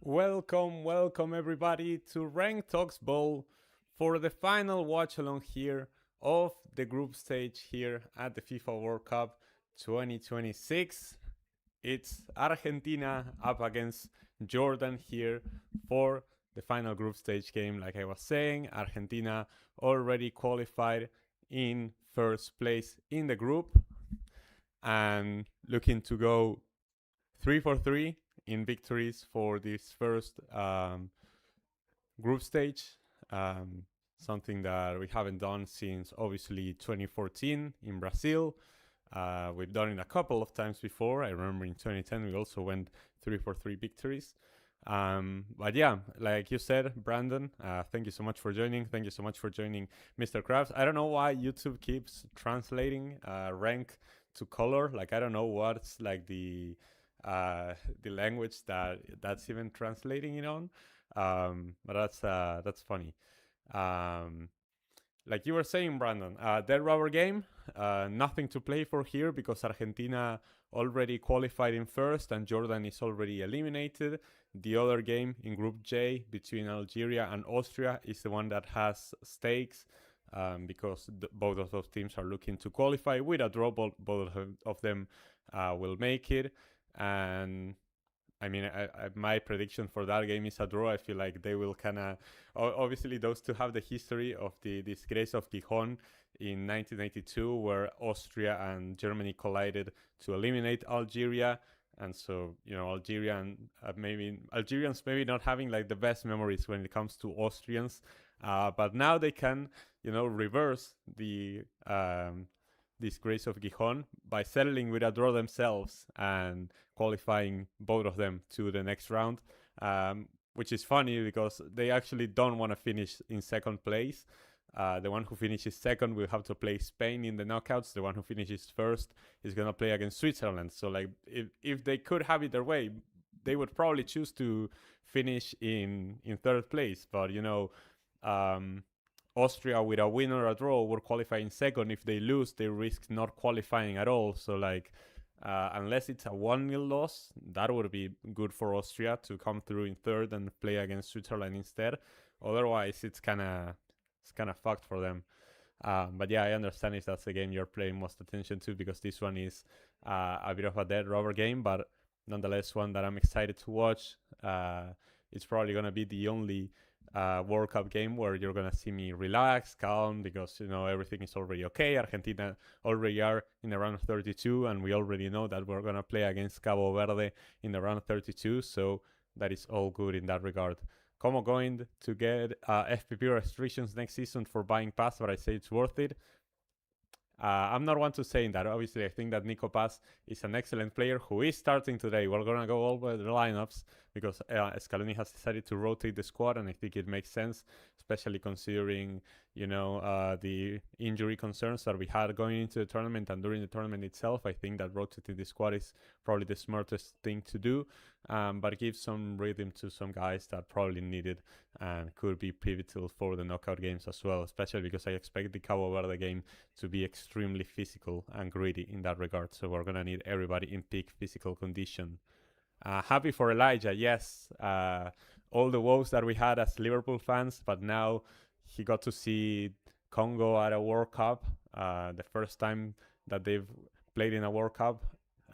Welcome everybody to Rank Talks Bowl for the final watch along here of the group stage here at the FIFA World Cup 2026. It's Argentina up against Jordan here for the final group stage game. Like I was saying, Argentina already qualified in first place in the group and looking to go 3-for-3 in victories for this first group stage. Something that we haven't done since obviously 2014 in Brazil. We've done it a couple of times before. I remember in 2010 we also went 3-for-3 victories. But yeah, like you said, Brandon, thank you so much for joining. Thank you so much for joining Mr. Krabs. I don't know why YouTube keeps translating rank to color. Like I don't know what's like the language that's even translating it on. But that's funny. Like you were saying, Brandon, dead rubber game. Nothing to play for here because Argentina already qualified in first and Jordan is already eliminated. The other game in Group J between Algeria and Austria is the one that has stakes because both of those teams are looking to qualify. With a draw, both of them will make it. And I mean, my prediction for that game is a draw. I feel like they will kind of, obviously those two have the history of the disgrace of Gijón in 1992, where Austria and Germany collided to eliminate Algeria. And so, you know, Algerians maybe not having like the best memories when it comes to Austrians, but now they can, you know, reverse the disgrace of Gijón by settling with a draw themselves and qualifying both of them to the next round, which is funny because they actually don't want to finish in second place. The one who finishes second will have to play Spain in the knockouts. The one who finishes first is going to play against Switzerland. So like if they could have it their way, they would probably choose to finish in third place. But, you know, Austria with a win or a draw would qualify in second. If they lose, they risk not qualifying at all. So like unless it's a 1-0 loss, that would be good for Austria to come through in third and play against Switzerland instead. Otherwise, it's kind of fucked for them. But yeah, I understand if that's the game you're paying most attention to because this one is a bit of a dead rubber game, but nonetheless one that I'm excited to watch. It's probably going to be the only World Cup game where you're going to see me relax, calm, because, you know, everything is already okay. Argentina already are in the round of 32, and we already know that we're going to play against Cabo Verde in the round of 32, so that is all good in that regard. Como going to get FPP restrictions next season for buying pass, but I say it's worth it. I'm not one to saying that. Obviously, I think that Nico Paz is an excellent player who is starting today. We're going to go over the lineups because Scaloni has decided to rotate the squad, and I think it makes sense, especially considering, you know, the injury concerns that we had going into the tournament and during the tournament itself. I think that rotating the squad is probably the smartest thing to do, but it gives some rhythm to some guys that probably needed and could be pivotal for the knockout games as well, especially because I expect the Cabo Verde game to be extremely physical and gritty in that regard. So we're going to need everybody in peak physical condition. Happy for Elijah, yes. All the woes that we had as Liverpool fans, but now he got to see Congo at a World Cup, the first time that they've played in a World Cup.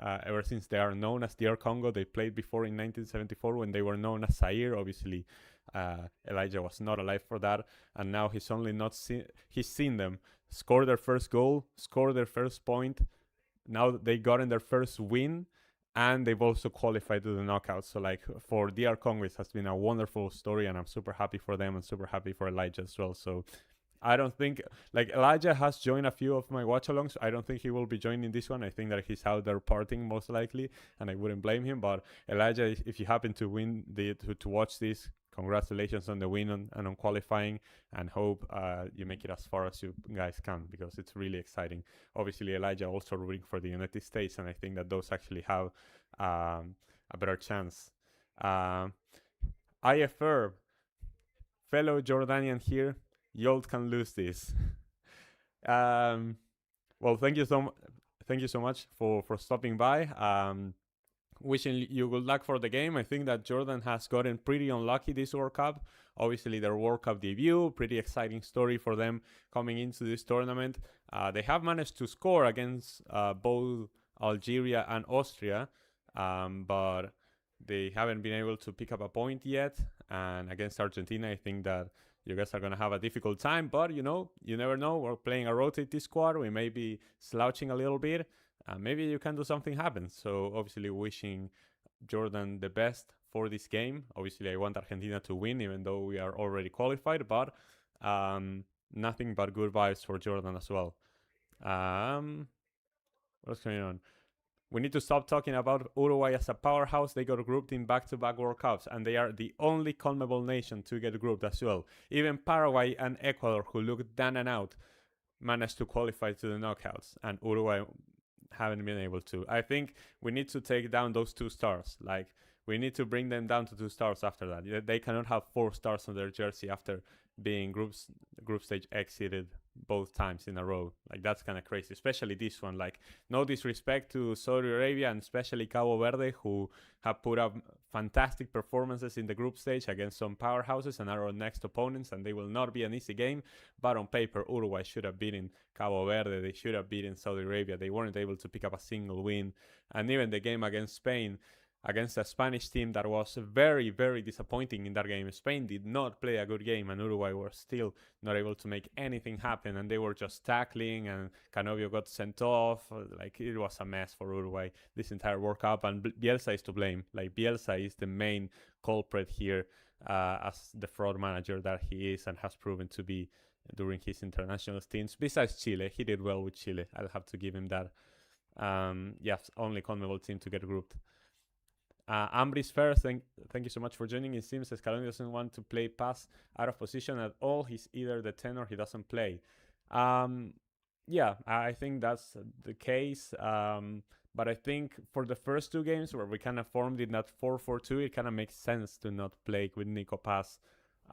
Ever since they are known as DR Congo. They played before in 1974 when they were known as Zaire. Obviously, Elijah was not alive for that, and now he's seen them score their first goal, score their first point. Now they got in their first win, and they've also qualified to the knockouts. So like for DR Congo, it has been a wonderful story, and I'm super happy for them and super happy for Elijah as well. So I don't think, like, Elijah has joined a few of my watch-alongs. I don't think he will be joining this one. I think that he's out there partying most likely, and I wouldn't blame him. But Elijah, if you happen to win to watch this, congratulations on the win and on qualifying, and hope you make it as far as you guys can, because it's really exciting. Obviously, Elijah also rooting for the United States, and I think that those actually have a better chance. IFR, fellow Jordanian here, Yolt can lose this. Well, thank you so much for stopping by. wishing you good luck for the game. I think that Jordan has gotten pretty unlucky this World Cup. Obviously, their World Cup debut, pretty exciting story for them coming into this tournament. They have managed to score against both Algeria and Austria, but they haven't been able to pick up a point yet. And against Argentina, I think that you guys are going to have a difficult time. But, you never know. We're playing a rotated squad. We may be slouching a little bit. Maybe you can do something happen. So obviously wishing Jordan the best for this game. Obviously I want Argentina to win, even though we are already qualified, but nothing but good vibes for Jordan as well. What's going on? We need to stop talking about Uruguay as a powerhouse. They got grouped in back-to-back World Cups, and they are the only CONMEBOL nation to get grouped as well. Even Paraguay and Ecuador, who looked down and out, managed to qualify to the knockouts, and Uruguay haven't been able to. I think we need to take down those 2 stars. Like, we need to bring them down to 2 stars after that. They cannot have 4 stars on their jersey after being group stage exited both times in a row. Like, that's kind of crazy, especially this one. Like, no disrespect to Saudi Arabia and especially Cabo Verde, who have put up fantastic performances in the group stage against some powerhouses and are our next opponents, and they will not be an easy game. But on paper, Uruguay should have beaten Cabo Verde. They should have beaten Saudi Arabia. They weren't able to pick up a single win. And even the game against Spain, against a Spanish team that was very, very disappointing in that game. Spain did not play a good game, and Uruguay were still not able to make anything happen, and they were just tackling, and Canovio got sent off. Like, it was a mess for Uruguay this entire World Cup, and Bielsa is to blame. Like, Bielsa is the main culprit here, as the fraud manager that he is and has proven to be during his international stints. Besides Chile, he did well with Chile. I'll have to give him that. Yes, only CONMEBOL team to get grouped. Ambris Fair, thank you so much for joining. It seems Scaloni doesn't want to play pass out of position at all. He's either the 10 or he doesn't play. Yeah, I think that's the case. But I think for the first 2 games where we kind of formed in that 4-4-2, it kind of makes sense to not play with Nico Paz.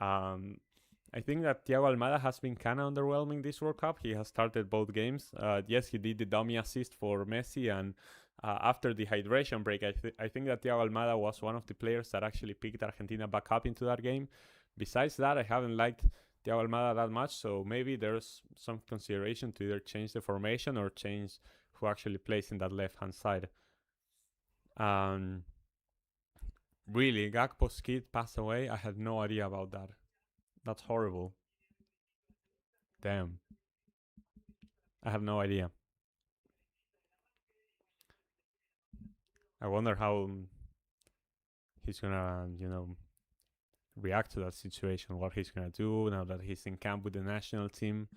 I think that Thiago Almada has been kind of underwhelming this World Cup. He has started both games. Yes, he did the dummy assist for Messi, and after the hydration break, I think that Thiago Almada was one of the players that actually picked Argentina back up into that game. Besides that, I haven't liked Thiago Almada that much, so maybe there's some consideration to either change the formation or change who actually plays in that left-hand side. Really, Gakpo's kid passed away? I had no idea about that. That's horrible. Damn. I have no idea. I wonder how he's gonna, react to that situation, what he's gonna do now that he's in camp with the national team.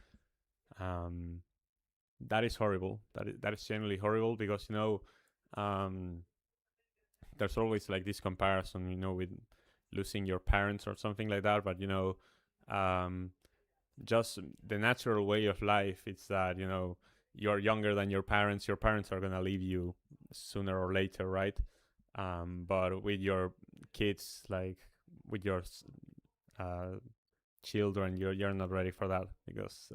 That is horrible. That is genuinely horrible because, there's always like this comparison, with losing your parents or something like that. But, just the natural way of life, it's that, you're younger than your parents are going to leave you sooner or later, right? But with your kids, like with your children, you're not ready for that because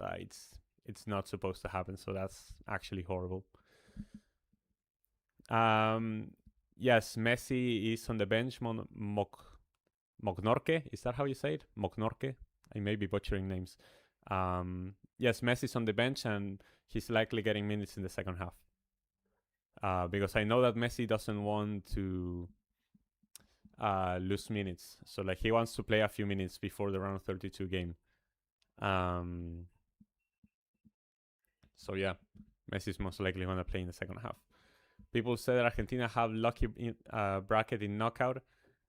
it's not supposed to happen. So that's actually horrible. Yes, Messi is on the bench. Moknorke, is that how you say it? Moknorke? I may be butchering names. Yes, Messi's on the bench and he's likely getting minutes in the second half. Because I know that Messi doesn't want to lose minutes. So like he wants to play a few minutes before the round 32 game. So yeah, Messi's most likely going to play in the second half. People say that Argentina have lucky bracket in knockout.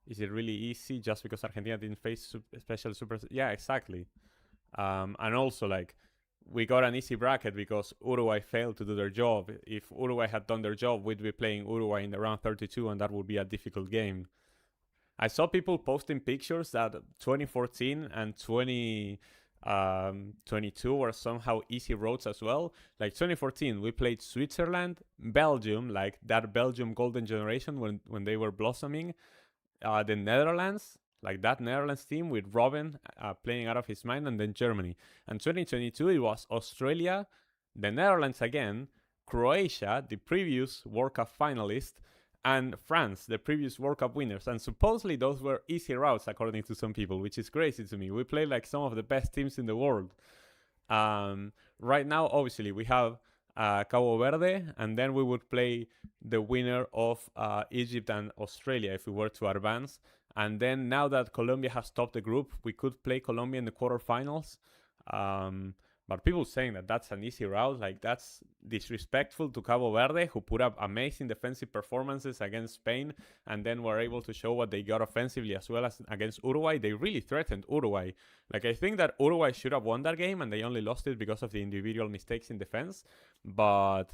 Is it really easy just because Argentina didn't face special super? Yeah, exactly. And also, like, we got an easy bracket because Uruguay failed to do their job. If Uruguay had done their job, we'd be playing Uruguay in the round 32, and that would be a difficult game. I saw people posting pictures that 2014 and 2022 were somehow easy roads as well. Like 2014, we played Switzerland, Belgium, like that Belgium golden generation when they were blossoming. The Netherlands, like that Netherlands team with Robben playing out of his mind, and then Germany. And 2022, it was Australia, the Netherlands again, Croatia, the previous World Cup finalist, and France, the previous World Cup winners. And supposedly those were easy routes, according to some people, which is crazy to me. We play like some of the best teams in the world. Right now, obviously, we have Cabo Verde, and then we would play the winner of Egypt and Australia if we were to advance. And then now that Colombia has topped the group, we could play Colombia in the quarterfinals. But people saying that that's an easy route, like that's disrespectful to Cabo Verde, who put up amazing defensive performances against Spain and then were able to show what they got offensively as well as against Uruguay. They really threatened Uruguay. Like, I think that Uruguay should have won that game and they only lost it because of the individual mistakes in defense. But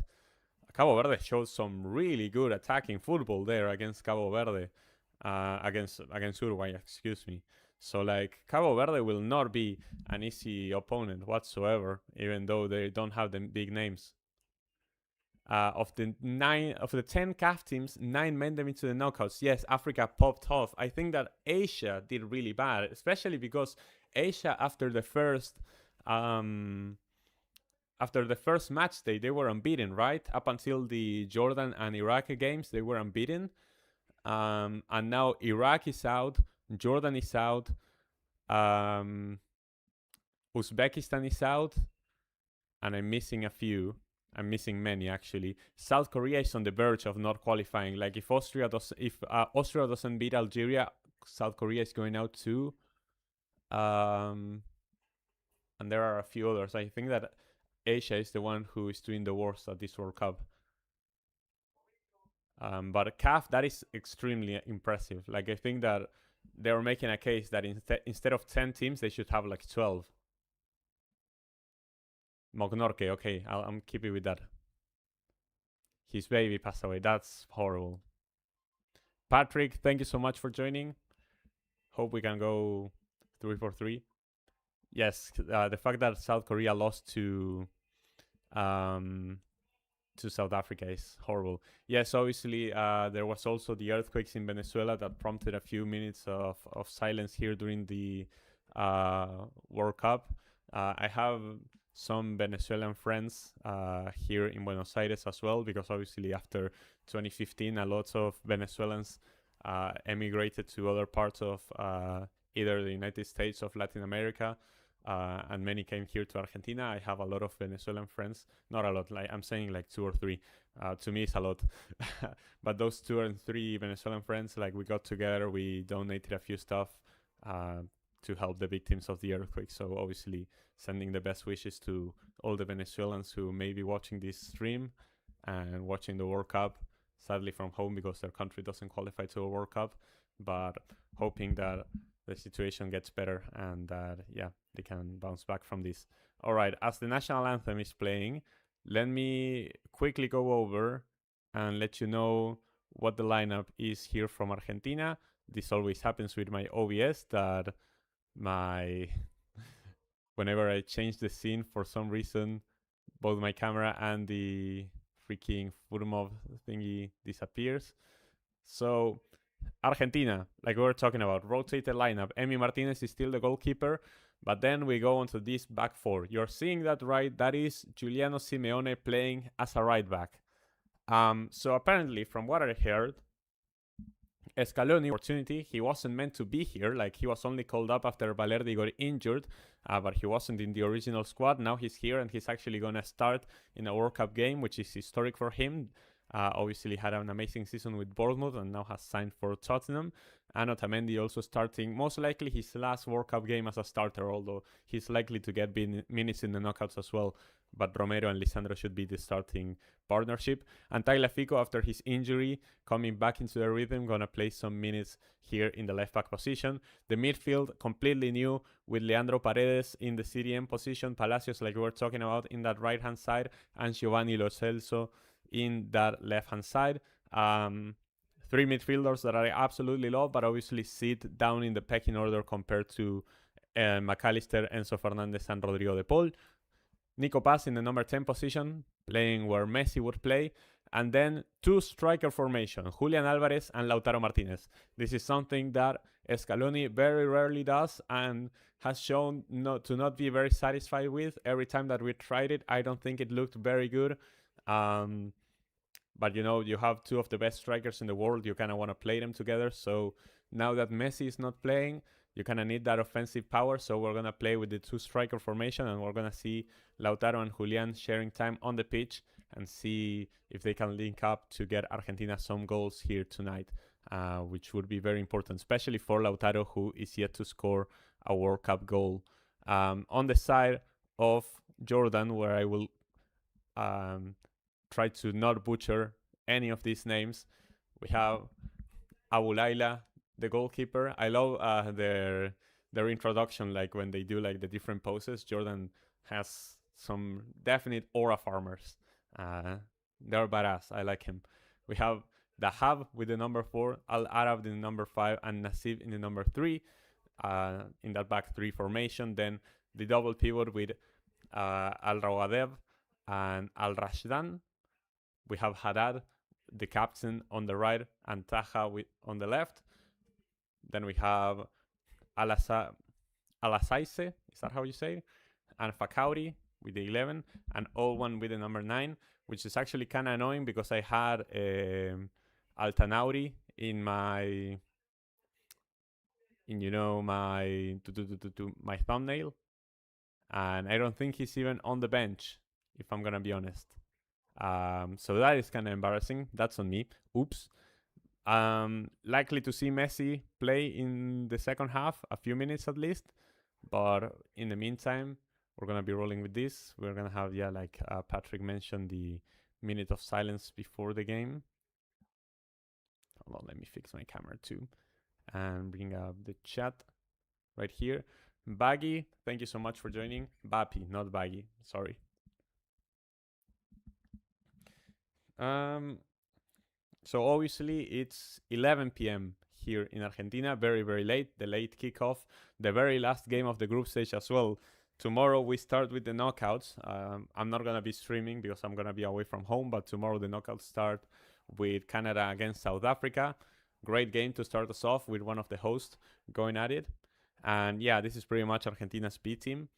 Cabo Verde showed some really good attacking football there against Cabo Verde, against Uruguay, excuse me. So, like, Cabo Verde will not be an easy opponent whatsoever, even though they don't have the big names. Of the 10 CAF teams, 9 made them into the knockouts. Yes, Africa popped off. I think that Asia did really bad, especially because Asia, after the first match day, they were unbeaten, right? Up until the Jordan and Iraq games, they were unbeaten. And now Iraq is out, Jordan is out, Uzbekistan is out, and I'm missing a few. I'm missing many, actually. South Korea is on the verge of not qualifying. Like, if Austria doesn't beat Algeria, South Korea is going out too. And there are a few others. I think that Asia is the one who is doing the worst at this World Cup. But CAF, that is extremely impressive. Like, I think that they're making a case that instead of 10 teams, they should have like 12. Mognorke, okay, I'm keeping with that. His baby passed away. That's horrible. Patrick, thank you so much for joining. Hope we can go 3-4-3. Yes, the fact that South Korea lost to South Africa is horrible. Yes, obviously, there was also the earthquakes in Venezuela that prompted a few minutes of silence here during the World Cup. I have some Venezuelan friends here in Buenos Aires as well, because obviously after 2015, a lot of Venezuelans emigrated to other parts of either the United States or Latin America. And many came here to Argentina. I have a lot of Venezuelan friends. Not a lot, like I'm saying like 2 or 3. To me, it's a lot. But those 2 or 3 Venezuelan friends, like, we got together, we donated a few stuff to help the victims of the earthquake. So obviously sending the best wishes to all the Venezuelans who may be watching this stream and watching the World Cup, sadly from home because their country doesn't qualify to a World Cup, but hoping that the situation gets better and that, yeah, they can bounce back from this. All right, as the national anthem is playing, let me quickly go over and let you know what the lineup is here from Argentina. This always happens with my OBS, that whenever I change the scene, for some reason, both my camera and the freaking Furmov thingy disappears. So Argentina, like we were talking about, rotated lineup. Emi Martinez is still the goalkeeper, but then we go onto this back 4. You're seeing that, right? That is Giuliano Simeone playing as a right back. So apparently, from what I heard, Scaloni opportunity, he wasn't meant to be here. Like, he was only called up after Valerdi got injured, but he wasn't in the original squad. Now he's here and he's actually gonna start in a World Cup game, which is historic for him. Obviously had an amazing season with Bournemouth and now has signed for Tottenham. And Otamendi also starting, most likely his last World Cup game as a starter, although he's likely to get minutes in the knockouts as well. But Romero and Lisandro should be the starting partnership. And Tagliafico, after his injury, coming back into the rhythm, gonna play some minutes here in the left back position. The midfield, completely new, with Leandro Paredes in the CDM position, Palacios, like we were talking about, in that right-hand side, and Giovanni Lo Celso in that left-hand side. 3 midfielders that I absolutely love, but obviously sit down in the pecking order compared to McAllister, Enzo Fernandez, and Rodrigo de Paul. Nico Paz in the number 10 position, playing where Messi would play. And then 2 striker formation, Julian Alvarez and Lautaro Martinez. This is something that Scaloni very rarely does and has shown to not be very satisfied with. Every time that we tried it, I don't think it looked very good. But you have two of the best strikers in the world. You kind of want to play them together. So now that Messi is not playing, you kind of need that offensive power. So we're going to play with the two striker formation, and we're going to see Lautaro and Julian sharing time on the pitch and see if they can link up to get Argentina some goals here tonight, which would be very important, especially for Lautaro, who is yet to score a World Cup goal. On the side of Jordan, where I will try to not butcher any of these names, we have Abulaila, the goalkeeper. I love their introduction, like when they do like the different poses. Jordan has some definite aura farmers. They're badass. I like him. We have Dahab with the number 4, Al Arab in the number 5, and Nasib in the number 3. In that back 3 formation. Then the double pivot with Al Rawadev and Al Rashdan. We have Haddad, the captain, on the right, and Taha on the left. Then we have Alasaise, is that how you say it? And Fakauri with the 11, and Olwan with the number 9, which is actually kind of annoying because I had Altanauri in my my thumbnail, and I don't think he's even on the bench, if I'm gonna be honest. So that is kind of embarrassing. That's on me. Oops. Likely to see Messi play in the second half, a few minutes at least. But in the meantime, we're gonna be rolling with this. We're gonna have like Patrick mentioned, the minute of silence before the game. Hold on, let me fix my camera too and bring up the chat right here. Baggy, thank you so much for joining. Bapi, not Baggy. Sorry. So obviously it's 11 p.m. here in Argentina, very, very late, the late kickoff, the very last game of the group stage as well. Tomorrow we start with the knockouts. I'm not going to be streaming because I'm going to be away from home, but tomorrow the knockouts start with Canada against South Africa. Great game to start us off with one of the hosts going at it. And yeah, this is pretty much Argentina's B team.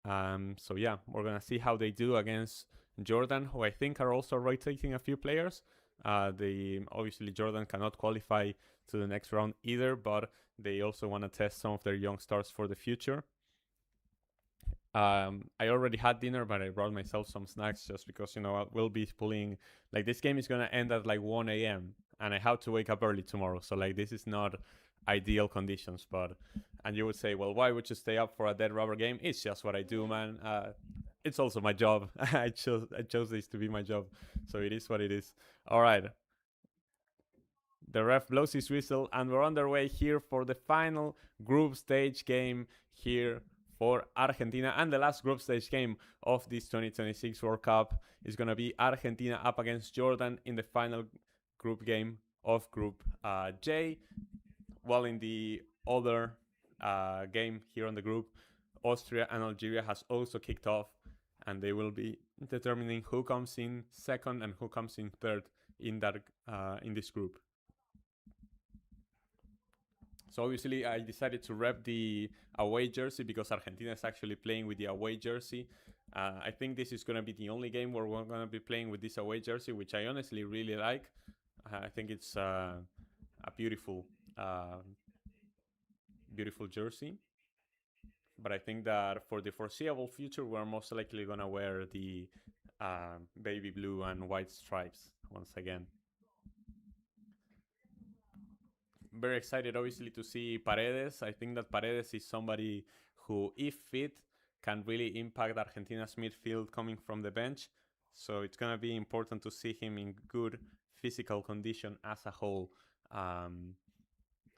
So yeah, we're going to see how they do against Jordan, who I think are also rotating a few players. Obviously Jordan cannot qualify to the next round either, but they also want to test some of their young stars for the future. I already had dinner, but I brought myself some snacks just because, I will be pulling, like, this game is going to end at like 1 a.m. and I have to wake up early tomorrow. So like, this is not ideal conditions, and you would say, well, why would you stay up for a dead rubber game? It's just what I do, man. It's also my job. I chose this to be my job. So it is what it is. All right. The ref blows his whistle, and we're underway here for the final group stage game here for Argentina. And the last group stage game of this 2026 World Cup is going to be Argentina up against Jordan in the final group game of Group J. While in the other game here on the group, Austria and Algeria has also kicked off, and they will be determining who comes in second and who comes in third in this group. So obviously I decided to rep the away jersey because Argentina is actually playing with the away jersey. I think this is going to be the only game where we're going to be playing with this away jersey, which I honestly really like. I think it's a beautiful jersey. But I think that for the foreseeable future, we're most likely going to wear the baby blue and white stripes once again. Very excited, obviously, to see Paredes. I think that Paredes is somebody who, if fit, can really impact Argentina's midfield coming from the bench. So it's going to be important to see him in good physical condition as a whole.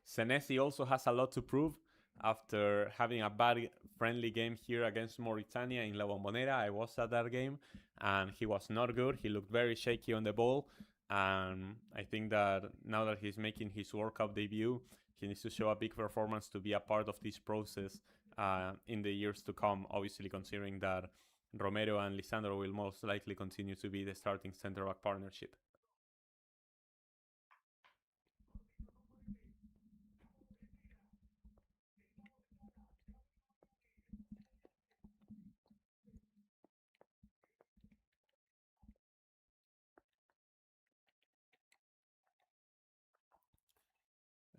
Senesi also has a lot to prove after having a bad friendly game here against Mauritania in La Bombonera. I was at that game, and he was not good. He looked very shaky on the ball. And I think that now that he's making his World Cup debut, he needs to show a big performance to be a part of this process in the years to come, obviously considering that Romero and Lisandro will most likely continue to be the starting center-back partnership.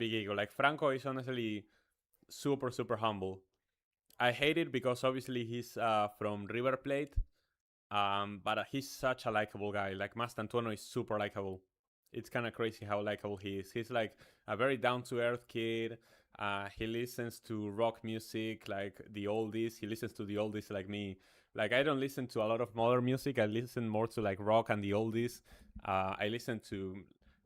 big ego. Like Franco is honestly super super humble. I hate it because obviously he's from River Plate, but he's such a likable guy. Like Mastantuono is super likable. It's kind of crazy how likable he is. He's like a very down to earth kid. He listens to rock music, like the oldies. He listens to the oldies like me. Like I don't listen to a lot of modern music. I listen more to like rock and the oldies. I listen to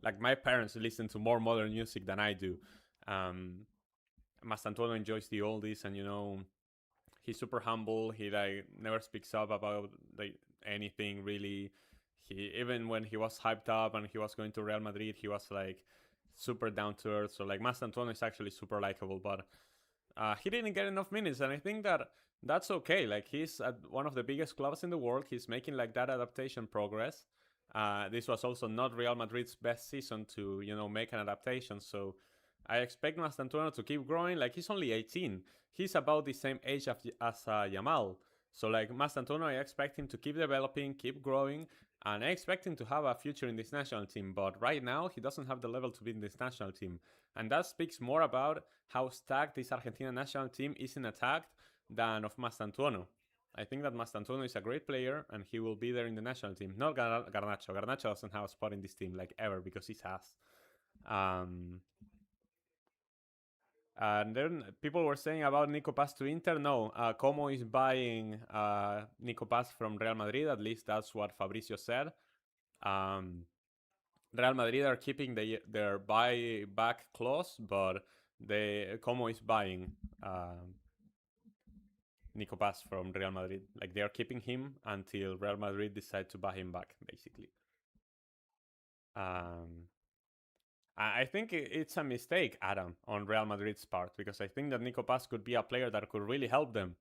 like my parents listen to more modern music than I do. Um, Mastantuono enjoys the oldies, and he's super humble. He like never speaks up about like anything really. He even when he was hyped up and he was going to Real Madrid, he was like super down to earth. So like Mastantuono is actually super likable, but he didn't get enough minutes, and I think that that's okay. Like he's at one of the biggest clubs in the world. He's making like that adaptation progress. This was also not Real Madrid's best season to make an adaptation. So I expect Mastantuono to keep growing. Like he's only 18. He's about the same age as Yamal. So like Mastantuono, I expect him to keep developing, keep growing, and I expect him to have a future in this national team. But right now, he doesn't have the level to be in this national team. And that speaks more about how stacked this Argentina national team is in attack than of Mastantuono. I think that Mastantuono is a great player and he will be there in the national team. Not Garnacho. Garnacho doesn't have a spot in this team, like ever, because he's ass. And then people were saying about Nico Paz to Inter. No, Como is buying Nico Paz from Real Madrid. At least that's what Fabricio said. Real Madrid are keeping their buyback clause, but Como is buying Nico Paz from Real Madrid. Like they are keeping him until Real Madrid decide to buy him back, basically. I think it's a mistake, Adam, on Real Madrid's part, because I think that Nico Paz could be a player that could really help them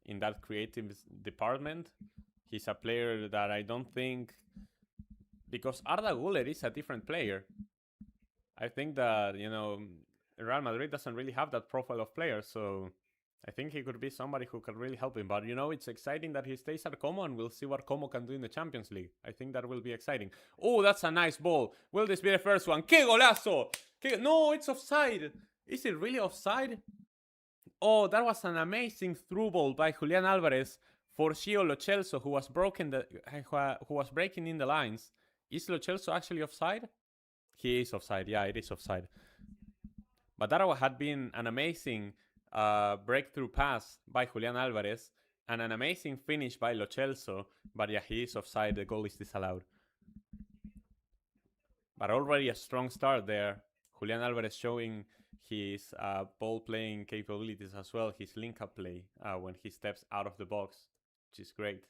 in that creative department. He's a player that I don't think, because Arda Güler is a different player. I think that, Real Madrid doesn't really have that profile of player, so I think he could be somebody who can really help him. But, it's exciting that he stays at Como, and we'll see what Como can do in the Champions League. I think that will be exciting. Oh, that's a nice ball. Will this be the first one? ¡Qué golazo! No, it's offside. Is it really offside? Oh, that was an amazing through ball by Julian Alvarez for Gio Lo Celso, who was breaking in the lines. Is Lo Celso actually offside? He is offside. Yeah, it is offside. But that had been an amazing breakthrough pass by Julian Alvarez and an amazing finish by Lo Celso. But yeah, he is offside. The goal is disallowed. But already a strong start there. Julian Alvarez showing his ball playing capabilities as well. His link up play when he steps out of the box, which is great.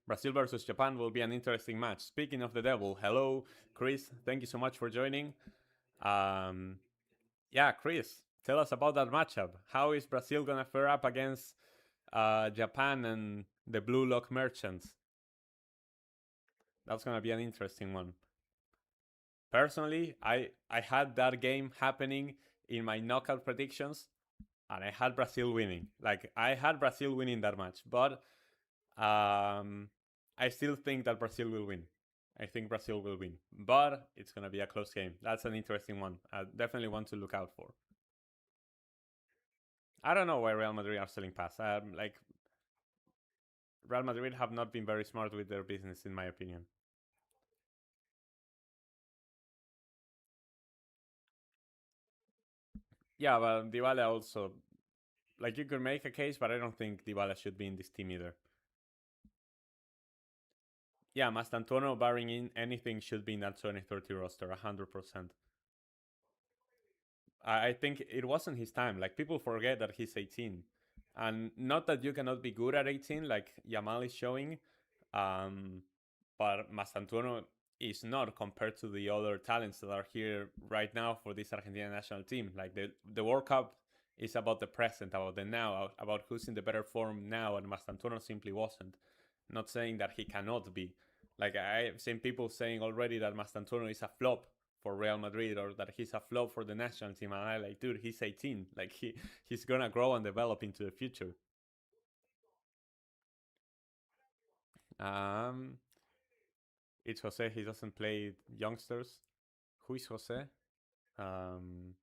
Brazil versus Japan will be an interesting match. Speaking of the devil, hello, Chris. Thank you so much for joining. Yeah, Chris, tell us about that matchup. How is Brazil going to fare up against Japan and the Blue Lock Merchants? That's gonna be an interesting one. Personally, I had that game happening in my knockout predictions, and I had Brazil winning. Like I had Brazil winning that match, but um, I still think that Brazil will win. I think Brazil will win, but it's gonna be a close game. That's an interesting one. I definitely want to look out for. I don't know why Real Madrid are selling pass. Like Real Madrid have not been very smart with their business, in my opinion. Yeah, but Dybala also, like, you could make a case, but I don't think Dybala should be in this team either. Yeah, Mastantuono, barring in anything, should be in that 2030 roster, 100%. I think it wasn't his time. Like, people forget that he's 18. And not that you cannot be good at 18, like Yamal is showing, um, but Mastantuono is not compared to the other talents that are here right now for this Argentina national team. Like, the World Cup is about the present, about the now, about who's in the better form now, and Mastantuono simply wasn't. Not saying that he cannot be. Like, I've seen people saying already that Mastantuono is a flop for Real Madrid or that he's a flop for the national team, and I like, dude, he's 18. Like, he's gonna grow and develop into the future. Um, it's Jose. He doesn't play youngsters. Who is Jose? Um,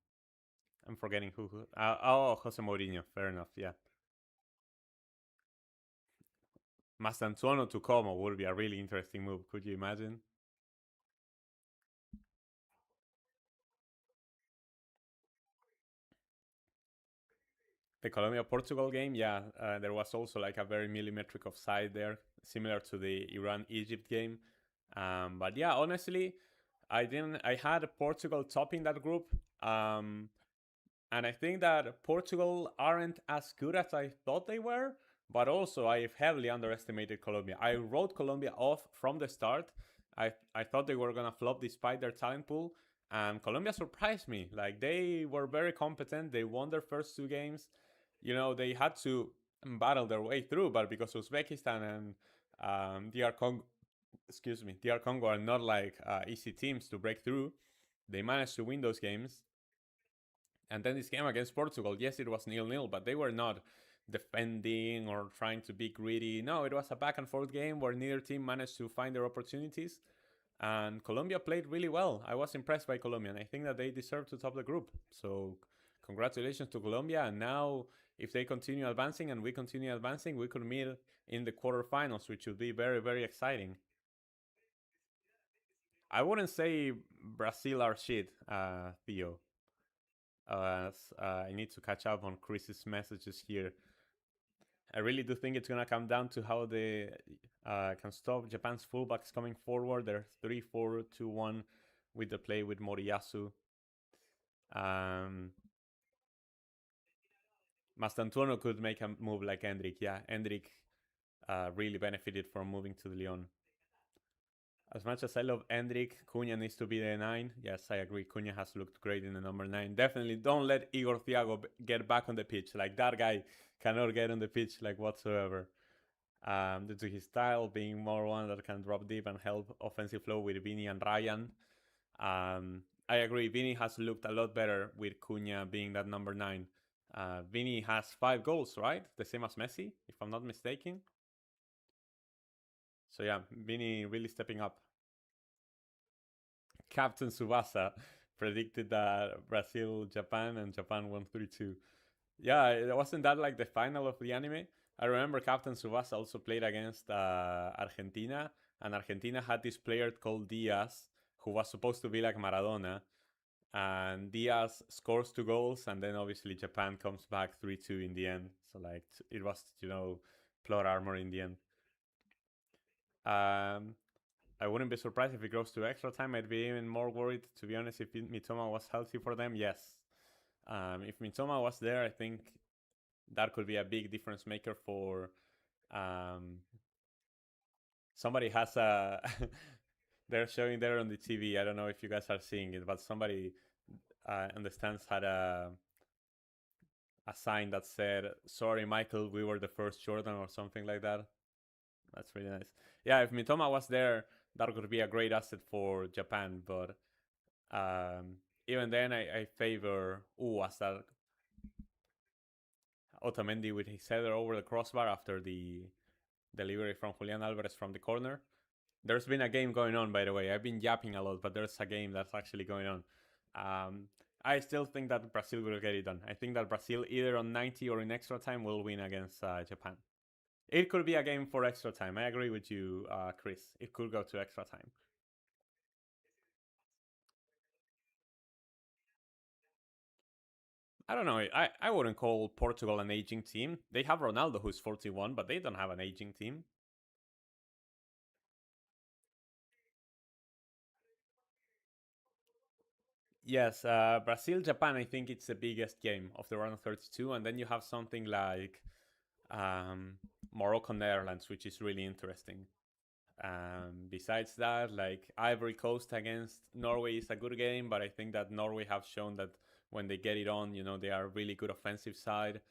I'm forgetting who. Oh, Jose Mourinho. Fair enough. Yeah. Mastantuono to Como would be a really interesting move. Could you imagine? The Colombia Portugal game, yeah, there was also like a very millimetric offside there, similar to the Iran Egypt game. But yeah, honestly, I didn't. I had Portugal topping that group. Um, And I think that Portugal aren't as good as I thought they were, but also I've heavily underestimated Colombia. I wrote Colombia off from the start. I thought they were gonna flop despite their talent pool, and Colombia surprised me. Like, they were very competent. They won their first two games. You know, they had to battle their way through, but because Uzbekistan and DR Congo, excuse me, DR Congo are not like easy teams to break through, they managed to win those games. And then this game against Portugal, yes, it was 0-0, but they were not defending or trying to be greedy. No, it was a back and forth game where neither team managed to find their opportunities. And Colombia played really well. I was impressed by Colombia, and I think that they deserve to top the group. So, congratulations to Colombia. And now, if they continue advancing and we continue advancing, we could meet in the quarterfinals, which would be very, very exciting. I wouldn't say Brazil are shit, Theo. I need to catch up on Chris's messages here. I really do think it's gonna come down to how they can stop Japan's fullbacks coming forward. They're 3-4-2-1 with the play with Moriyasu. Um, Mastantuono could make a move like Endrick. Yeah, Endrick really benefited from moving to the Lyon. As much as I love Endrick, Cunha needs to be the 9. Yes, I agree. Cunha has looked great in the number 9. Definitely don't let Igor Thiago get back on the pitch. Like, that guy cannot get on the pitch like whatsoever. Due to his style being more one that can drop deep and help offensive flow with Vini and Ryan. I agree. Vini has looked a lot better with Cunha being that number 9. Vini has 5 goals, right? The same as Messi, if I'm not mistaken. So yeah, Vini really stepping up. Captain Subasa predicted that Brazil, Japan, and Japan won 3-2. Yeah, it wasn't that like the final of the anime? I remember Captain Subasa also played against Argentina, and Argentina had this player called Diaz, who was supposed to be like Maradona. And Diaz scores 2 goals, and then obviously Japan comes back 3-2 in the end. So, like, it was, plot armor in the end. Um, I wouldn't be surprised if it goes to extra time. I'd be even more worried, to be honest, if Mitoma was healthy for them. Yes. If Mitoma was there, I think that could be a big difference maker for. Somebody has a. They're showing there on the TV. I don't know if you guys are seeing it, but somebody in the stands had a sign that said, "Sorry, Michael, we were the first Jordan," or something like that. That's really nice. Yeah, if Mitoma was there, that could be a great asset for Japan. But um, even then, I favor as that Otamendi with his header over the crossbar after the delivery from Julian Alvarez from the corner. There's been a game going on, by the way. I've been yapping a lot, but there's a game that's actually going on. Um, I still think that Brazil will get it done. I think that Brazil, either on 90 or in extra time, will win against Japan. It could be a game for extra time. I agree with you, Chris. It could go to extra time. I don't know. I wouldn't call Portugal an aging team. They have Ronaldo, who's 41, but they don't have an aging team. Yes, Brazil Japan. I think it's the biggest game of the round of 32, and then you have something like um, Morocco Netherlands, which is really interesting. Besides that, like Ivory Coast against Norway is a good game, but I think that Norway have shown that when they get it on, they are really good offensive side.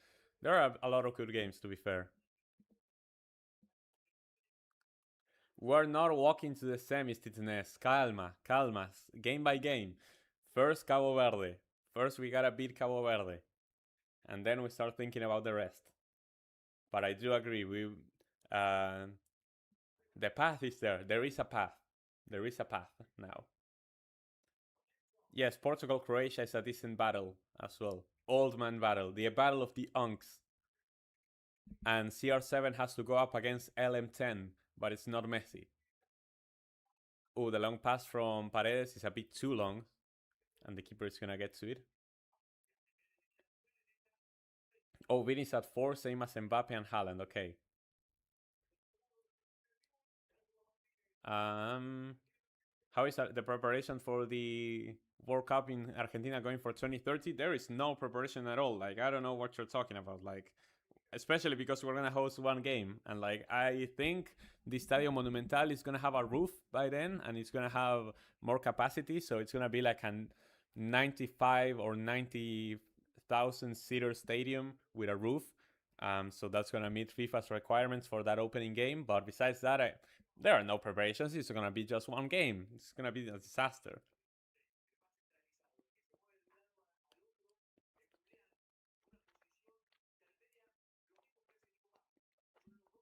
There are a lot of good games, to be fair. We're not walking to the semis, Titnes. Calma, calmas. Game by game. First, Cabo Verde. First, we gotta beat Cabo Verde. And then we start thinking about the rest. But I do agree. Uh, the path is there. There is a path. There is a path now. Yes, Portugal Croatia is a decent battle as well. Old man battle. The battle of the unks. And CR7 has to go up against LM10, but it's not Messi. Oh, the long pass from Paredes is a bit too long, and the keeper is gonna get to it. Oh, Vini's at 4, same as Mbappe and Haaland. Okay. Um, how is the preparation for the World Cup in Argentina going for 2030? There is no preparation at all. Like, I don't know what you're talking about. Like, especially because we're gonna host one game, and like I think the Estadio Monumental is gonna have a roof by then, and it's gonna have more capacity, so it's gonna be like a 95 or 90,000 seater stadium with a roof. So that's gonna meet FIFA's requirements for that opening game. But besides that, there are no preparations. It's gonna be just one game. It's gonna be a disaster.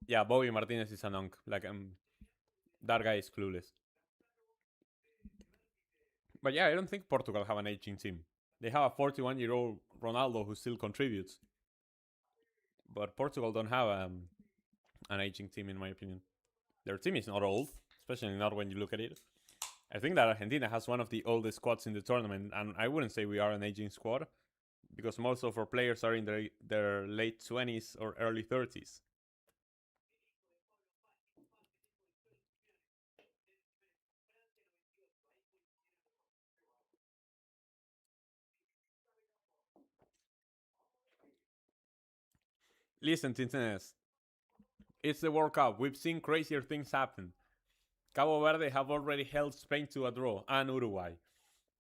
Yeah, Bobby Martinez is a nunk. Like that guy is clueless. But yeah, I don't think Portugal have an aging team. They have a 41-year-old Ronaldo who still contributes, but Portugal don't have an aging team, in my opinion. Their team is not old, especially not when you look at it. I think that Argentina has one of the oldest squads in the tournament, and I wouldn't say we are an aging squad because most of our players are in their late 20s or early 30s. Listen, Tintenes, it's the World Cup. We've seen crazier things happen. Cabo Verde have already held Spain to a draw, and Uruguay.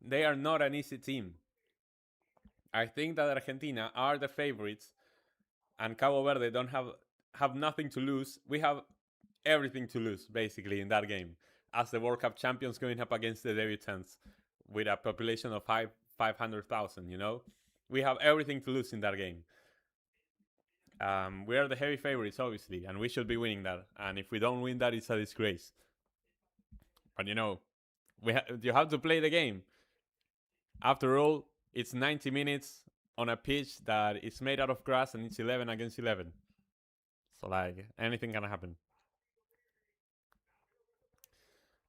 They are not an easy team. I think that Argentina are the favorites, and Cabo Verde don't have nothing to lose. We have everything to lose basically in that game, as the World Cup champions going up against the debutants with a population of 500,000. We have everything to lose in that game. We are the heavy favorites, obviously, and we should be winning that. And if we don't win that, it's a disgrace. But you have to play the game. After all, it's 90 minutes on a pitch that is made out of grass, and it's 11 against 11. So like anything can happen.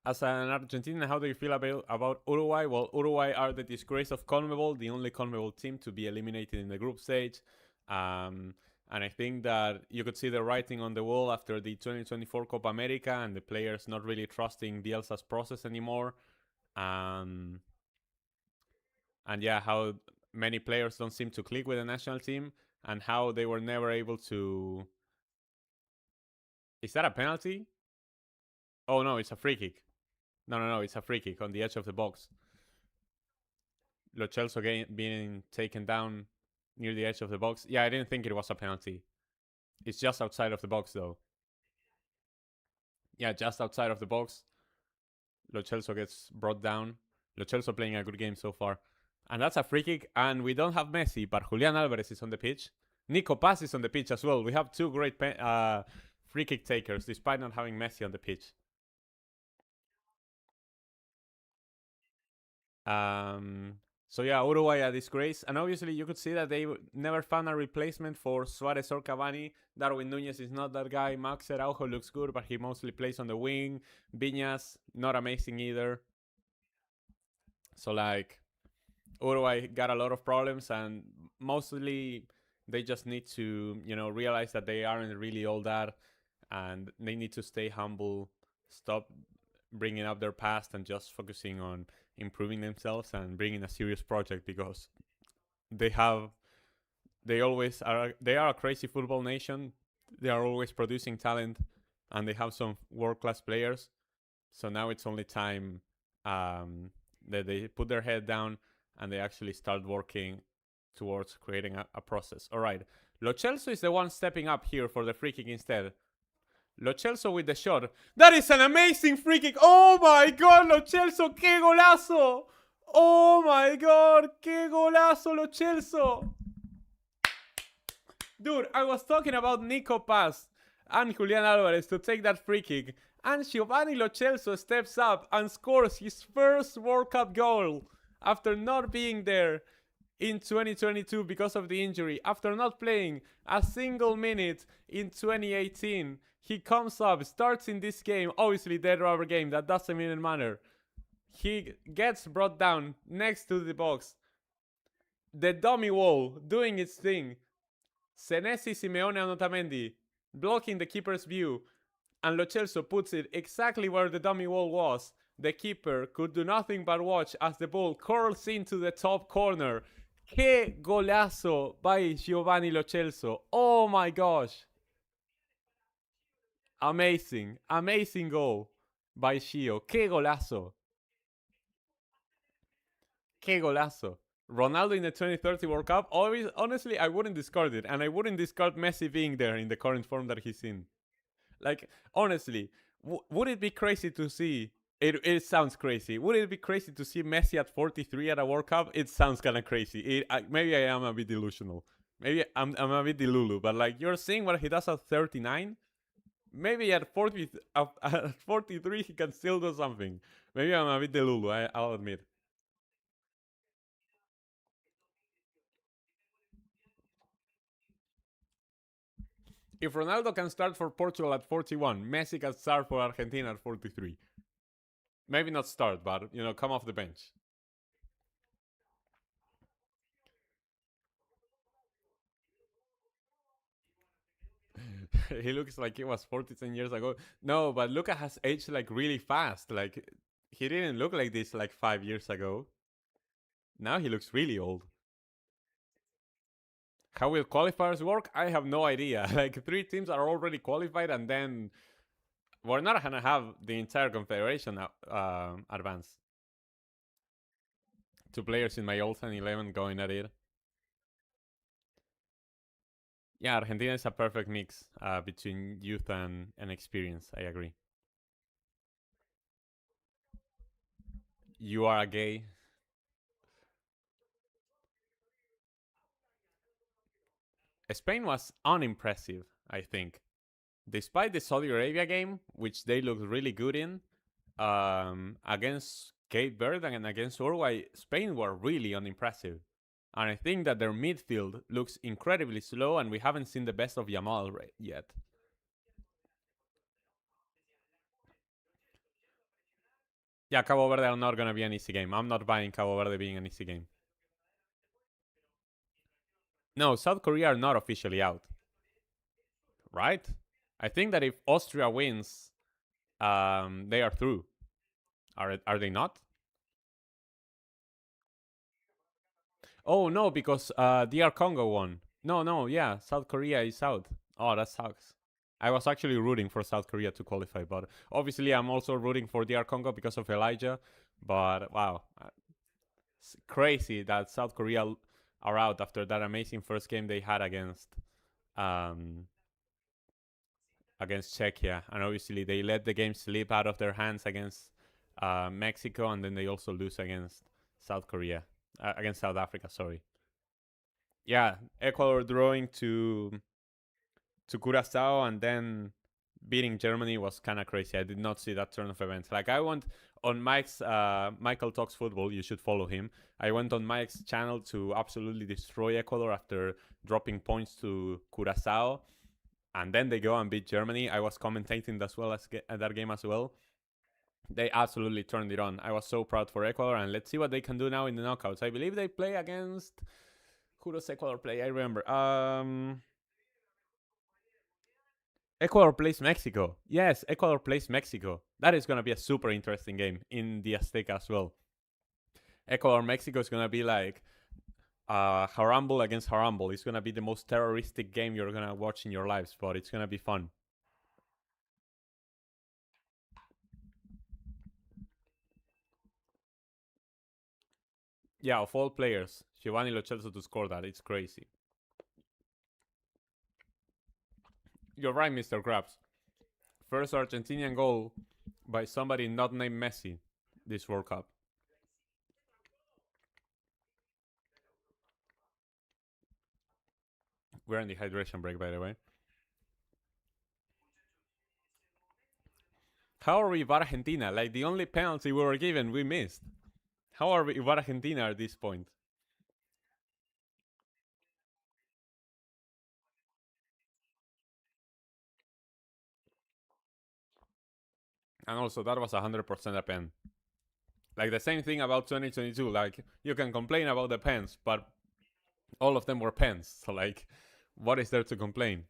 As an Argentinian, how do you feel about Uruguay? Well, Uruguay are the disgrace of CONMEBOL, the only CONMEBOL team to be eliminated in the group stage. And I think that you could see the writing on the wall after the 2024 Copa America and the players not really trusting Bielsa's process anymore. And yeah, how many players don't seem to click with the national team, and how they were never able to. Is that a penalty? Oh no, it's a free kick. No, it's a free kick on the edge of the box. Lo Celso being taken down near the edge of the box. Yeah, I didn't think it was a penalty. It's just outside of the box, though. Yeah, just outside of the box. Lo Celso gets brought down. Lo Celso playing a good game so far. And that's a free kick. And we don't have Messi, but Julian Alvarez is on the pitch. Nico Paz is on the pitch as well. We have two great free kick takers, despite not having Messi on the pitch. So yeah, Uruguay a disgrace. And obviously you could see that they never found a replacement for Suarez or Cavani. Darwin Nunez is not that guy. Max Araujo looks good, but he mostly plays on the wing. Viñas, not amazing either. So like, Uruguay got a lot of problems, and mostly they just need to, realize that they aren't really all that, and they need to stay humble, stop bringing up their past, and just focusing on improving themselves and bringing a serious project, because they are a crazy football nation. They are always producing talent, and they have some world-class players. So now it's only time that they put their head down and they actually start working towards creating a process. All right, Lo Celso is the one stepping up here for the free kick instead. Lo Celso with the shot. That is an amazing free kick. Oh my god, Lo Celso, qué golazo. Oh my god, qué golazo, Lo Celso. Dude, I was talking about Nico Paz and Julian Alvarez to take that free kick, and Giovanni Lo Celso steps up and scores his first World Cup goal after not being there in 2022 because of the injury, after not playing a single minute in 2018. He comes up, starts in this game, obviously dead rubber game, that doesn't even matter. He gets brought down next to the box. The dummy wall doing its thing. Senesi, Simeone, and Otamendi blocking the keeper's view, and Lo Celso puts it exactly where the dummy wall was. The keeper could do nothing but watch as the ball curls into the top corner. Que golazo by Giovanni Lo Celso. Oh my gosh. Amazing, amazing goal by Gio. Que golazo. Que golazo. Ronaldo in the 2030 World Cup, honestly, I wouldn't discard it. And I wouldn't discard Messi being there in the current form that he's in. Like, honestly, would it be crazy to see? It sounds crazy. Would it be crazy to see Messi at 43 at a World Cup? It sounds kind of crazy. Maybe I am a bit delusional. Maybe I'm a bit delulu. But like, you're seeing what he does at 39? Maybe at 43 he can still do something. Maybe I'm a bit delulu, I'll admit. If Ronaldo can start for Portugal at 41, Messi can start for Argentina at 43. Maybe not start, but, come off the bench. He looks like he was 10 years ago. No, but Luka has aged like really fast. Like, he didn't look like this like 5 years ago. Now he looks really old. How will qualifiers work? I have no idea. Like, 3 teams are already qualified, and then we're not gonna have the entire confederation advance. 2 players in my all-time 11 going at it. Yeah, Argentina is a perfect mix between youth and experience. I agree. You are a gay. Spain was unimpressive, I think. Despite the Saudi Arabia game, which they looked really good in, against Cape Verde and against Uruguay, Spain were really unimpressive. And I think that their midfield looks incredibly slow, and we haven't seen the best of Yamal yet. Yeah, Cabo Verde are not going to be an easy game. I'm not buying Cabo Verde being an easy game. No, South Korea are not officially out. Right? I think that if Austria wins, they are through. Are they not? Oh no, because DR Congo won. No, yeah, South Korea is out. Oh, that sucks. I was actually rooting for South Korea to qualify, but obviously I'm also rooting for DR Congo because of Elijah. But wow, it's crazy that South Korea are out after that amazing first game they had um, against Czechia, and obviously they let the game slip out of their hands against Mexico, and then they also lose against South Korea, against South Africa. Sorry. Yeah, Ecuador drawing to Curacao and then beating Germany was kind of crazy. I did not see that turn of events. Like I went on Mike's Michael Talks Football. You should follow him. I went on Mike's channel to absolutely destroy Ecuador after dropping points to Curacao, and then they go and beat Germany. I was commentating as well as that game as well. They absolutely turned it on. I was so proud for Ecuador, and let's see what they can do now in the knockouts. I believe they play against, who does Ecuador play? I remember. Ecuador plays Mexico. Yes, Ecuador plays Mexico. That is going to be a super interesting game in the Azteca as well. Ecuador Mexico is going to be like Haramble against Haramble. It's going to be the most terroristic game you're going to watch in your lives, but it's going to be fun. Yeah, of all players, Giovanni Lo Celso to score that, it's crazy. You're right, Mr. Krabs. First Argentinian goal by somebody not named Messi this World Cup. We're in the hydration break, by the way. How are we with Argentina? Like the only penalty we were given, we missed. How are we with Argentina at this point? And also, that was 100% a pen. Like the same thing about 2022. Like you can complain about the pens, but all of them were pens. So like, what is there to complain?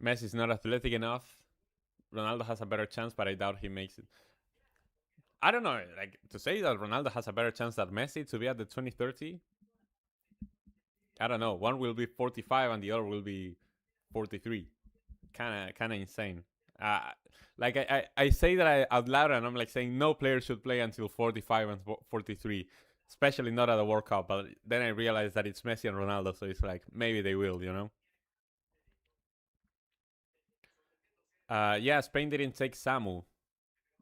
Messi's not athletic enough. Ronaldo has a better chance, but I doubt he makes it. I don't know. Like to say that Ronaldo has a better chance than Messi to be at the 2030. I don't know. One will be 45 and the other will be 43. Kind of insane. Uh, like I say that out loud and I'm like saying no player should play until 45 and 43, especially not at a World Cup. But then I realized that it's Messi and Ronaldo, so it's like maybe they will, you know. Yeah, Spain didn't take Samu.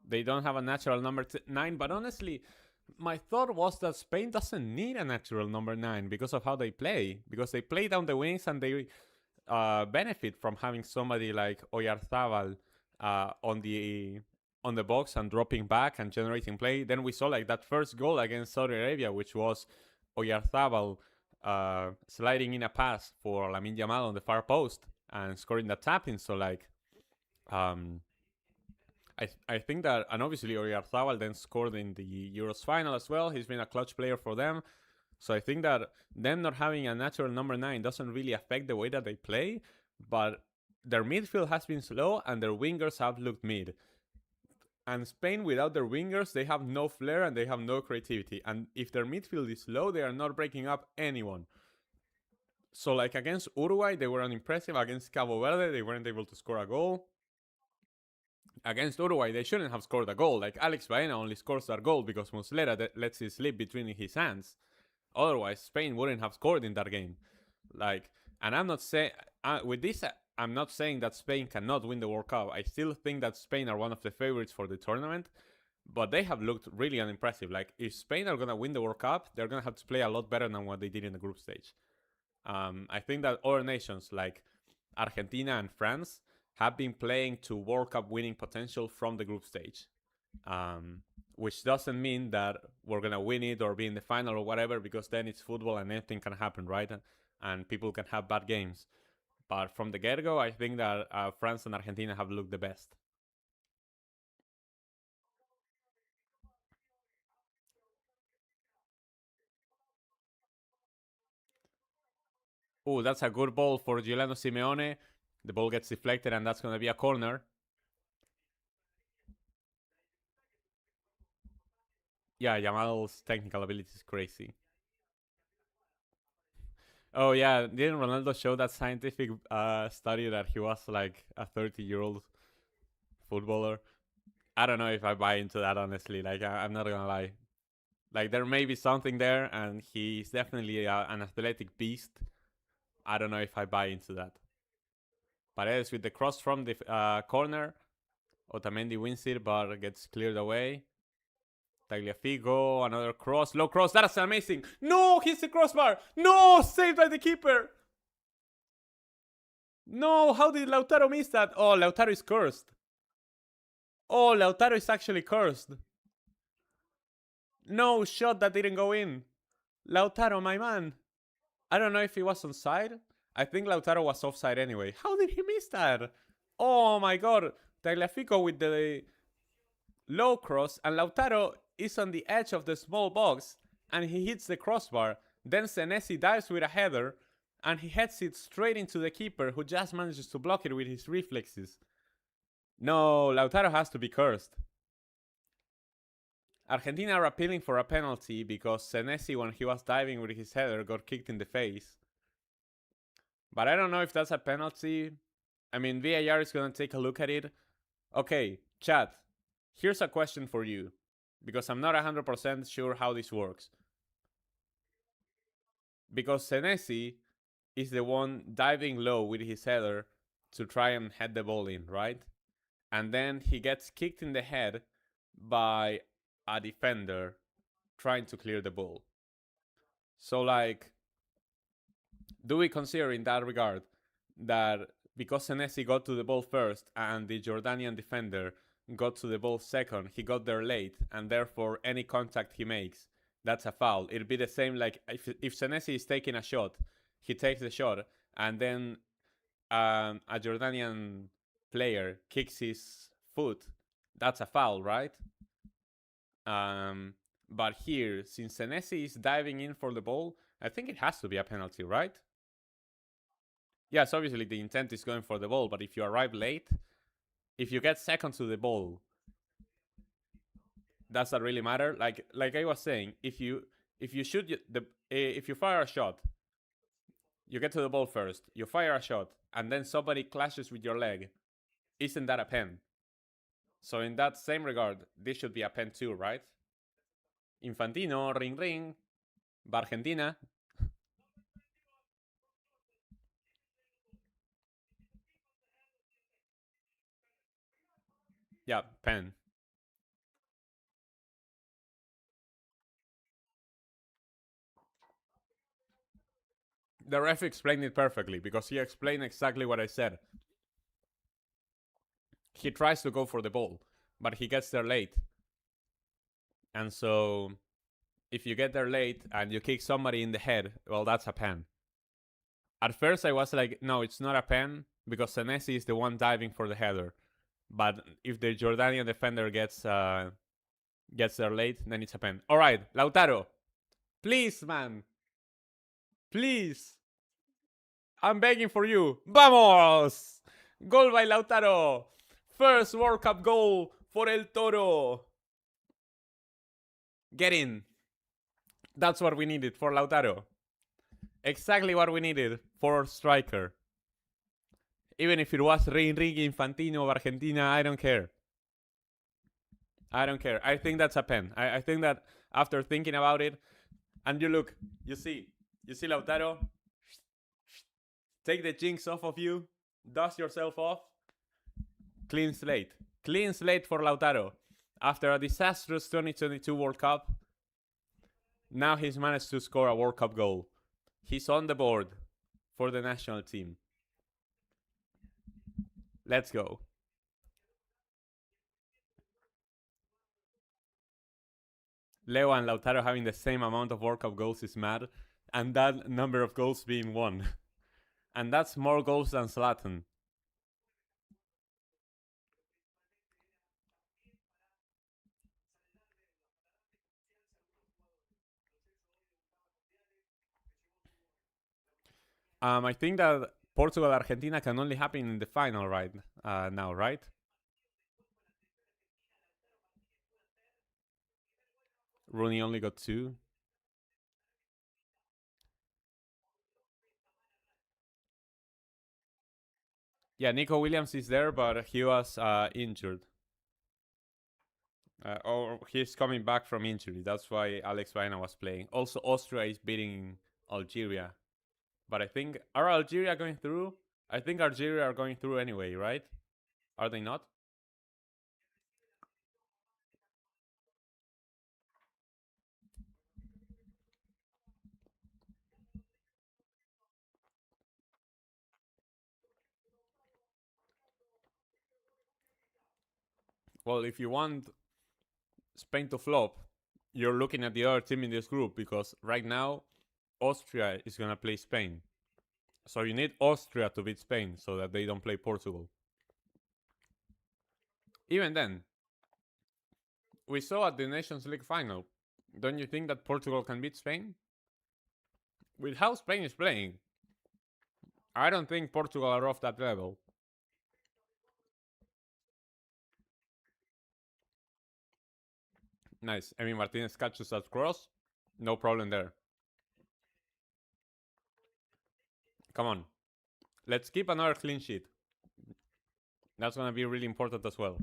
They don't have a natural number 9, but honestly, my thought was that Spain doesn't need a natural number 9 because of how they play. Because they play down the wings and they benefit from having somebody like Oyarzabal on the box and dropping back and generating play. Then we saw like that first goal against Saudi Arabia, which was Oyarzabal sliding in a pass for Lamine Yamal on the far post and scoring the tap in. So like, um, I think that, and obviously Oyarzabal then scored in the Euros final as well. He's been a clutch player for them. So I think that them not having a natural number 9 doesn't really affect the way that they play, but their midfield has been slow and their wingers have looked mid. And Spain, without their wingers, they have no flair and they have no creativity. And if their midfield is low, they are not breaking up anyone. So like against Uruguay, they were unimpressive. Against Cabo Verde, they weren't able to score a goal. Against Uruguay, they shouldn't have scored a goal. Like Alex Baena only scores that goal because Muslera lets it slip between his hands. Otherwise, Spain wouldn't have scored in that game. Like, and I'm not saying with this, I'm not saying that Spain cannot win the World Cup. I still think that Spain are one of the favorites for the tournament, but they have looked really unimpressive. Like, if Spain are gonna win the World Cup, they're gonna have to play a lot better than what they did in the group stage. I think that other nations like Argentina and France have been playing to World Cup winning potential from the group stage. Which doesn't mean that we're gonna win it or be in the final or whatever, because then it's football and anything can happen, right? And people can have bad games. But from the get-go, I think that France and Argentina have looked the best. Oh, that's a good ball for Giuliano Simeone. The ball gets deflected, and that's gonna be a corner. Yeah, Yamal's technical ability is crazy. Oh yeah, didn't Ronaldo show that scientific study that he was like a 30-year-old footballer? I don't know if I buy into that honestly. Like I'm not gonna lie. Like there may be something there, and he's definitely an athletic beast. I don't know if I buy into that. Paredes with the cross from the corner. Otamendi wins it, but gets cleared away. Tagliafico, another cross, low cross. That's amazing. No, hits the crossbar. No, saved by the keeper. No, how did Lautaro miss that? Oh, Lautaro is cursed. Oh, Lautaro is actually cursed. No shot that didn't go in. Lautaro, my man. I don't know if he was onside. I think Lautaro was offside anyway. How did he miss that? Oh my god. Tagliafico with the low cross, and Lautaro is on the edge of the small box, and he hits the crossbar. Then Senesi dives with a header, and he heads it straight into the keeper, who just manages to block it with his reflexes. No, Lautaro has to be cursed. Argentina are appealing for a penalty because Senesi, when he was diving with his header, got kicked in the face. But I don't know if that's a penalty. I mean, VAR is going to take a look at it. Okay, chat. Here's a question for you, because I'm not 100% sure how this works. Because Senesi is the one diving low with his header to try and head the ball in, right? And then he gets kicked in the head by a defender trying to clear the ball. So, like, do we consider in that regard that because Senesi got to the ball first and the Jordanian defender got to the ball second, he got there late, and therefore any contact he makes, that's a foul? It'd be the same like if Senesi is taking a shot, he takes the shot, and then a Jordanian player kicks his foot, that's a foul, right? But here, since Senesi is diving in for the ball, I think it has to be a penalty, right? Yes, obviously the intent is going for the ball, but if you arrive late, if you get second to the ball, does that really matter? Like I was saying, if you shoot if you fire a shot, you get to the ball first, you fire a shot, and then somebody clashes with your leg, isn't that a pen? So in that same regard, this should be a pen too, right? Infantino, ring ring, Argentina. Yeah, pen. The ref explained it perfectly because he explained exactly what I said. He tries to go for the ball, but he gets there late. And so if you get there late and you kick somebody in the head, well, that's a pen. At first I was like, no, it's not a pen because Senesi is the one diving for the header. But if the Jordanian defender gets there late, then it's a pen. All right, Lautaro, please, man, please, I'm begging for you. Vamos! Goal by Lautaro. First World Cup goal for El Toro. Get in. That's what we needed for Lautaro. Exactly what we needed for our striker. Even if it was Enrique Infantino of Argentina, I don't care. I don't care. I think that's a pen. I think that after thinking about it, and you look, you see Lautaro, take the jinx off of you, dust yourself off, clean slate. Clean slate for Lautaro. After a disastrous 2022 World Cup, now he's managed to score a World Cup goal. He's on the board for the national team. Let's go. Leo and Lautaro having the same amount of World Cup goals is mad, and that number of goals being won. And that's more goals than Zlatan. I think that Portugal Argentina can only happen in the final right now, right? Rooney only got 2. Yeah, Nico Williams is there, but he was injured. Or he's coming back from injury. That's why Alex Baena was playing. Also, Austria is beating Algeria. But I think, are Algeria going through? I think Algeria are going through anyway, right? Are they not? Well, if you want Spain to flop, you're looking at the other team in this group because right now Austria is gonna play Spain. So you need Austria to beat Spain so that they don't play Portugal. Even then, we saw at the Nations League final. Don't you think that Portugal can beat Spain? With how Spain is playing, I don't think Portugal are off that level. Nice. I mean, Martinez catches that cross. No problem there. Come on. Let's keep another clean sheet. That's going to be really important as well.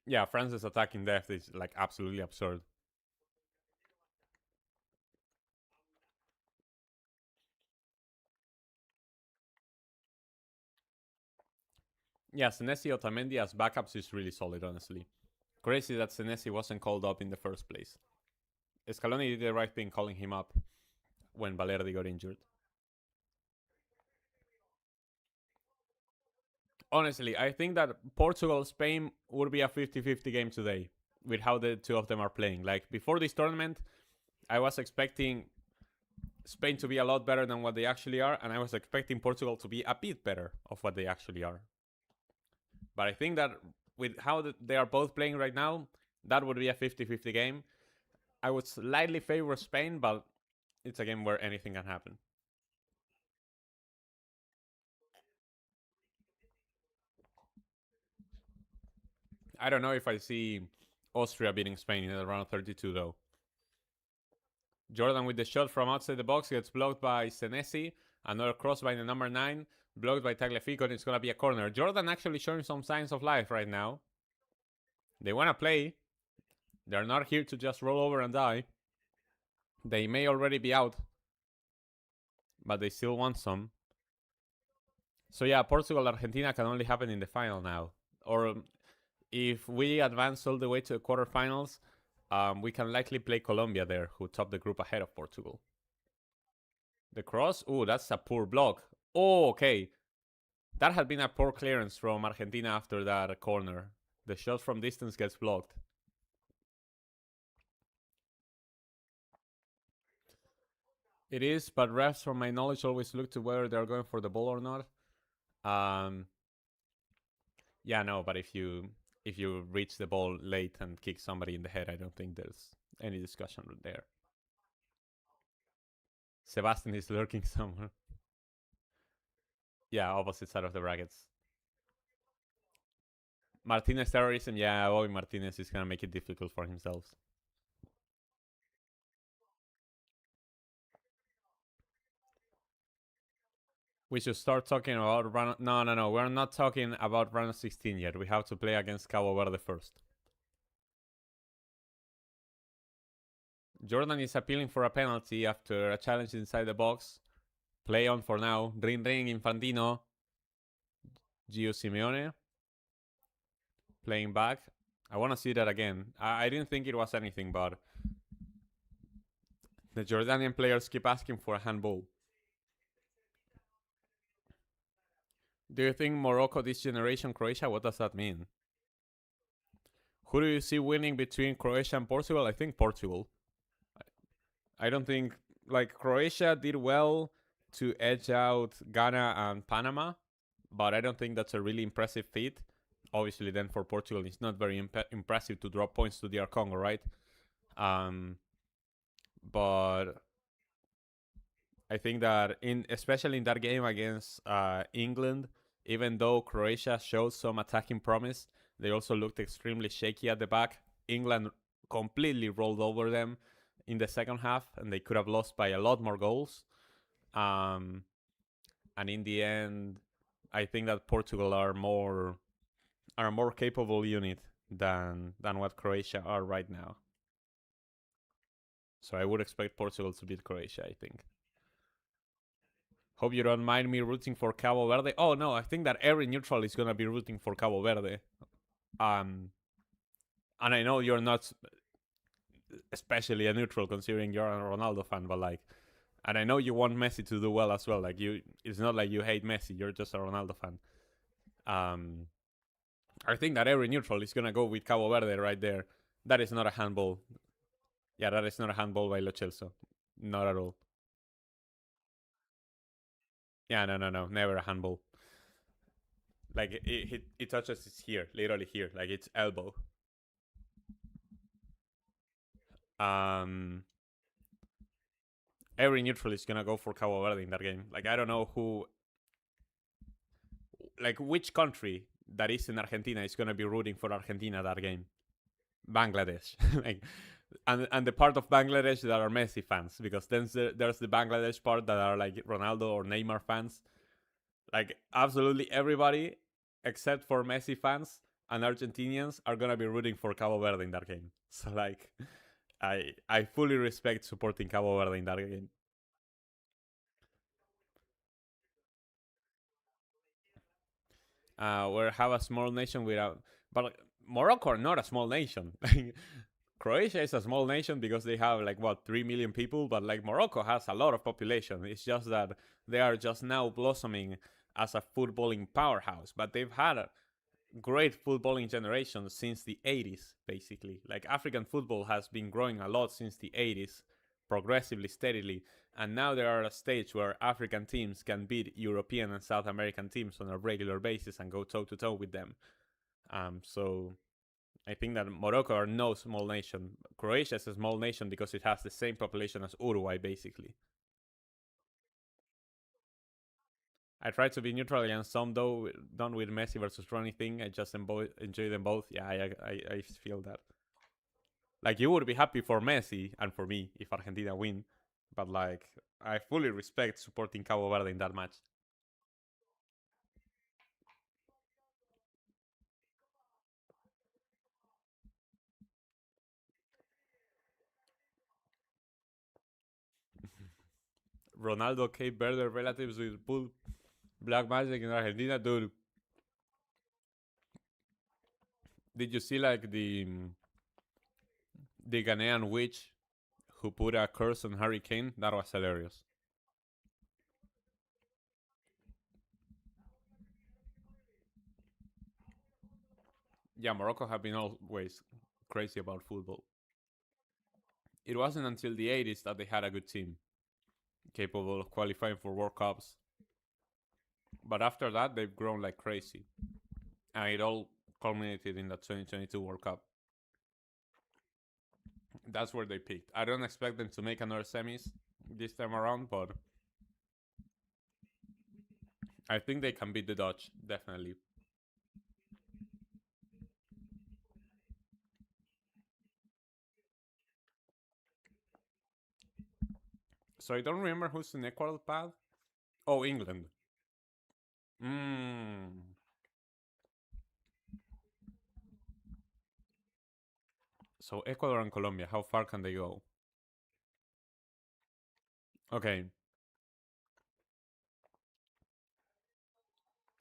Yeah, France's attacking depth is like absolutely absurd. Yeah, Senesi Otamendi as backups is really solid, honestly. Crazy that Senesi wasn't called up in the first place. Scaloni did the right thing calling him up when Valerde got injured. Honestly, I think that Portugal-Spain would be a 50-50 game today with how the two of them are playing. Like, before this tournament, I was expecting Spain to be a lot better than what they actually are, and I was expecting Portugal to be a bit better of what they actually are. But I think that with how they are both playing right now, that would be a 50-50 game. I would slightly favor Spain, but it's a game where anything can happen. I don't know if I see Austria beating Spain in the round of 32, though. Jordan with the shot from outside the box gets blocked by Senesi. Another cross by the number 9. Blocked by Tagliafico, and it's going to be a corner. Jordan actually showing some signs of life right now. They want to play. They're not here to just roll over and die. They may already be out, but they still want some. So yeah, Portugal-Argentina can only happen in the final now. Or if we advance all the way to the quarterfinals, we can likely play Colombia there, who top the group ahead of Portugal. The cross? Ooh, that's a poor block. Oh, okay. That had been a poor clearance from Argentina after that corner. The shot from distance gets blocked. It is, but refs, from my knowledge, always look to whether they're going for the ball or not. Yeah, no, but if you reach the ball late and kick somebody in the head, I don't think there's any discussion there. Sebastian is lurking somewhere. Yeah, opposite side of the brackets. Martinez terrorism, yeah, Bobby Martinez is gonna make it difficult for himself. We should start talking about round. No. We're not talking about round 16 yet. We have to play against Cabo Verde first. Jordan is appealing for a penalty after a challenge inside the box. Play on for now. Ring Infantino. Gio Simeone. Playing back. I want to see that again. I didn't think it was anything, but the Jordanian players keep asking for a handball. Do you think Morocco this generation, Croatia? What does that mean? Who do you see winning between Croatia and Portugal? I think Portugal. I don't think, like, Croatia did well to edge out Ghana and Panama, but I don't think that's a really impressive feat. Obviously, then for Portugal, it's not very impressive to drop points to DR Congo, right? But I think that especially in that game against England, even though Croatia showed some attacking promise, they also looked extremely shaky at the back. England completely rolled over them in the second half, and they could have lost by a lot more goals. And in the end, I think that Portugal are a more capable unit than what Croatia are right now. So I would expect Portugal to beat Croatia, I think. Hope you don't mind me rooting for Cabo Verde. Oh, no, I think that every neutral is going to be rooting for Cabo Verde. And I know you're not especially a neutral considering you're a Ronaldo fan, but like, and I know you want Messi to do well as well. Like, it's not like you hate Messi, you're just a Ronaldo fan. Um, I think that every neutral is gonna go with Cabo Verde right there. That is not a handball. Yeah, that is not a handball by Lo Celso. Not at all. Yeah, no, never a handball. Like it touches his here, literally here, like it's elbow. Um, every neutral is gonna go for Cabo Verde in that game. Like I don't know who, like which country that is in Argentina is gonna be rooting for Argentina that game. Bangladesh, like, and the part of Bangladesh that are Messi fans, because then there's the Bangladesh part that are like Ronaldo or Neymar fans. Like absolutely everybody except for Messi fans and Argentinians are gonna be rooting for Cabo Verde in that game. So like, I fully respect supporting Cabo Verde in that game. We have a small nation without, but like, Morocco are not a small nation. Croatia is a small nation because they have like what 3 million people, but like Morocco has a lot of population. It's just that they are just now blossoming as a footballing powerhouse, but they've had a great footballing generation since the 80s, basically. Like African football has been growing a lot since the 80s, progressively, steadily, and now they are at a stage where African teams can beat European and South American teams on a regular basis and go toe to toe with them. So I think that Morocco are no small nation. Croatia is a small nation because it has the same population as Uruguay, basically. I try to be neutral against some, though. Done with Messi versus Ronnie thing. I just enjoy them both. Yeah, I feel that. Like you would be happy for Messi and for me if Argentina win, but like I fully respect supporting Cabo Verde in that match. Ronaldo Cape Verde relatives with pull black magic in Argentina, dude. Did you see like the Ghanaian witch who put a curse on Harry Kane? That was hilarious. Yeah, Morocco have been always crazy about football. It wasn't until the 80s that they had a good team capable of qualifying for World Cups. But after that, they've grown like crazy. And it all culminated in the 2022 World Cup. That's where they peaked. I don't expect them to make another semis this time around, but I think they can beat the Dutch, definitely. So I don't remember who's in Ecuador path. Oh, England. Mm. So Ecuador and Colombia, how far can they go? Okay.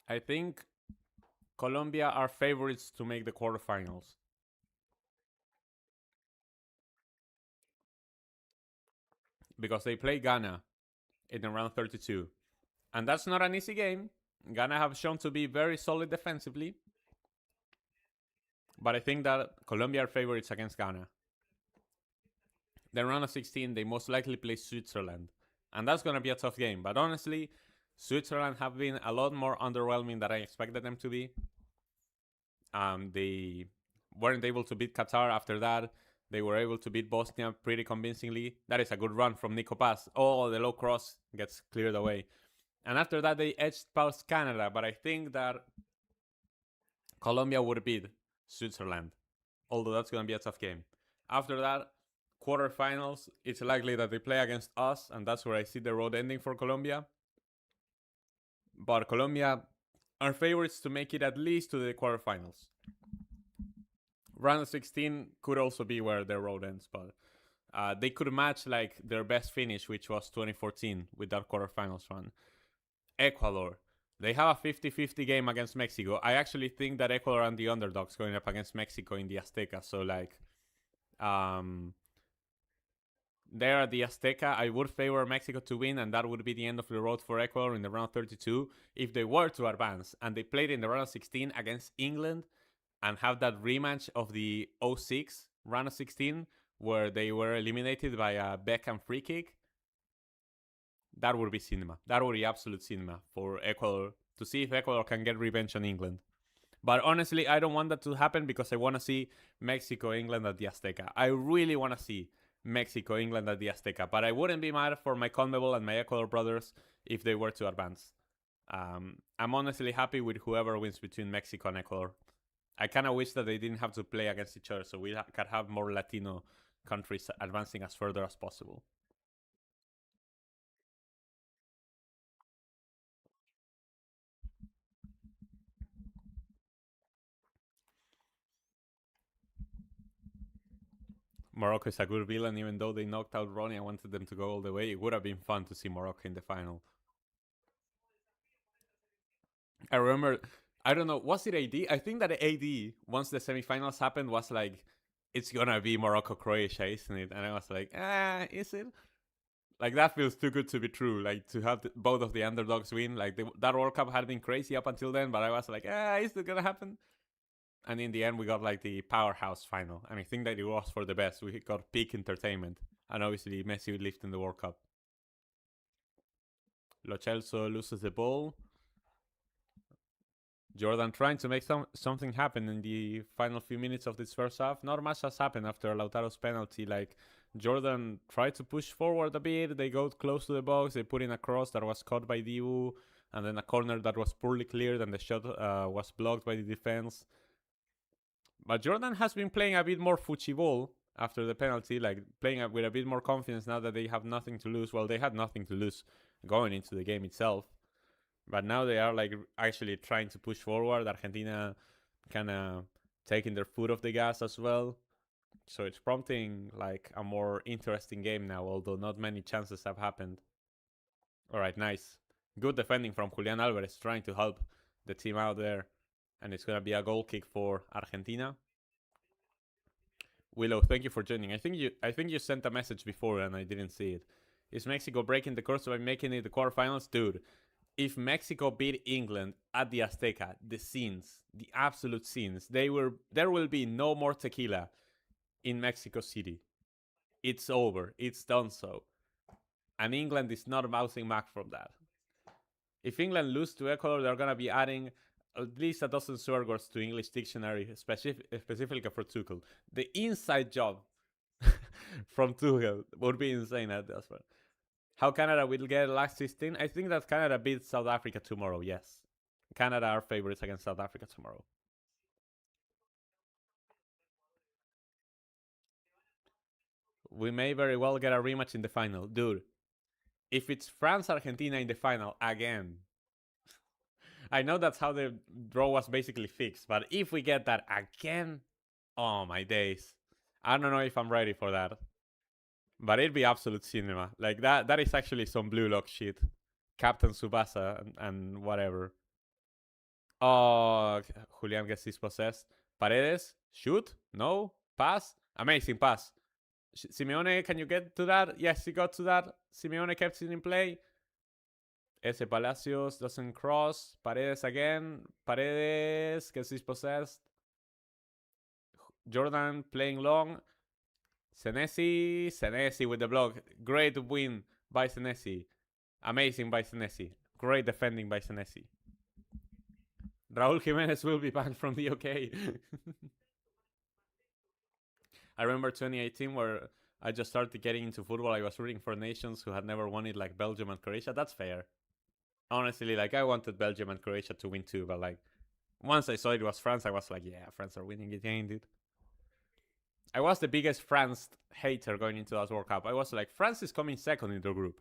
I think Colombia are favorites to make the quarterfinals because they play Ghana in the round 32. And that's not an easy game. Ghana have shown to be very solid defensively. But I think that Colombia are favorites against Ghana. Then round of 16, they most likely play Switzerland. And that's going to be a tough game. But honestly, Switzerland have been a lot more underwhelming than I expected them to be. They weren't able to beat Qatar after that. They were able to beat Bosnia pretty convincingly. That is a good run from Nico Paz. Oh, the low cross gets cleared away. And after that, they edged past Canada. But I think that Colombia would beat Switzerland. Although that's going to be a tough game. After that, quarterfinals, it's likely that they play against us, and that's where I see the road ending for Colombia. But Colombia are favorites to make it at least to the quarterfinals. Round of 16 could also be where their road ends, but they could match like their best finish, which was 2014 with that quarterfinals run. Ecuador, they have a 50-50 game against Mexico. I actually think that Ecuador are the underdogs going up against Mexico in the Azteca. So like, there at the Azteca, I would favor Mexico to win, and that would be the end of the road for Ecuador in the round 32 if they were to advance. And they played in the round of 16 against England and have that rematch of the 06 round of 16 where they were eliminated by a Beckham free kick. That would be cinema. That would be absolute cinema for Ecuador to see if Ecuador can get revenge on England. But honestly, I don't want that to happen because I want to see Mexico-England at the Azteca. I really want to see Mexico-England at the Azteca. But I wouldn't be mad for my CONMEBOL and my Ecuador brothers if they were to advance. I'm honestly happy with whoever wins between Mexico and Ecuador. I kind of wish that they didn't have to play against each other so we could have more Latino countries advancing as further as possible. Morocco is a good villain, even though they knocked out Ronnie. I wanted them to go all the way. It would have been fun to see Morocco in the final. I remember, I don't know, was it AD? I think that AD, once the semifinals happened, was like, it's gonna be Morocco-Croatia, isn't it? And I was like, is it? Like, that feels too good to be true. Like, to have both of the underdogs win. Like, that World Cup had been crazy up until then, but I was like, is it gonna happen? And in the end, we got like the powerhouse final. And I think that it was for the best. We got peak entertainment. And obviously, Messi lifting the World Cup. Lo Celso loses the ball. Jordan trying to make something happen in the final few minutes of this first half. Not much has happened after Lautaro's penalty. Like, Jordan tried to push forward a bit. They got close to the box. They put in a cross that was caught by Dibu. And then a corner that was poorly cleared. And the shot was blocked by the defense. But Jordan has been playing a bit more fuchi ball after the penalty. Like, playing with a bit more confidence now that they have nothing to lose. Well, they had nothing to lose going into the game itself. But now they are like actually trying to push forward. Argentina kind of taking their foot off the gas as well. So it's prompting like a more interesting game now, although not many chances have happened. All right, nice. Good defending from Julian Alvarez, trying to help the team out there. And it's going to be a goal kick for Argentina. Willow, thank you for joining. I think you sent a message before and I didn't see it. Is Mexico breaking the curse by making it the quarterfinals? Dude, if Mexico beat England at the Azteca, the scenes, the absolute scenes, there will be no more tequila in Mexico City. It's over. It's done so. And England is not bouncing back from that. If England lose to Ecuador, they're going to be adding at least a dozen swear words to English dictionary, specifically for Tuchel. The inside job from Tuchel would be insane at this one. How Canada will get last 16? I think that Canada beats South Africa tomorrow, yes. Canada are favorites against South Africa tomorrow. We may very well get a rematch in the final. Dude, if it's France-Argentina in the final again, I know that's how the draw was basically fixed, but if we get that again, oh my days. I don't know if I'm ready for that. But it'd be absolute cinema. Like, that is actually some Blue Lock shit. Captain Tsubasa and whatever. Oh, Julian gets dispossessed. Paredes, shoot? No? Pass? Amazing pass. Simeone, can you get to that? Yes, he got to that. Simeone kept it in play. Ese Palacios doesn't cross. Paredes again. Paredes gets dispossessed. Jordan playing long. Senesi with the block. Great win by Senesi. Amazing by Senesi. Great defending by Senesi. Raul Jimenez will be banned from the UK. I remember 2018 where I just started getting into football. I was rooting for nations who had never won it, like Belgium and Croatia. That's fair. Honestly, like, I wanted Belgium and Croatia to win too, but like, once I saw it was France, I was like, yeah, France are winning it, ain't it? I was the biggest France hater going into that World Cup. I was like, France is coming second in the group.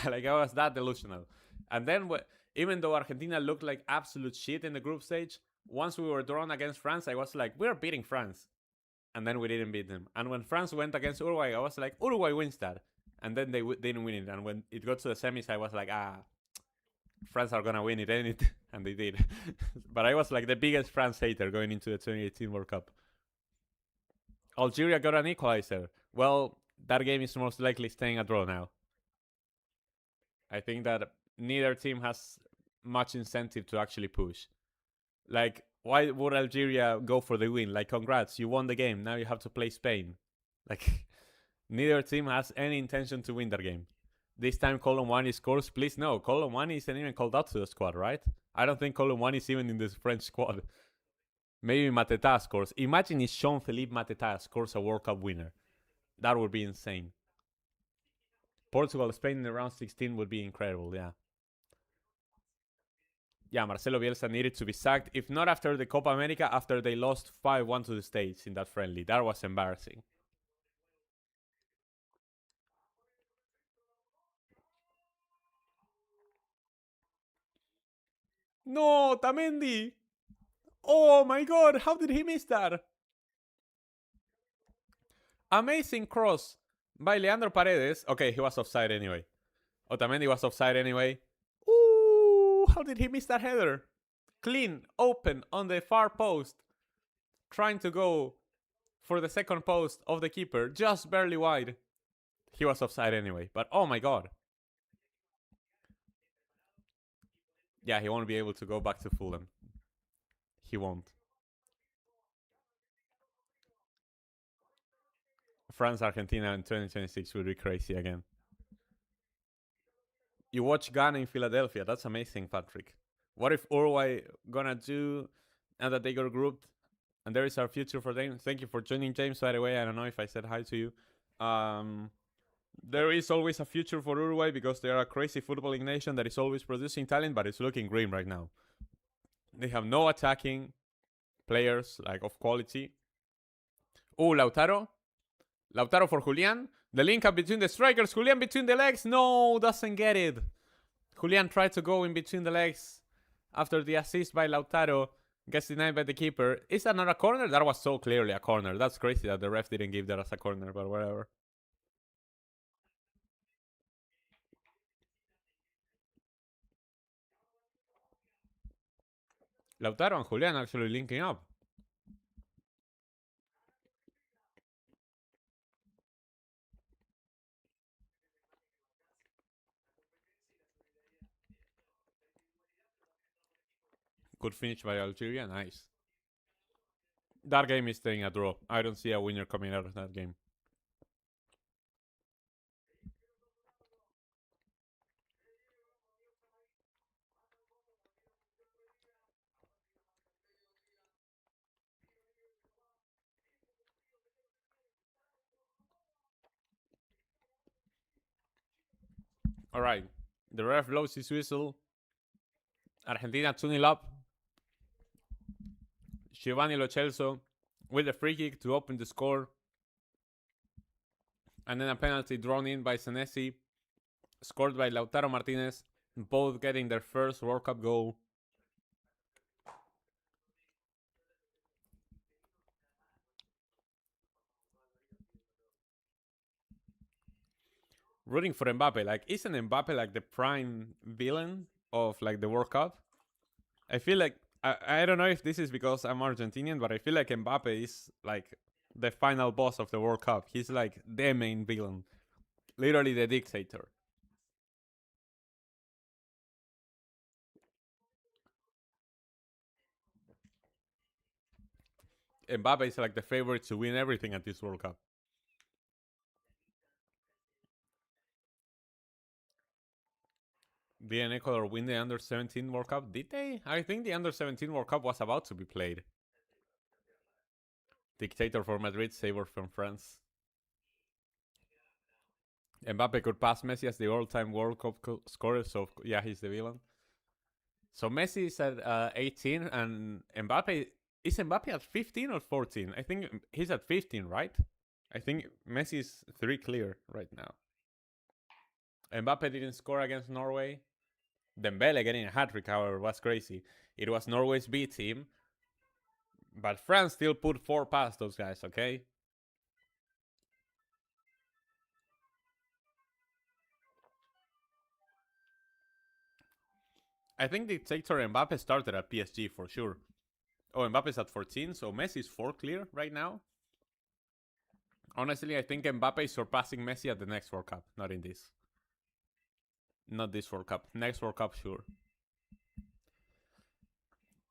Like, I was that delusional. And then, even though Argentina looked like absolute shit in the group stage, once we were drawn against France, I was like, we're beating France. And then we didn't beat them. And when France went against Uruguay, I was like, Uruguay wins that. And then they didn't win it. And when it got to the semis, I was like, France are gonna win it, ain't it? And they did. But I was like the biggest France hater going into the 2018 World Cup. Algeria got an equalizer. Well, that game is most likely staying a draw now. I think that neither team has much incentive to actually push. Like, why would Algeria go for the win? Like, congrats, you won the game. Now you have to play Spain. Like, neither team has any intention to win that game. This time, Colomwani scores. Please, no. Colomwani isn't even called up to the squad, right? I don't think Colomwani is even in this French squad. Maybe Mateta scores. Imagine if Jean-Philippe Mateta scores a World Cup winner. That would be insane. Portugal, Spain in the round 16 would be incredible, yeah. Yeah, Marcelo Bielsa needed to be sacked. If not after the Copa America, after they lost 5-1 to the States in that friendly. That was embarrassing. No, Tamendi! Oh my god, how did he miss that? Amazing cross by Leandro Paredes. Okay, he was offside anyway. Otamendi was offside anyway. Ooh, how did he miss that header? Clean, open on the far post. Trying to go for the second post of the keeper, just barely wide. He was offside anyway, but oh my god. Yeah, he won't be able to go back to Fulham. He won't. France Argentina in 2026 will be crazy again. You watch Ghana in Philadelphia. That's amazing, Patrick. What if Uruguay gonna do and that they got grouped and there is our future for them? Thank you for joining, James. By the way, I don't know if I said hi to you. There is always a future for Uruguay because they are a crazy footballing nation that is always producing talent, but it's looking grim right now. They have no attacking players like of quality. Oh, Lautaro. Lautaro for Julian. The link up between the strikers. Julian between the legs. No, doesn't get it. Julian tried to go in between the legs after the assist by Lautaro. Gets denied by the keeper. Is that not a corner? That was so clearly a corner. That's crazy that the ref didn't give that as a corner, but whatever. Lautaro and Julian actually linking up. Good finish by Algeria. Nice. That game is staying a draw. I don't see a winner coming out of that game. All right. The ref blows his whistle. Argentina 2-0 up. Giovanni Lo Celso with a free kick to open the score. And then a penalty drawn in by Senesi, scored by Lautaro Martinez, both getting their first World Cup goal. Rooting for Mbappe. Like, isn't Mbappe like the prime villain of like the World Cup? I feel like I don't know if this is because I'm Argentinian, but I feel like Mbappe is like the final boss of the World Cup. He's like the main villain. Literally the dictator. Mbappe is like the favorite to win everything at this World Cup. Did Ecuador win the Under 17 World Cup? Did they? I think the Under 17 World Cup was about to be played. Dictator for Madrid, saver from France. Mbappe could pass Messi as the all-time World Cup scorer, so yeah, he's the villain. So Messi is at 18, and Mbappe is Mbappe at 15 or 14? I think he's at 15, right? I think Messi is 3 clear right now. Mbappe didn't score against Norway. Dembele getting a hat-trick, however, was crazy. It was Norway's B team, but France still put 4 past those guys, okay? I think Dictator Mbappe started at PSG for sure. Oh, Mbappe's at 14, so Messi's 4 clear right now. Honestly, I think Mbappe is surpassing Messi at the next World Cup, not in this. Not this World Cup. Next World Cup, sure.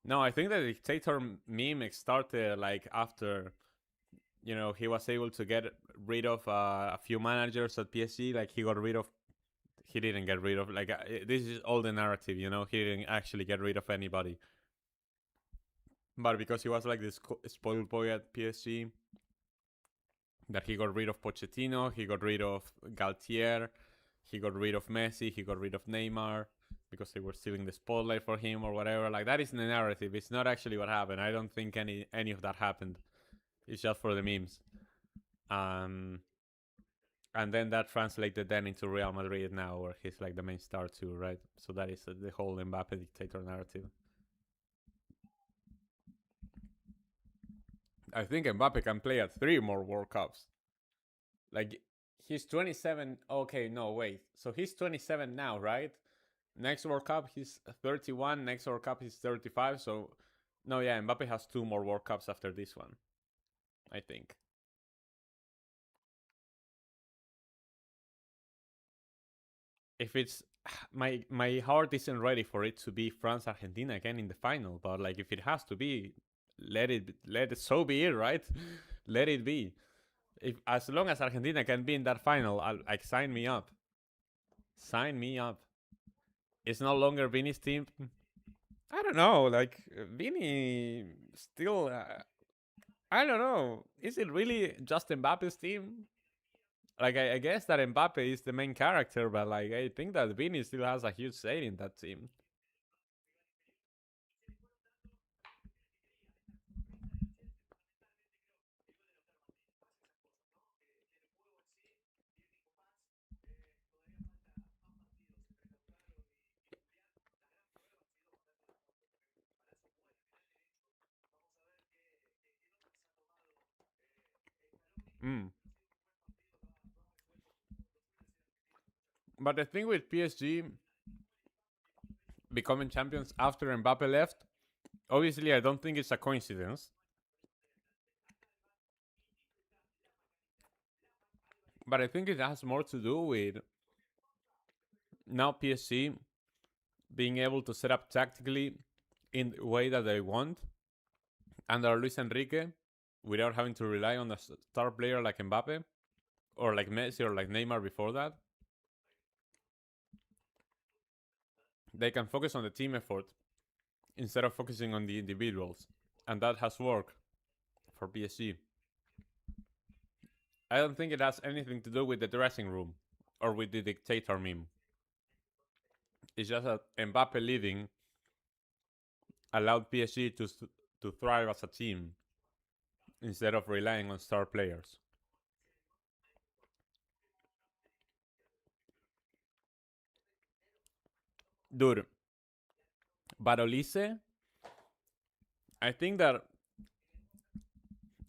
No, I think the dictator meme started like after, you know, he was able to get rid of a few managers at PSG. Like he got rid of, he didn't get rid of. Like this is all the narrative, you know. He didn't actually get rid of anybody, but because he was like this spoiled boy at PSG, that he got rid of Pochettino, he got rid of Galtier, he got rid of Messi, he got rid of Neymar because they were stealing the spotlight for him or whatever. Like that is the narrative. It's not actually what happened. I don't think any of that happened. It's just for the memes. And then that translated then into Real Madrid now, where he's like the main star too, right? So that is the whole Mbappe dictator narrative. I think Mbappe can play at 3 more World Cups. Like he's 27. Okay, no, wait. So he's 27 now, right? Next World Cup he's 31. Next World Cup he's 35. So no, yeah, Mbappe has 2 more World Cups after this one, I think. If it's my heart isn't ready for it to be France Argentina again in the final, but like if it has to be, let it so be it, right? Let it be. If as long as Argentina can be in that final, like sign me up. Sign me up. It's no longer Vini's team. I don't know. Like Vini still. I don't know. Is it really just Mbappe's team? Like I guess that Mbappe is the main character, but like I think that Vini still has a huge say in that team. Mm. But the thing with PSG becoming champions after Mbappe left, obviously I don't think it's a coincidence. But I think it has more to do with now PSG being able to set up tactically in the way that they want under Luis Enrique without having to rely on a star player like Mbappe or like Messi or like Neymar before that. They can focus on the team effort instead of focusing on the individuals. And that has worked for PSG. I don't think it has anything to do with the dressing room or with the dictator meme. It's just that Mbappe leaving allowed PSG to thrive as a team instead of relying on star players. Dude, but Olise, I think that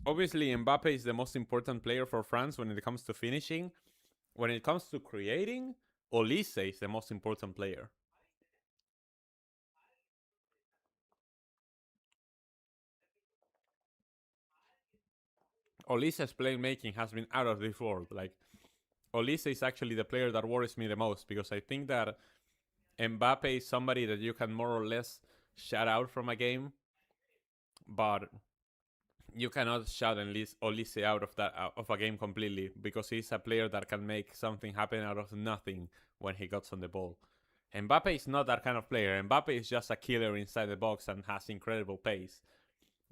obviously Mbappe is the most important player for France when it comes to finishing. When it comes to creating, Olise is the most important player. Olise's playmaking has been out of this world. Like Olise is actually the player that worries me the most because I think that Mbappe is somebody that you can more or less shut out from a game, but you cannot shut Olise out of that of a game completely because he's a player that can make something happen out of nothing when he gets on the ball. Mbappe is not that kind of player. Mbappe is just a killer inside the box and has incredible pace,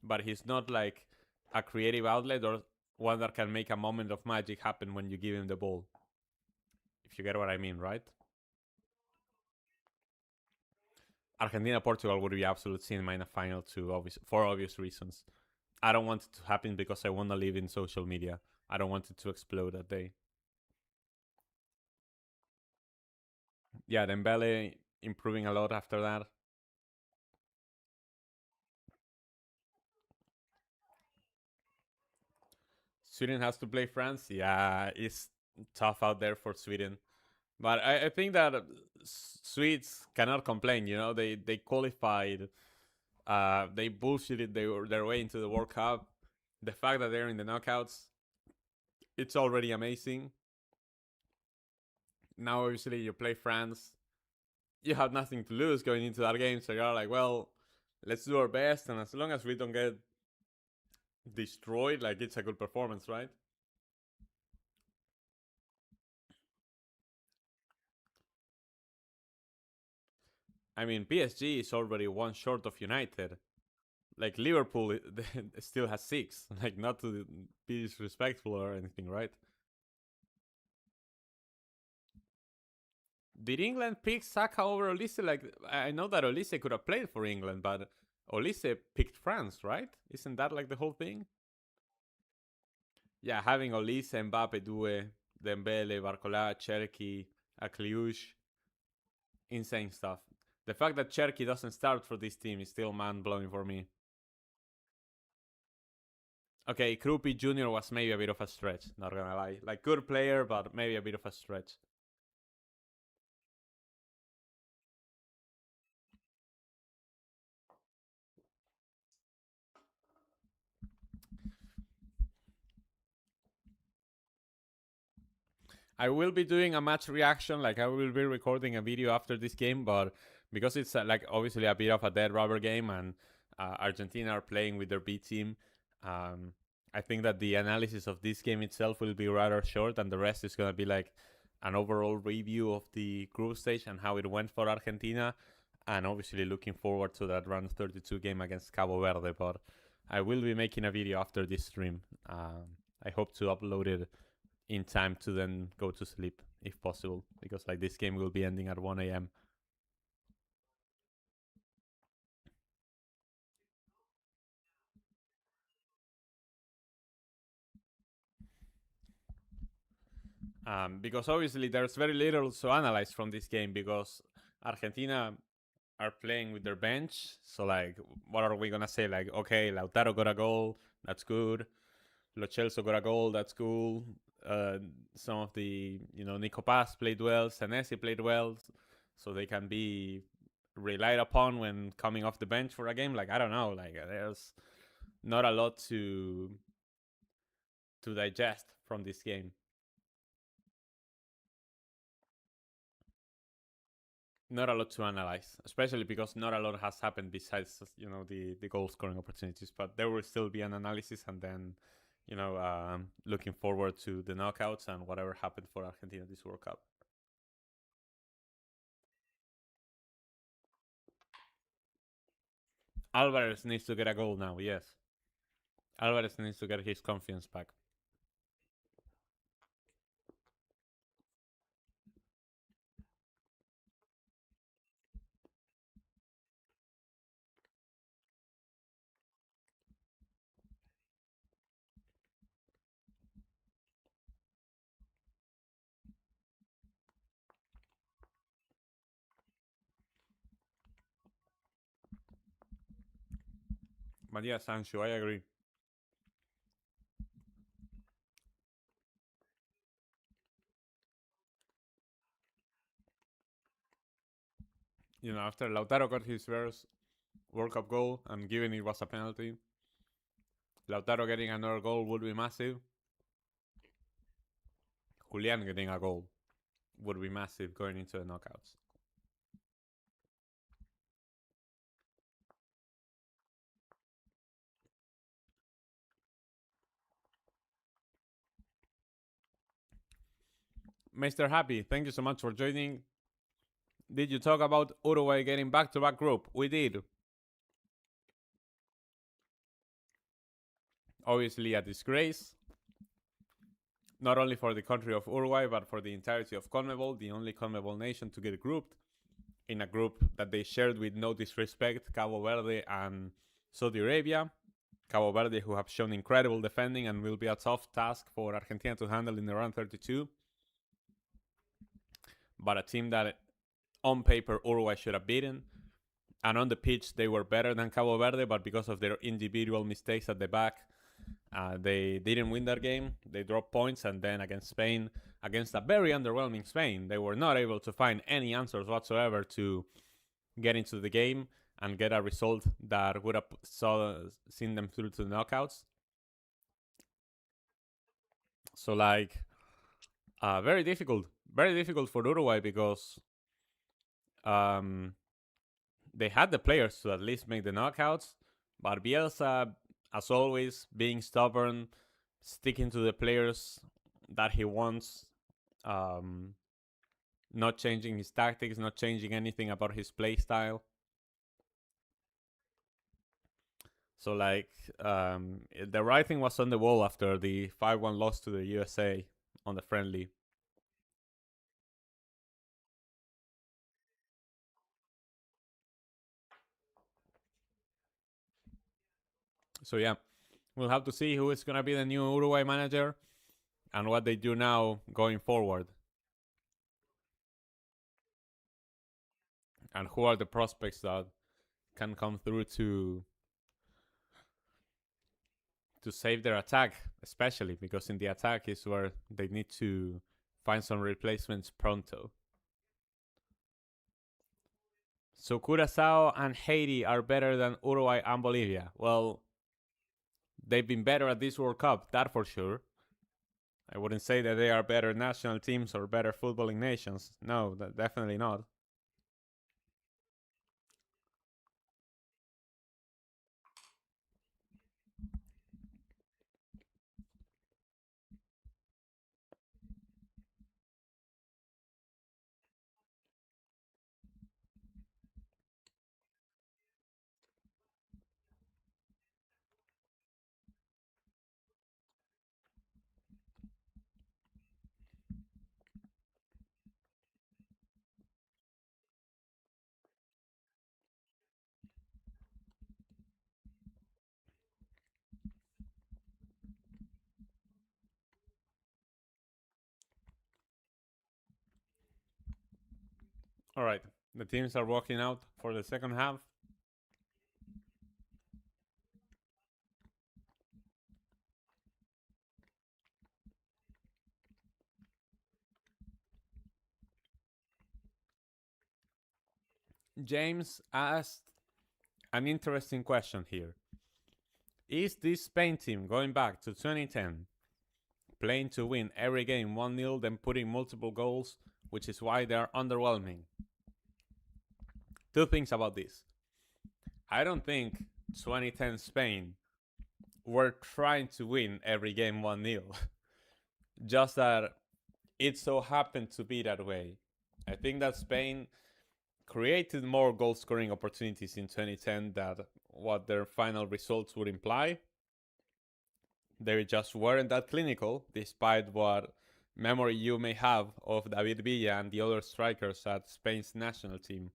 but he's not like a creative outlet or one that can make a moment of magic happen when you give him the ball. If you get what I mean, right? Argentina Portugal would be absolute cinema in a final too, for obvious reasons. I don't want it to happen because I want to live in social media. I don't want it to explode that day. Yeah, Dembele improving a lot after that. Sweden has to play France. Yeah, it's tough out there for Sweden. But I think that Swedes cannot complain. You know, they qualified. They bullshitted their way into the World Cup. The fact that they're in the knockouts it's already amazing. Now, obviously, you play France. You have nothing to lose going into that game, so you're like, well, let's do our best, and as long as we don't get destroyed, like, it's a good performance, right? I mean, PSG is already one short of United. Like, Liverpool still has 6. Like, not to be disrespectful or anything, right? Did England pick Saka over Olise? Like, I know that Olise could have played for England, but Olise picked France, right? Isn't that like the whole thing? Yeah, having Olise, Mbappe, Due, Dembele, Barcola, Cherki, Akliush, insane stuff. The fact that Cherki doesn't start for this team is still mind blowing for me. Okay, Krupi Jr. was maybe a bit of a stretch, not gonna lie. Like, good player, but maybe a bit of a stretch. I will be doing a match reaction, like I will be recording a video after this game, but because it's like obviously a bit of a dead rubber game and Argentina are playing with their B team, um, I think that the analysis of this game itself will be rather short, and the rest is gonna be like an overall review of the group stage and how it went for Argentina, and obviously looking forward to that round 32 game against Cabo Verde. But I will be making a video after this stream. I hope to upload it in time to then go to sleep if possible, because like this game will be ending at 1 a.m. Because obviously there's very little to analyze from this game because Argentina are playing with their bench. So like, what are we gonna say? Like, okay, Lautaro got a goal, that's good. Lo Celso got a goal, that's cool. Some of the Nico Paz played well, Senesi played well, so they can be relied upon when coming off the bench for a game. Like, I don't know, like there's not a lot to digest from this game. Not a lot to analyze, especially because not a lot has happened besides the goal scoring opportunities. But there will still be an analysis, and then looking forward to the knockouts and whatever happened for Argentina this World Cup. Alvarez needs to get a goal now. Yes, Alvarez needs to get his confidence back. But yeah, Sancho, I agree. After Lautaro got his first World Cup goal, and given it was a penalty, Lautaro getting another goal would be massive. Julian getting a goal would be massive going into the knockouts. Mr. Happy, thank you so much for joining. Did you talk about Uruguay getting back-to-back group? We did. Obviously a disgrace, not only for the country of Uruguay, but for the entirety of CONMEBOL, the only CONMEBOL nation to get grouped in a group that they shared with no disrespect, Cabo Verde and Saudi Arabia. Cabo Verde, who have shown incredible defending and will be a tough task for Argentina to handle in the round 32. But a team that on paper Uruguay should have beaten. And on the pitch, they were better than Cabo Verde, but because of their individual mistakes at the back, they didn't win that game. They dropped points, and then against Spain, against a very underwhelming Spain, they were not able to find any answers whatsoever to get into the game and get a result that would have seen them through to the knockouts. So like, very difficult for Uruguay because um, they had the players to at least make the knockouts, but Bielsa, as always, being stubborn, sticking to the players that he wants, um, not changing his tactics, not changing anything about his play style. So like, the writing was on the wall after the 5-1 loss to the USA on the friendly. So yeah, we'll have to see who is gonna be the new Uruguay manager and what they do now going forward, and who are the prospects that can come through to save their attack, especially because in the attack is where they need to find some replacements pronto. So Curacao and Haiti are better than Uruguay and Bolivia. Well, they've been better at this World Cup, that for sure. I wouldn't say that they are better national teams or better footballing nations. No, definitely not. All right, the teams are walking out for the second half. James asked an interesting question here. Is this Spain team going back to 2010, playing to win every game 1-0, then putting multiple goals, which is why they are underwhelming? Two things about this. I don't think 2010 Spain were trying to win every game 1-0. Just that it so happened to be that way. I think that Spain created more goal scoring opportunities in 2010 than what their final results would imply. They just weren't that clinical, despite what memory you may have of David Villa and the other strikers at Spain's national team.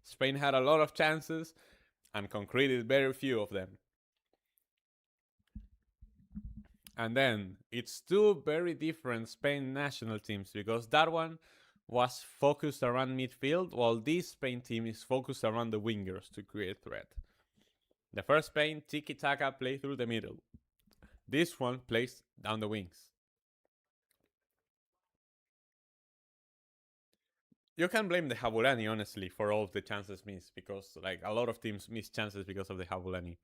Spain had a lot of chances and concreted very few of them. And then it's two very different Spain national teams because that one was focused around midfield, while this Spain team is focused around the wingers to create threat. The first Spain tiki taka play through the middle. This one plays down the wings. You can blame the Habulani, honestly, for all of the chances missed because, like, a lot of teams miss chances because of the Habulani.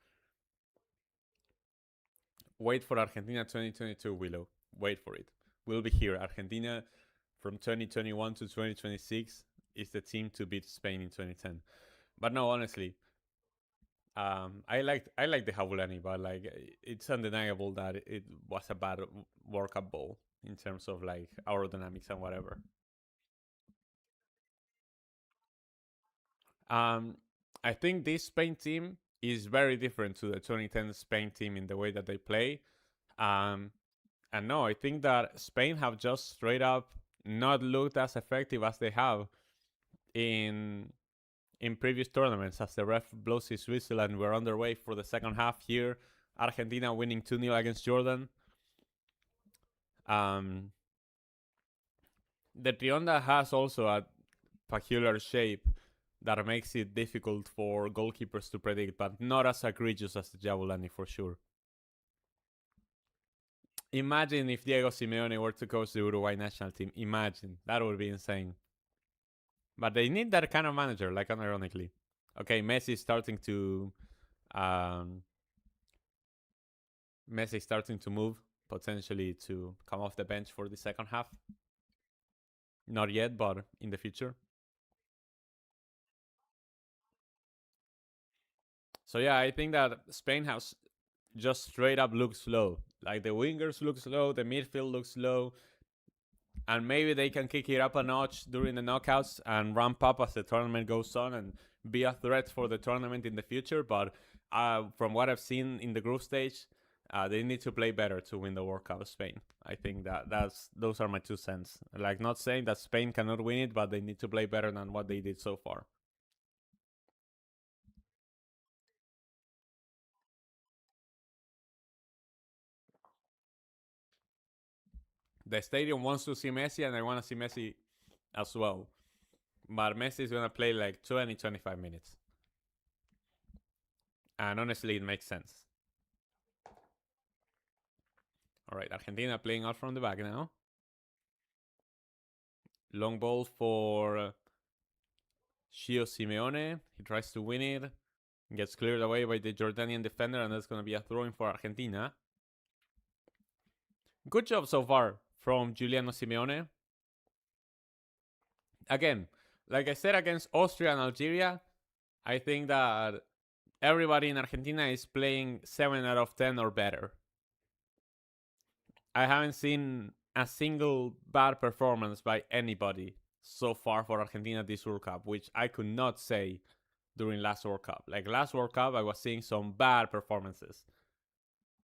Wait for Argentina 2022, Willow. Wait for it. We'll be here. Argentina from 2021 to 2026 is the team to beat Spain in 2010. But no, honestly, I like the Habulani, but like it's undeniable that it was a bad World Cup ball in terms of like aerodynamics and whatever. Um, I think this Spain team is very different to the 2010 Spain team in the way that they play. Um, and no, I think that Spain have just straight up not looked as effective as they have in previous tournaments. As the ref blows his whistle and we're underway for the second half here. Argentina winning 2-0 against Jordan. Um, the Trionda has also a peculiar shape that makes it difficult for goalkeepers to predict, but not as egregious as the Jabulani for sure. Imagine if Diego Simeone were to coach the Uruguay national team. Imagine. That would be insane. But they need that kind of manager, like unironically. Okay, Messi starting to move. potentially to come off the bench for the second half. Not yet, but in the future. So yeah, I think that Spain has just straight up looked slow. Like the wingers look slow, the midfield looks slow, and maybe they can kick it up a notch during the knockouts and ramp up as the tournament goes on and be a threat for the tournament in the future. But from what I've seen in the group stage, they need to play better to win the World Cup of Spain. I think those are my 2 cents. Like, not saying that Spain cannot win it, but they need to play better than what they did so far. The stadium wants to see Messi, and I want to see Messi as well. But Messi is gonna play like 20, 25 minutes, and honestly, it makes sense. All right, Argentina playing out from the back now. Long ball for Gio Simeone. He tries to win it. Gets cleared away by the Jordanian defender, and that's going to be a throw-in for Argentina. Good job so far from Giuliano Simeone. Again, like I said against Austria and Algeria, I think that everybody in Argentina is playing 7 out of 10 or better. I haven't seen a single bad performance by anybody so far for Argentina this World Cup, which I could not say during last World Cup. Like last World Cup, I was seeing some bad performances.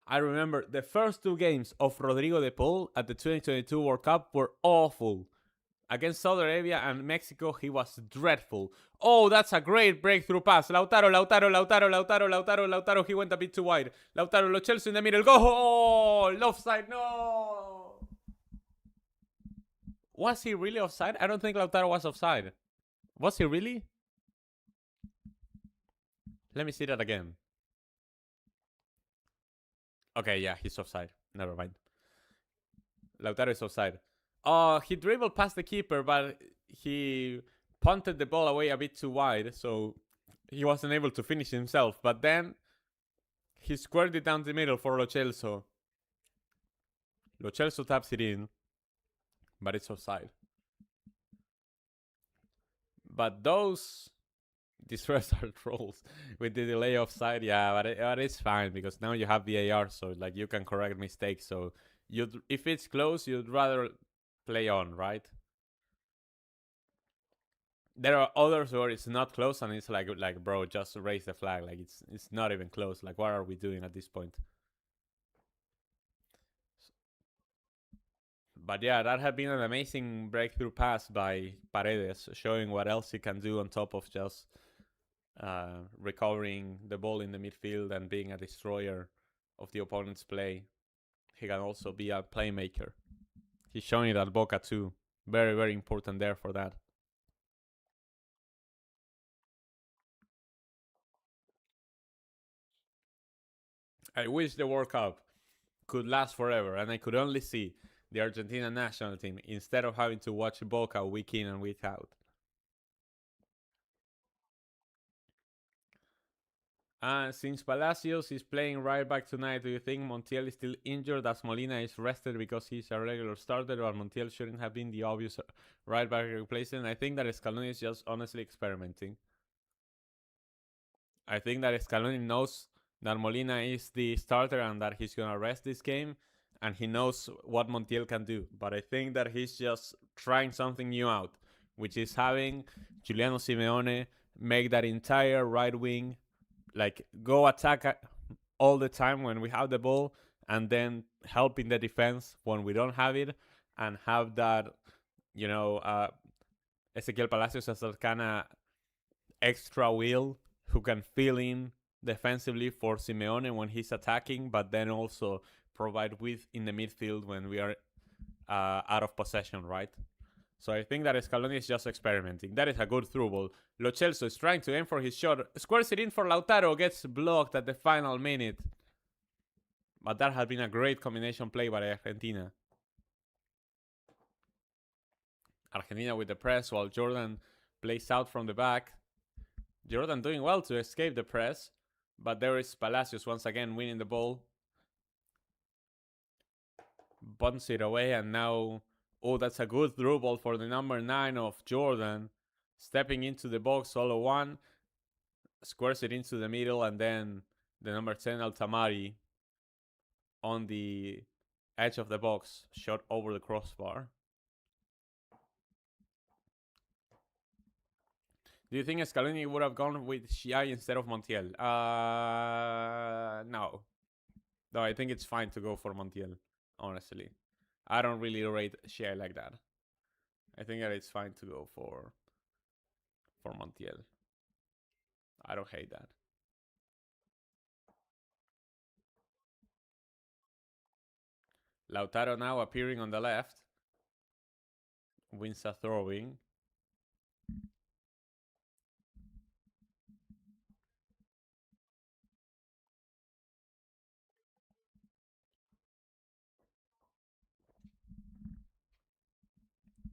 I remember the first 2 games of Rodrigo de Paul at the 2022 World Cup were awful. Against Saudi Arabia and Mexico, he was dreadful. Oh, that's a great breakthrough pass. Lautaro. He went a bit too wide. Lautaro, Lo Celso in the middle. Goal! Offside, no! Was he really offside? I don't think Lautaro was offside. Was he really? Let me see that again. Okay, yeah, he's offside. Never mind. Lautaro is offside. He dribbled past the keeper, but he punted the ball away a bit too wide, so he wasn't able to finish himself. But then he squared it down the middle for Lo Celso. Lo Celso taps it in, but it's offside. But these refs are trolls with the delay offside. Yeah, but it's fine because now you have VAR, so like you can correct mistakes. So if it's close, you'd rather play on, right? There are others where it's not close and it's like bro, just raise the flag. Like it's not even close. Like, what are we doing at this point? But yeah, that had been an amazing breakthrough pass by Paredes, showing what else he can do on top of just recovering the ball in the midfield and being a destroyer of the opponent's play. He can also be a playmaker. He's showing it at Boca too. Very, very important there for that. I wish the World Cup could last forever and I could only see the Argentina national team instead of having to watch Boca week in and week out. Since Palacios is playing right back tonight, do you think Montiel is still injured as Molina is rested because he's a regular starter, or Montiel shouldn't have been the obvious right back replacement? I think that Scaloni is just honestly experimenting. I think that Scaloni knows that Molina is the starter and that he's going to rest this game, and he knows what Montiel can do. But I think that he's just trying something new out, which is having Giuliano Simeone make that entire right wing like go attack all the time when we have the ball, and then help in the defense when we don't have it, and have that, Ezequiel Palacios as a kind of extra wheel who can fill in defensively for Simeone when he's attacking, but then also provide width in the midfield when we are out of possession, right? So I think that Scaloni is just experimenting. That is a good through ball. Lo Celso is trying to aim for his shot. Squares it in for Lautaro. Gets blocked at the final minute. But that had been a great combination play by Argentina. Argentina with the press while Jordan plays out from the back. Jordan doing well to escape the press. But there is Palacios once again winning the ball. bunts it away, and now, oh, that's a good through ball for the number 9 of Jordan. Stepping into the box, solo one, squares it into the middle, and then the number 10, Altamari, on the edge of the box, shot over the crossbar. Do you think Scaloni would have gone with Schiai instead of Montiel? No. No, I think it's fine to go for Montiel, honestly. I don't really rate Schiai like that. I think that it's fine to go for Montiel. I don't hate that. Lautaro now appearing on the left. Wins a throwing.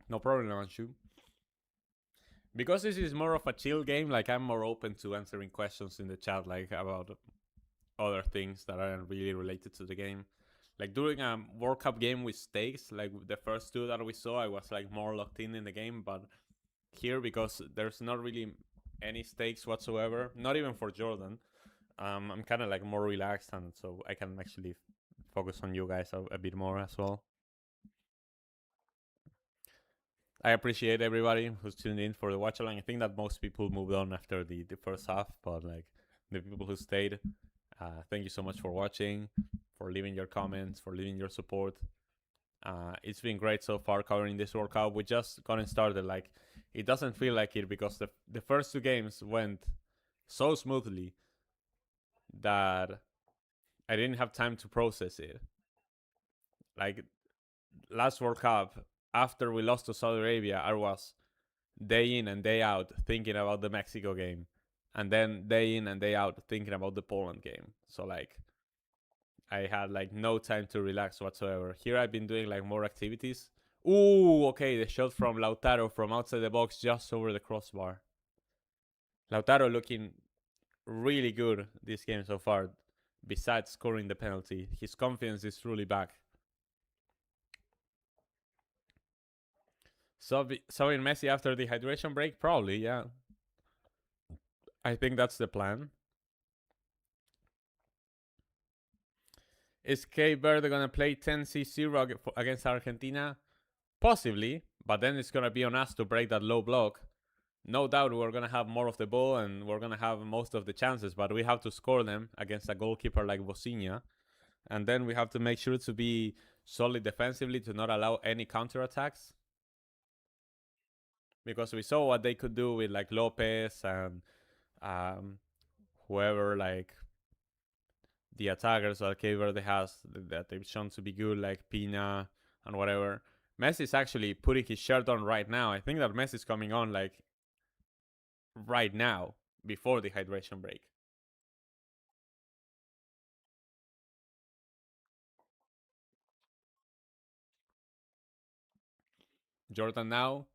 No problem, Anshu. Because this is more of a chill game, like I'm more open to answering questions in the chat, like about other things that aren't really related to the game. Like during a World Cup game with stakes, like the first two that we saw, I was like more locked in the game. But here, because there's not really any stakes whatsoever, not even for Jordan, I'm kind of like more relaxed, and so I can actually focus on you guys a bit more as well. I appreciate everybody who's tuned in for the Watchalong. I think that most people moved on after the first half, but like the people who stayed, thank you so much for watching, for leaving your comments, for leaving your support. It's been great so far covering this World Cup. We just gotten started. Like, it doesn't feel like it because the first two games went so smoothly that I didn't have time to process it. Like, last World Cup, after we lost to Saudi Arabia, I was day in and day out thinking about the Mexico game, and then day in and day out thinking about the Poland game. So like, I had like no time to relax whatsoever. Here I've been doing like more activities. Ooh, okay, the shot from Lautaro from outside the box just over the crossbar. Lautaro looking really good this game so far. Besides scoring the penalty, his confidence is truly back. So in Messi after the hydration break? Probably, yeah. I think that's the plan. Is Cape Verde gonna play 10-0 against Argentina? Possibly, but then it's gonna be on us to break that low block. No doubt we're gonna have more of the ball and we're gonna have most of the chances, but we have to score them against a goalkeeper like Bosinha. And then we have to make sure to be solid defensively to not allow any counterattacks. Because we saw what they could do with like Lopez and whoever, like the attackers that Cape Verde has that they've shown to be good, like Pina and whatever. Messi's actually putting his shirt on right now. I think that Messi's coming on like right now before the hydration break. Jordan now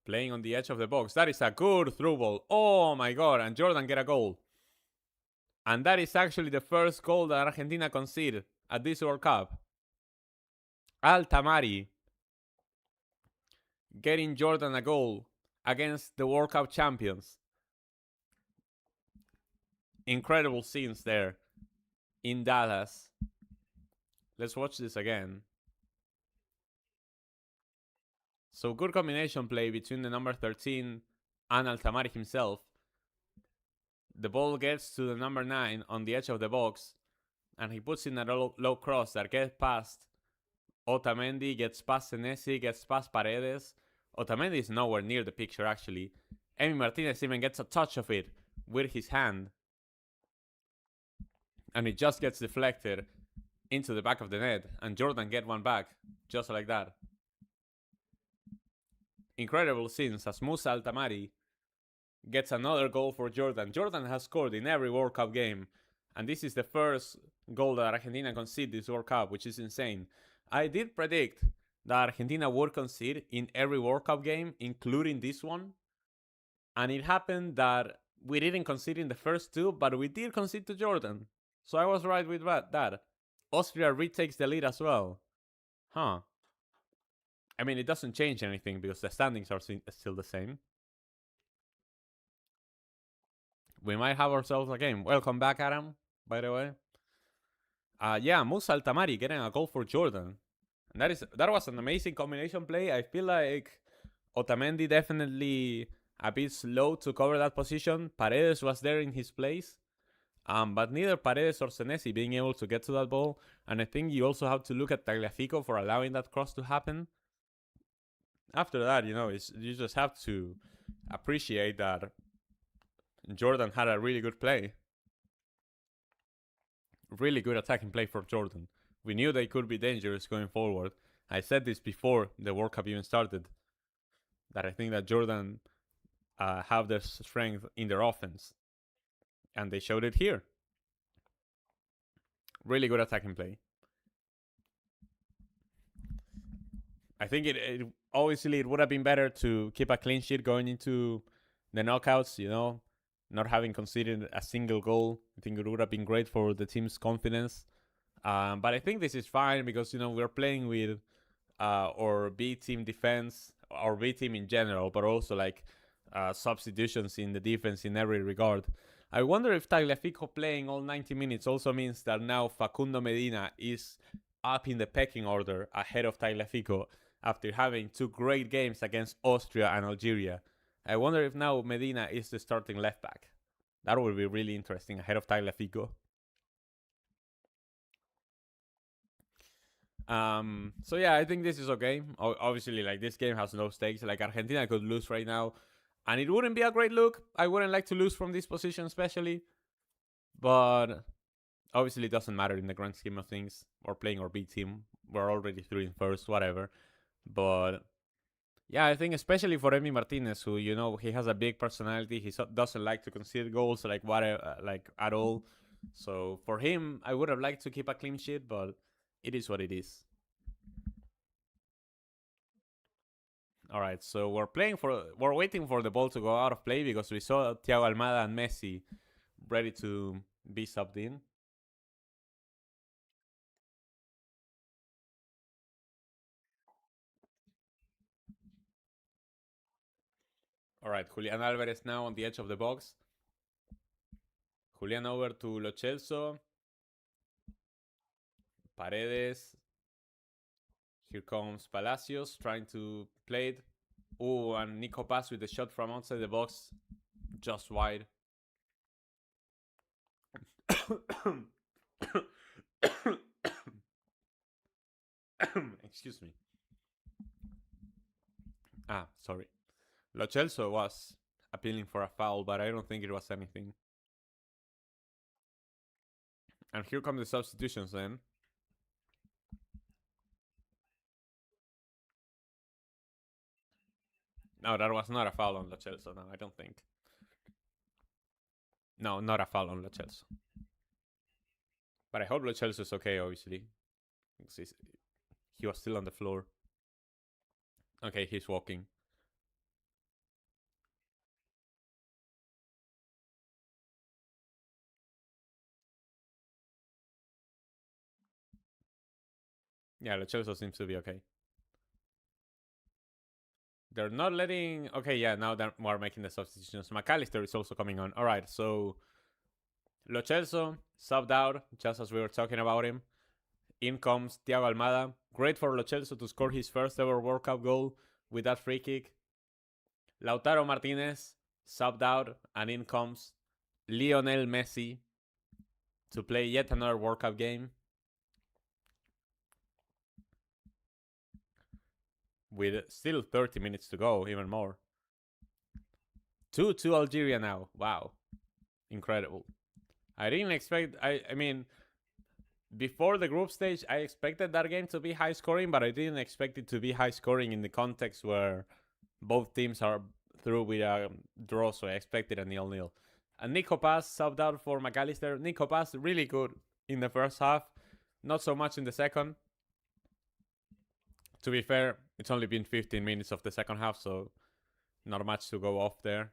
playing on the edge of the box. That is a good through ball. Oh my god, and Jordan get a goal. And that is actually the first goal that Argentina conceded at this World Cup. Altamari getting Jordan a goal against the World Cup champions. Incredible scenes there in Dallas. Let's watch this again. So good combination play between the number 13 and Altamari himself. The ball gets to the number 9 on the edge of the box, and he puts in a low cross that gets past Otamendi, gets past Senesi, gets past Paredes. Otamendi is nowhere near the picture, actually. Emi Martinez even gets a touch of it with his hand, and it just gets deflected into the back of the net, and Jordan get one back, just like that. Incredible scenes as Musa Altamari gets another goal for Jordan. Jordan has scored in every World Cup game, and this is the first goal that Argentina conceded this World Cup, which is insane. I did predict that Argentina would concede in every World Cup game, including this one, and it happened that we didn't concede in the first two, but we did concede to Jordan. So I was right with that. Austria retakes the lead as well. Huh. I mean, it doesn't change anything because the standings are still the same. We might have ourselves a game. Welcome back, Adam, by the way. Yeah, Musa Altamari getting a goal for Jordan. And that was an amazing combination play. I feel like Otamendi definitely a bit slow to cover that position. Paredes was there in his place. But neither Paredes or Senesi being able to get to that ball. And I think you also have to look at Tagliafico for allowing that cross to happen. After that, you just have to appreciate that Jordan had a really good play. Really good attacking play for Jordan. We knew they could be dangerous going forward. I said this before the World Cup even started, that I think that Jordan have their strength in their offense. And they showed it here. Really good attacking play. I think it obviously it would have been better to keep a clean sheet going into the knockouts, not having conceded a single goal. I think it would have been great for the team's confidence. But I think this is fine because, we're playing with our B team defense, our B team in general, but also like substitutions in the defense in every regard. I wonder if Tagliafico playing all 90 minutes also means that now Facundo Medina is up in the pecking order ahead of Tagliafico after having two great games against Austria and Algeria. I wonder if now Medina is the starting left back. That would be really interesting ahead of Tagliafico. So yeah, I think this is okay. Obviously, like this game has no stakes. Like Argentina could lose right now, and it wouldn't be a great look. I wouldn't like to lose from this position, especially. But obviously, it doesn't matter in the grand scheme of things. We're playing our B team. We're already through in first, whatever. But yeah, I think especially for Emi Martinez, who he has a big personality. He doesn't like to concede goals, like like at all. So for him, I would have liked to keep a clean sheet, but it is what it is. All right, so we're waiting for the ball to go out of play because we saw Thiago Almada and Messi ready to be subbed in. All right, Julian Alvarez now on the edge of the box. Julian over to Lo Celso. Paredes. Here comes Palacios trying to play it. Oh, and Nico Paz with the shot from outside the box. Just wide. Excuse me. Sorry. Lo Celso was appealing for a foul, but I don't think it was anything. And here come the substitutions then. No, that was not a foul on Lo Celso. No, I don't think. No, not a foul on Lo Celso. But I hope Lo Celso is okay, obviously. He was still on the floor. Okay, he's walking. Yeah, Lo Celso seems to be okay. They're not letting... Okay, yeah, now they're more making the substitutions. McAllister is also coming on. All right, so... Lo Celso subbed out, just as we were talking about him. In comes Thiago Almada. Great for Lo Celso to score his first ever World Cup goal with that free kick. Lautaro Martinez subbed out, and in comes Lionel Messi to play yet another World Cup game. With still 30 minutes to go, even more. 2-2 Algeria now. Wow. Incredible. I didn't expect... I mean, before the group stage, I expected that game to be high scoring, but I didn't expect it to be high scoring in the context where both teams are through with a draw, so I expected a 0-0. And Nico Paz subbed out for McAllister. Nico Paz really good in the first half, not so much in the second. To be fair, it's only been 15 minutes of the second half, so not much to go off there.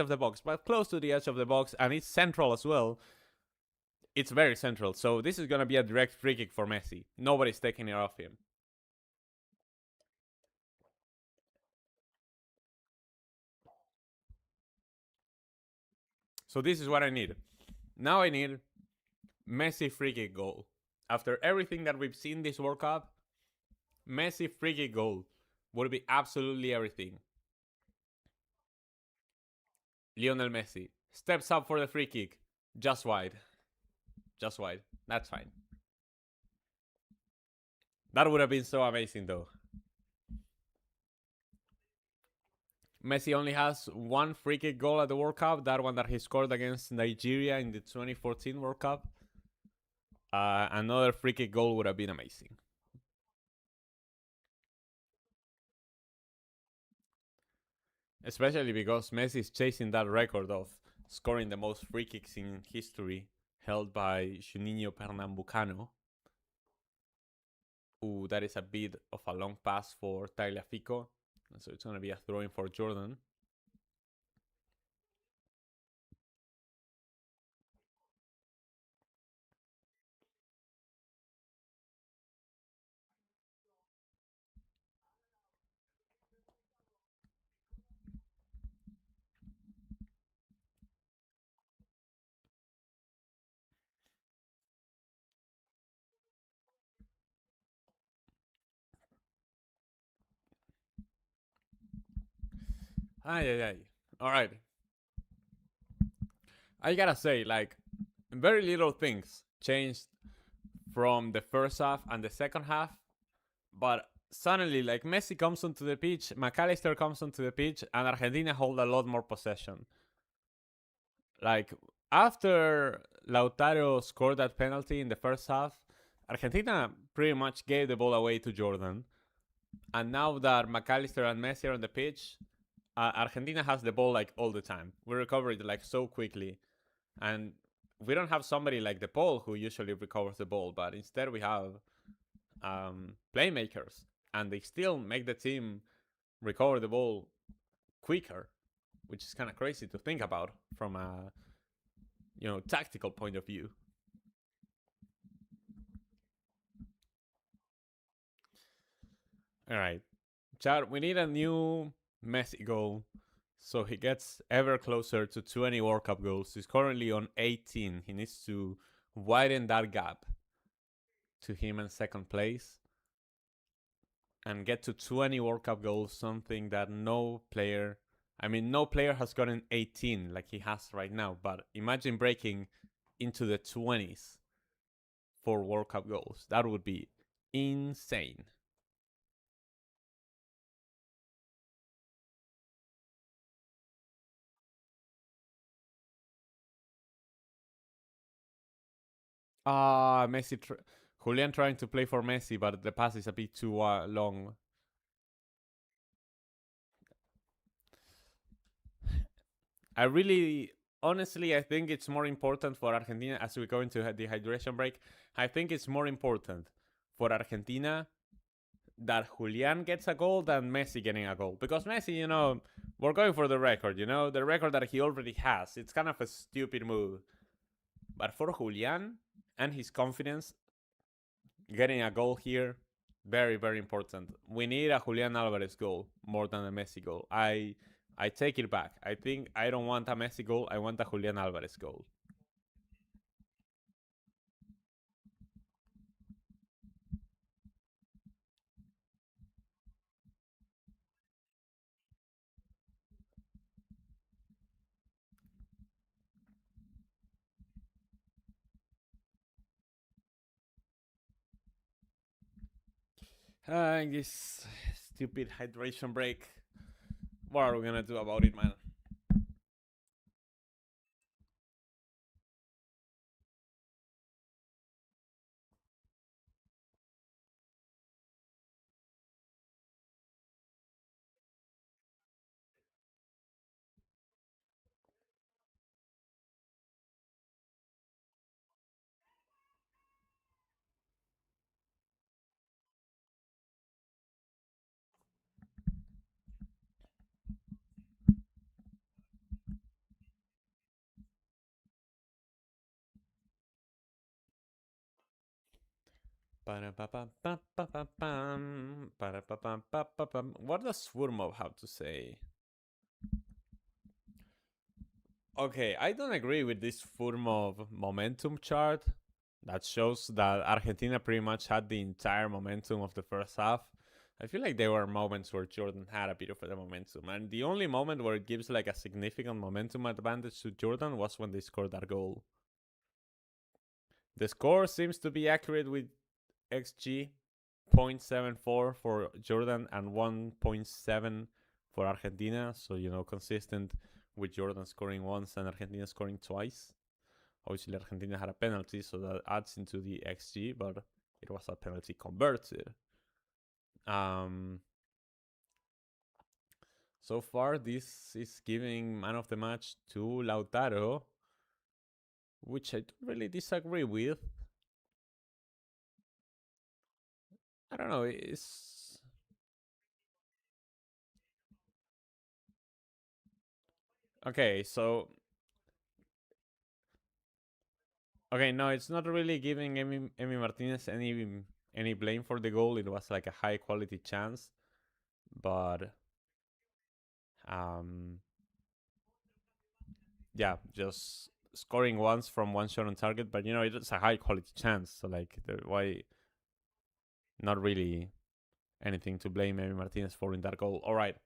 of the box, but close to the edge of the box, and it's central as well. It's very central, so this is gonna be a direct free kick for Messi. Nobody's taking it off him. So this is what I need. Now I need Messi free kick goal. After everything that we've seen this World Cup, Messi free kick goal would be absolutely everything. Lionel Messi steps up for the free kick. Just wide. Just wide. That's fine. That would have been so amazing though. Messi only has one free kick goal at the World Cup, that one that he scored against Nigeria in the 2014 World Cup. Another free kick goal would have been amazing. Especially because Messi is chasing that record of scoring the most free kicks in history, held by Juninho Pernambucano. Ooh, that is a bit of a long pass for Tagliafico. So it's going to be a throw-in for Jordan. Ay, ay, ay. All right. I gotta say, like, very little things changed from the first half and the second half, but suddenly, like, Messi comes onto the pitch, McAllister comes onto the pitch, and Argentina hold a lot more possession. Like, after Lautaro scored that penalty in the first half, Argentina pretty much gave the ball away to Jordan. And now that McAllister and Messi are on the pitch, Argentina has the ball like all the time. We recover it like so quickly, and we don't have somebody like the Paul who usually recovers the ball, but instead we have playmakers, and they still make the team recover the ball quicker, which is kind of crazy to think about from a tactical point of view. All right, Chad, we need a new Messi goal so he gets ever closer to 20 World Cup goals. He's currently on 18. He needs to widen that gap to him in second place and get to 20 World Cup goals, something that no player has gotten 18 like he has right now, but imagine breaking into the 20s for World Cup goals. That would be insane. Messi. Julian trying to play for Messi, but the pass is a bit too long. Honestly, I think it's more important for Argentina as we go into the hydration break. I think it's more important for Argentina that Julian gets a goal than Messi getting a goal. Because Messi, we're going for the record, the record that he already has. It's kind of a stupid move. But for Julian and his confidence, getting a goal here, very, very important. We need a Julian Alvarez goal more than a Messi goal. I take it back. I think I don't want a Messi goal. I want a Julian Alvarez goal. This stupid hydration break. What are we gonna do about it, man? What does Furmov have to say? Okay, I don't agree with this Furmov momentum chart that shows that Argentina pretty much had the entire momentum of the first half. I feel like there were moments where Jordan had a bit of the momentum, and the only moment where it gives like a significant momentum advantage to Jordan was when they scored that goal. The score seems to be accurate with XG 0.74 for Jordan and 1.7 for Argentina. So, consistent with Jordan scoring once and Argentina scoring twice. Obviously, Argentina had a penalty, so that adds into the XG, but it was a penalty converted. So far, this is giving man of the match to Lautaro, which I don't really disagree with. I don't know. It's okay. No, it's not really giving Emi Martinez any blame for the goal. It was like a high quality chance, but yeah, just scoring once from one shot on target. But it's a high quality chance, so like why not really anything to blame Emi Martinez for in that goal. All right.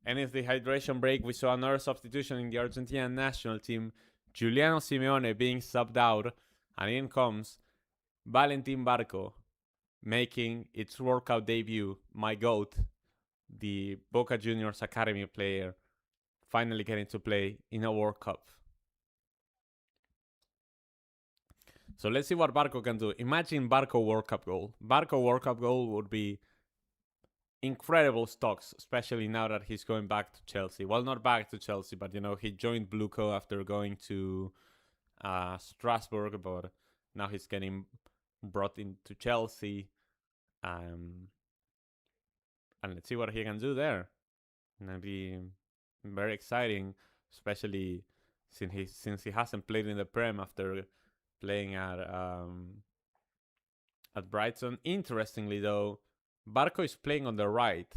And it's the hydration break. We saw another substitution in the Argentina national team. Giuliano Simeone being subbed out, and in comes Valentin Barco making its workout debut. My GOAT, the Boca Juniors Academy player, finally getting to play in a World Cup. So let's see what Barco can do. Imagine Barco World Cup goal. Barco World Cup goal would be incredible stocks, especially now that he's going back to Chelsea. Well, not back to Chelsea, but he joined Blueco after going to Strasbourg, but now he's getting brought into Chelsea. And let's see what he can do there. Gonna be very exciting, especially since he hasn't played in the Prem after playing at Brighton. Interestingly, though, Barco is playing on the right,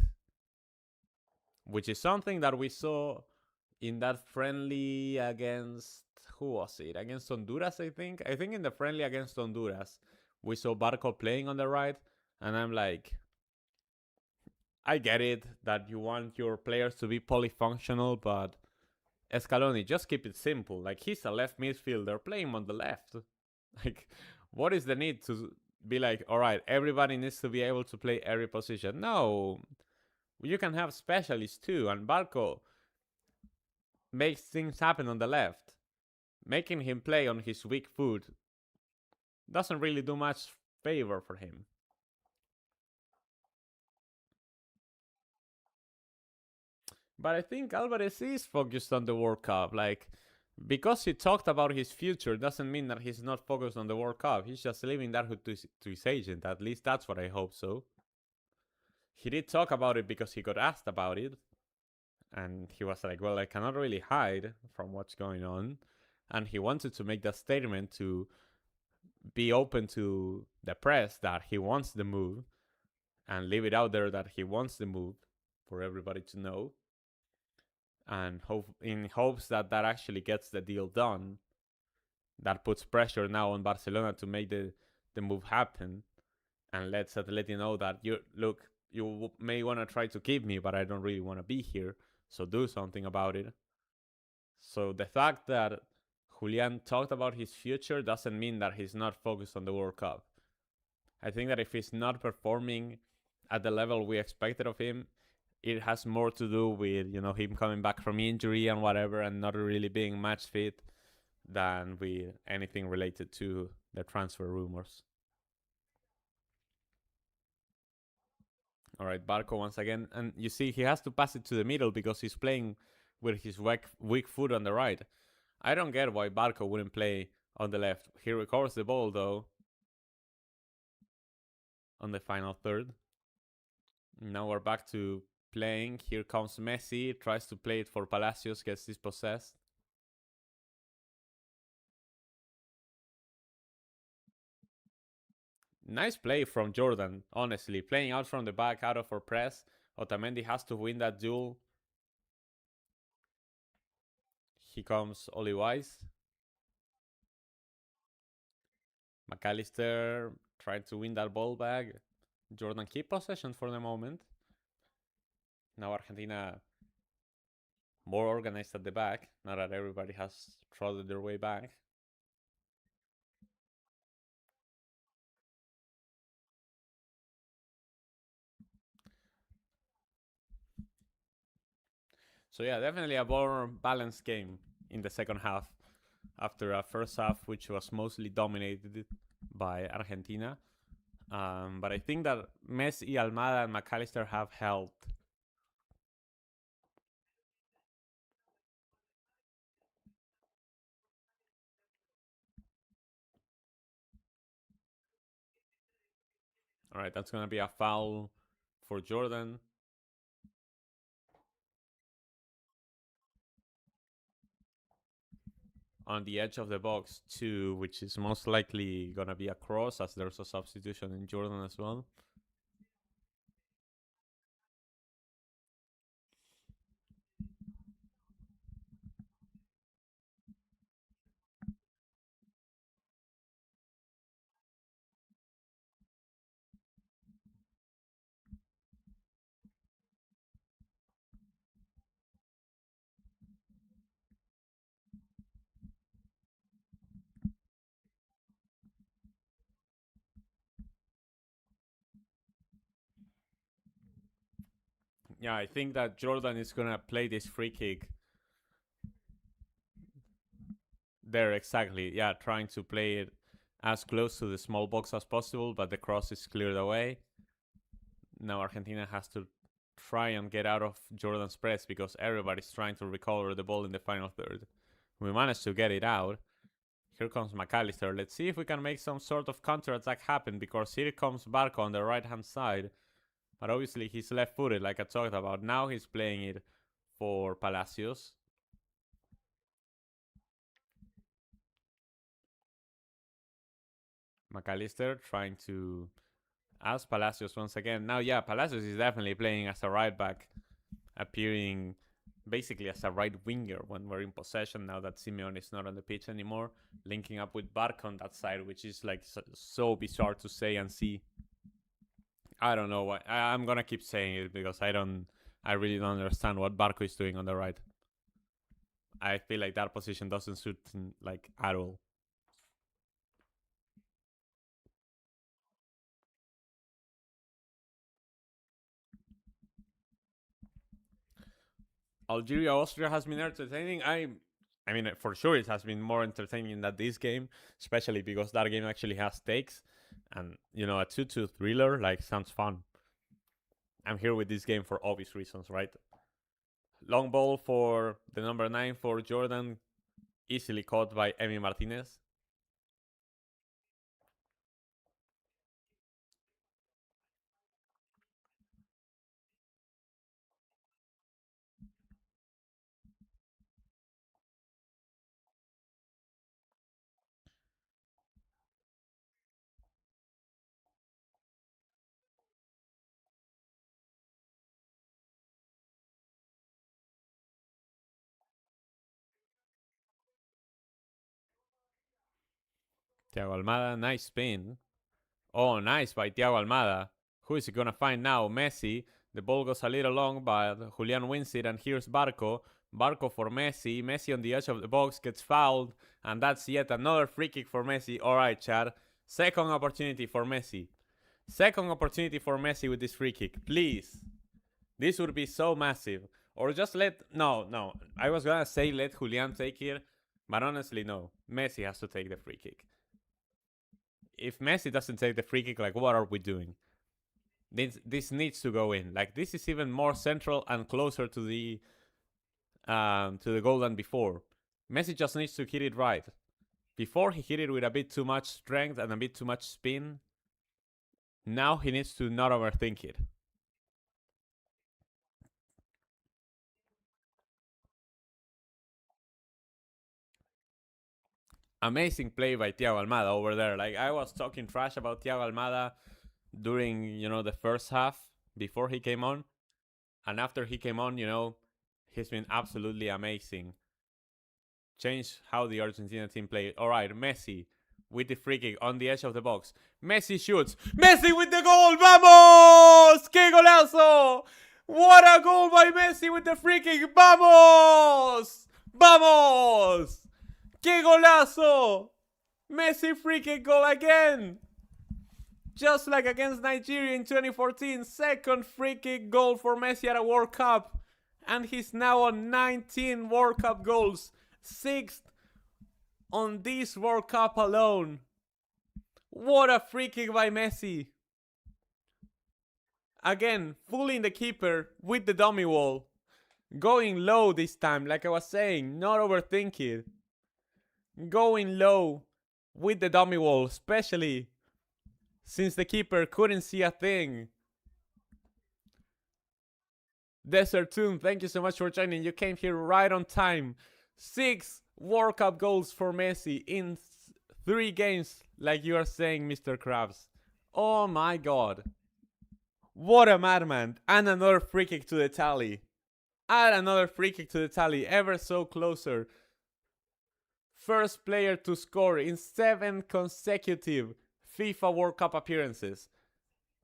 which is something that we saw in that friendly against, who was it? Against Honduras, I think. I think in the friendly against Honduras, we saw Barco playing on the right, and I'm like, I get it that you want your players to be polyfunctional, but Scaloni, just keep it simple. Like, he's a left midfielder, play him on the left. Like, what is the need to be like, all right, everybody needs to be able to play every position? No, you can have specialists too, and Barco makes things happen on the left. Making him play on his weak foot doesn't really do much favor for him. But I think Alvarez is focused on the World Cup. Like, because he talked about his future doesn't mean that he's not focused on the World Cup. He's just leaving that to his agent. At least that's what I hope so. He did talk about it because he got asked about it. And he was like, well, I cannot really hide from what's going on. And he wanted to make that statement to be open to the press that he wants the move and leave it out there that he wants the move for everybody to know. And in hopes that that actually gets the deal done. That puts pressure now on Barcelona to make the move happen, and lets Atleti know that you may want to try to keep me, but I don't really want to be here, so do something about it. So the fact that Julian talked about his future doesn't mean that he's not focused on the World Cup. I think that if he's not performing at the level we expected of him, it has more to do with him coming back from injury and whatever, and not really being match fit, than with anything related to the transfer rumors. All right, Barco once again, and you see he has to pass it to the middle because he's playing with his weak foot on the right. I don't get why Barco wouldn't play on the left. He recovers the ball though on the final third. Now we're back to playing. Here comes Messi, tries to play it for Palacios, gets dispossessed. Nice play from Jordan, honestly. Playing out from the back, out of our press. Otamendi has to win that duel. Here comes Oli Wise. McAllister trying to win that ball back. Jordan keep possession for the moment. Now Argentina more organized at the back, now that everybody has trotted their way back. So yeah, definitely a more balanced game in the second half, after a first half which was mostly dominated by Argentina. But I think that Messi, Almada, and McAllister have helped. All right, that's going to be a foul for Jordan. On the edge of the box too, which is most likely going to be a cross, as there's a substitution in Jordan as well. Yeah, I think that Jordan is gonna play this free kick there exactly. Yeah, trying to play it as close to the small box as possible, but the cross is cleared away. Now Argentina has to try and get out of Jordan's press because everybody's trying to recover the ball in the final third. We managed to get it out. Here comes McAllister. Let's see if we can make some sort of counter-attack happen because here comes Barco on the right-hand side. But obviously he's left-footed like I talked about. Now he's playing it for Palacios. McAllister trying to ask Palacios once again. Now, yeah, Palacios is definitely playing as a right back, appearing basically as a right winger when we're in possession now that Simeone is not on the pitch anymore, linking up with Barca on that side, which is like so bizarre to say and see. I don't know why. I'm gonna keep saying it because I really don't understand what Barco is doing on the right. I feel like that position doesn't suit him like at all. Algeria Austria has been entertaining. I mean, for sure it has been more entertaining than this game, especially because that game actually has stakes, and you know a 2-2 thriller like sounds fun. I'm here with this game for obvious reasons, right? Long ball for the number 9 for Jordan, easily caught by Emi Martinez. Thiago Almada, nice spin. Oh, nice by Thiago Almada. Who is he gonna find now? Messi. The ball goes a little long, but Julian wins it, and here's Barco. Barco for Messi. Messi on the edge of the box gets fouled, and that's yet another free kick for Messi. All right, Chad. Second opportunity for Messi. Second opportunity for Messi with this free kick. Please. This would be so massive. Or just let... No, no. I was gonna say let Julian take it, but honestly, no. Messi has to take the free kick. If Messi doesn't take the free kick, like, what are we doing? This needs to go in. Like, this is even more central and closer to the goal than before. Messi just needs to hit it right. Before he hit it with a bit too much strength and a bit too much spin. Now he needs to not overthink it. Amazing play by Thiago Almada over there. Like, I was talking trash about Thiago Almada during, the first half before he came on. And after he came on, he's been absolutely amazing. Changed how the Argentina team played. All right, Messi with the free kick on the edge of the box. Messi shoots. Messi with the goal. Vamos! ¡Qué golazo! What a goal by Messi with the free kick. Vamos! Vamos! ¡Qué golazo! Messi free kick goal again. Just like against Nigeria in 2014. Second free kick goal for Messi at a World Cup. And he's now on 19 World Cup goals. 6th on this World Cup alone. What a free kick by Messi. Again, fooling the keeper with the dummy wall. Going low this time, like I was saying, not overthinking. Going low with the dummy wall, especially since the keeper couldn't see a thing. Desert Tomb, thank you so much for joining. You came here right on time. 6 World Cup goals for Messi in 3 games, like you are saying, Mr. Krabs. Oh my god. What a madman. And another free kick to the tally. Add another free kick to the tally, ever so closer. First player to score in 7 consecutive FIFA World Cup appearances.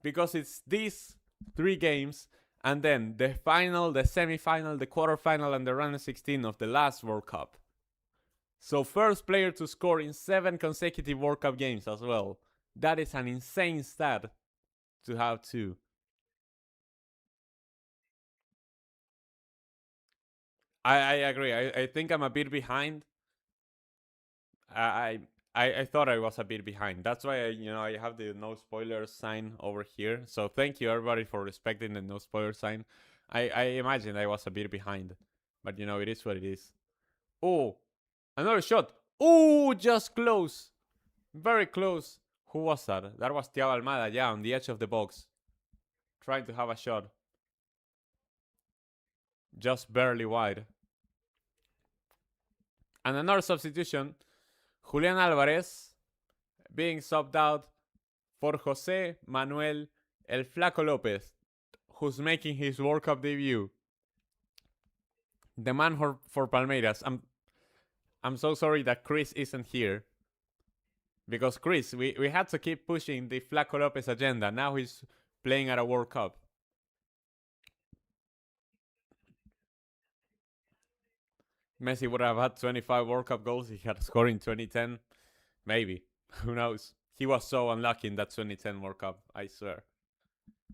Because it's these 3 games, and then the final, the semi-final, the quarter-final, and the round of 16 of the last World Cup. So first player to score in 7 consecutive World Cup games as well. That is an insane stat to have too. I agree. I think I'm a bit behind. I, I thought I was a bit behind. That's why I have the no spoilers sign over here. So thank you everybody for respecting the no spoiler sign. I imagined I was a bit behind, but it is what it is. Oh, another shot. Oh, just close, very close. Who was that? That was Thiago Almada. Yeah, on the edge of the box, trying to have a shot, just barely wide. And another substitution, Julian Alvarez being subbed out for Jose Manuel El Flaco Lopez, who's making his World Cup debut. The man for Palmeiras. I'm so sorry that Chris isn't here. Because Chris, we had to keep pushing the Flaco Lopez agenda. Now he's playing at a World Cup. Messi would have had 25 World Cup goals he had scored in 2010. Maybe. Who knows? He was so unlucky in that 2010 World Cup, I swear.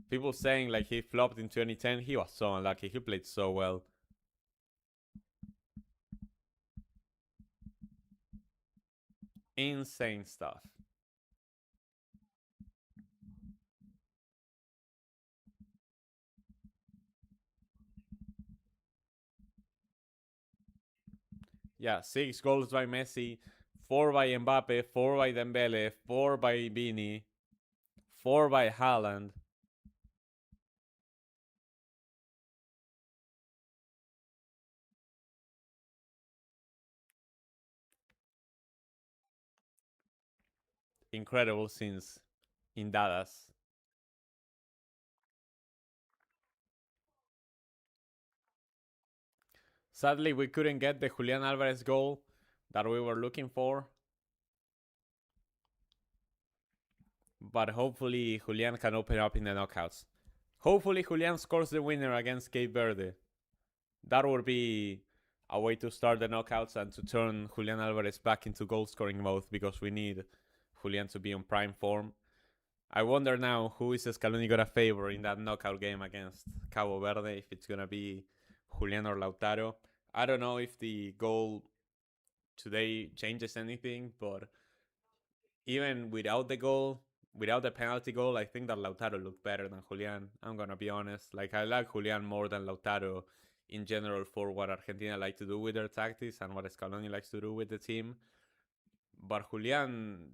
People saying like he flopped in 2010, he was so unlucky. He played so well. Insane stuff. Yeah, 6 goals by Messi, 4 by Mbappe, 4 by Dembele, 4 by Vini, 4 by Haaland. Incredible scenes in Dallas. Sadly, we couldn't get the Julian Alvarez goal that we were looking for. But hopefully Julian can open up in the knockouts. Hopefully Julian scores the winner against Cape Verde. That would be a way to start the knockouts and to turn Julian Alvarez back into goal scoring mode, because we need Julian to be on prime form. I wonder now who is Scaloni gonna favor in that knockout game against Cabo Verde, if it's gonna be Julian or Lautaro. I don't know if the goal today changes anything, but even without the goal, without the penalty goal, I think that Lautaro looked better than Julian. I'm gonna be honest. Like, I like Julian more than Lautaro in general for what Argentina like to do with their tactics and what Scaloni likes to do with the team. But Julian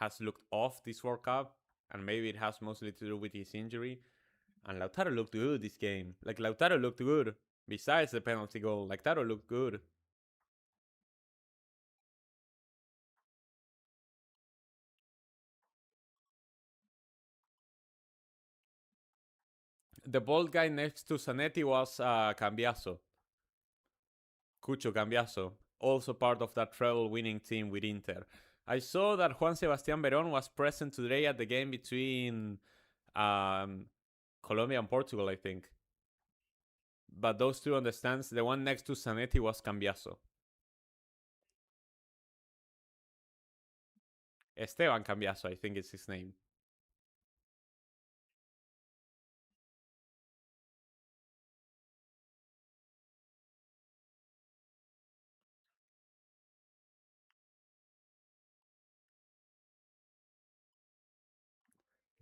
has looked off this World Cup, and maybe it has mostly to do with his injury. And Lautaro looked good this game. Like, Lautaro looked good. Besides the penalty goal, Lautaro looked good. The bald guy next to Zanetti was Cambiaso. Cucho Cambiaso, also part of that treble winning team with Inter. I saw that Juan Sebastián Verón was present today at the game between Colombia and Portugal, I think. But those two on the stands, the one next to Zanetti was Cambiaso. Esteban Cambiaso, I think is his name.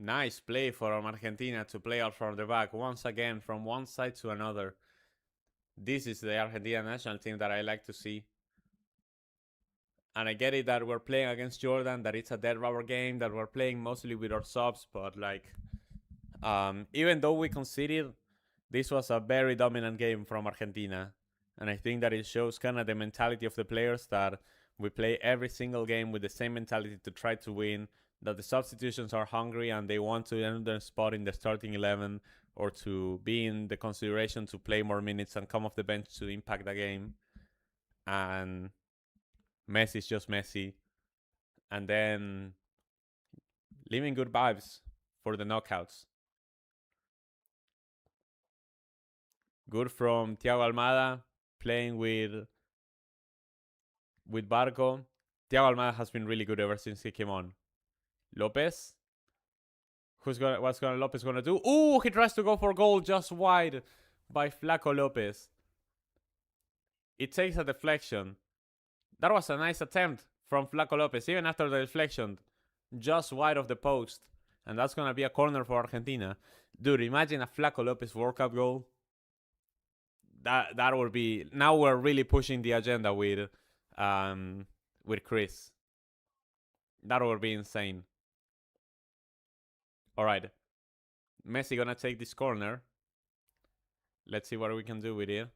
Nice play from Argentina to play out from the back once again from one side to another. This is the Argentina national team that I like to see. And I get it that we're playing against Jordan, that it's a dead rubber game, that we're playing mostly with our subs, but like, even though we conceded, this was a very dominant game from Argentina. And I think that it shows kind of the mentality of the players, that we play every single game with the same mentality to try to win, that the substitutions are hungry and they want to earn their spot in the starting 11, or to be in the consideration to play more minutes and come off the bench to impact the game. And Messi is just Messi. And then leaving good vibes for the knockouts. Good from Thiago Almada playing with Barco. Thiago Almada has been really good ever since he came on. Lopez. What's Lopez gonna do? Ooh, he tries to go for goal just wide by Flaco Lopez. It takes a deflection. That was a nice attempt from Flaco Lopez, even after the deflection, just wide of the post. And that's going to be a corner for Argentina. Dude, imagine a Flaco Lopez World Cup goal. That would be... Now we're really pushing the agenda with Chris. That would be insane. Alright. Messi gonna take this corner. Let's see what we can do with it.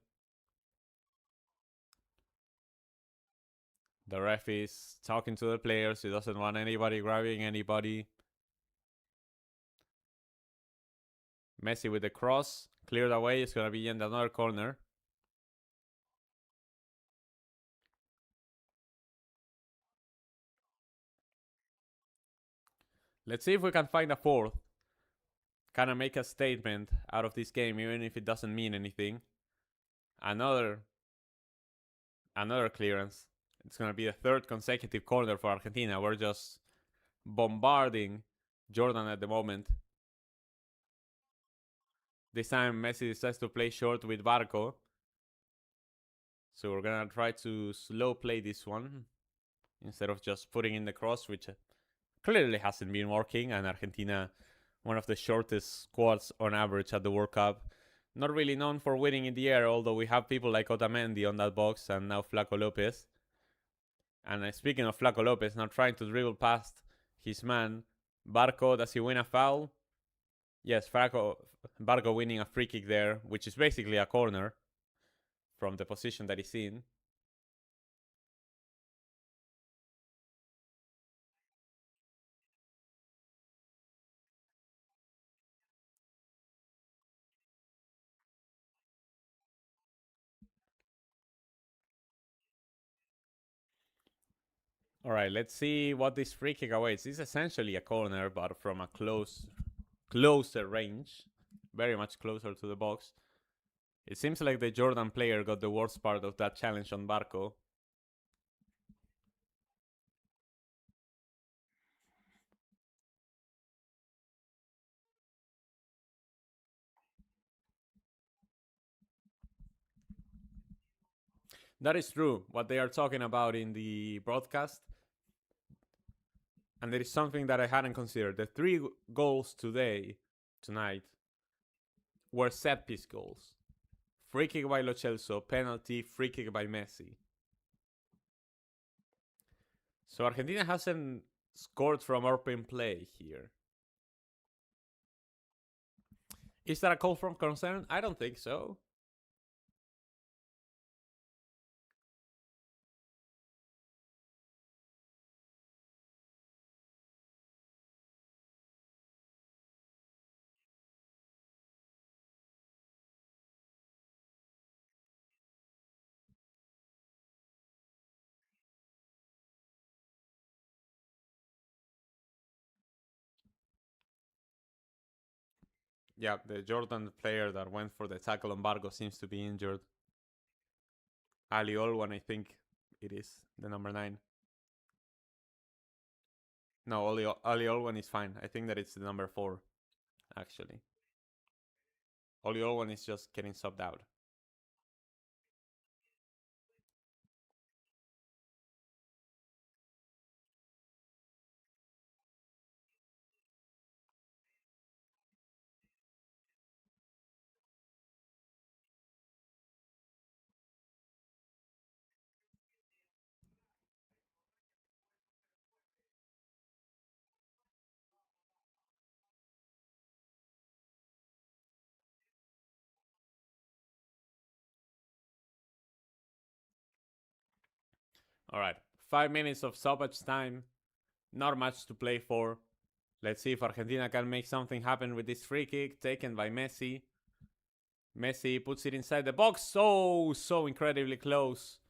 The ref is talking to the players. He doesn't want anybody grabbing anybody. Messi with the cross. Cleared away. It's going to be in another corner. Let's see if we can find a fourth. Kind of make a statement out of this game, even if it doesn't mean anything. Another clearance. It's going to be the third consecutive corner for Argentina. We're just bombarding Jordan at the moment. This time Messi decides to play short with Barco. So we're going to try to slow play this one instead of just putting in the cross, which clearly hasn't been working. And Argentina, one of the shortest squads on average at the World Cup. Not really known for winning in the air, although we have people like Otamendi on that box and now Flaco Lopez. And speaking of Flaco Lopez, now trying to dribble past his man. Barco, does he win a foul? Yes, Barco winning a free kick there, which is basically a corner from the position that he's in. Alright, let's see what this free kick awaits. It's essentially a corner, but from a closer range. Very much closer to the box. It seems like the Jordan player got the worst part of that challenge on Barco. That is true, what they are talking about in the broadcast. And there is something that I hadn't considered. The 3 goals tonight, were set piece goals. Free kick by Lo Celso, penalty, free kick by Messi. So Argentina hasn't scored from open play here. Is that a call from concern? I don't think so. Yeah, the Jordan player that went for the tackle on Barco seems to be injured. Ali Olwan, I think it is, the number 9. No, Ali Olwan is fine. I think that it's the number 4, actually. Ali Olwan is just getting subbed out. Alright, 5 minutes of stoppage time. Not much to play for. Let's see if Argentina can make something happen with this free kick taken by Messi. Messi puts it inside the box. So incredibly close.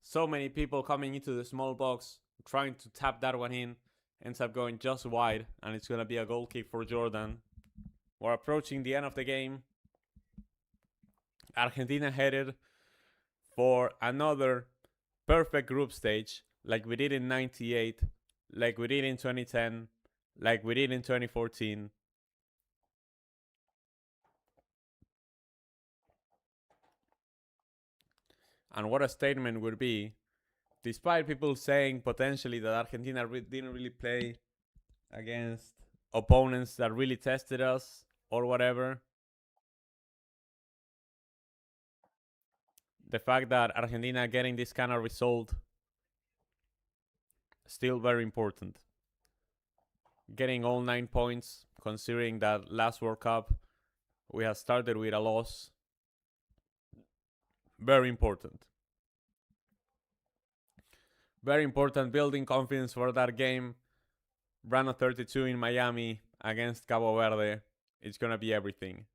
So many people coming into the small box, trying to tap that one in. Ends up going just wide, and it's going to be a goal kick for Jordan. We're approaching the end of the game. Argentina headed for another perfect group stage, like we did in 98, like we did in 2010, like we did in 2014. And what a statement would be, despite people saying potentially that Argentina didn't really play against opponents that really tested us or whatever. The fact that Argentina getting this kind of result, still very important. Getting all 9 points, considering that last World Cup we have started with a loss. Very important. Very important, building confidence for that game. Run of 32 in Miami against Cabo Verde. It's going to be everything.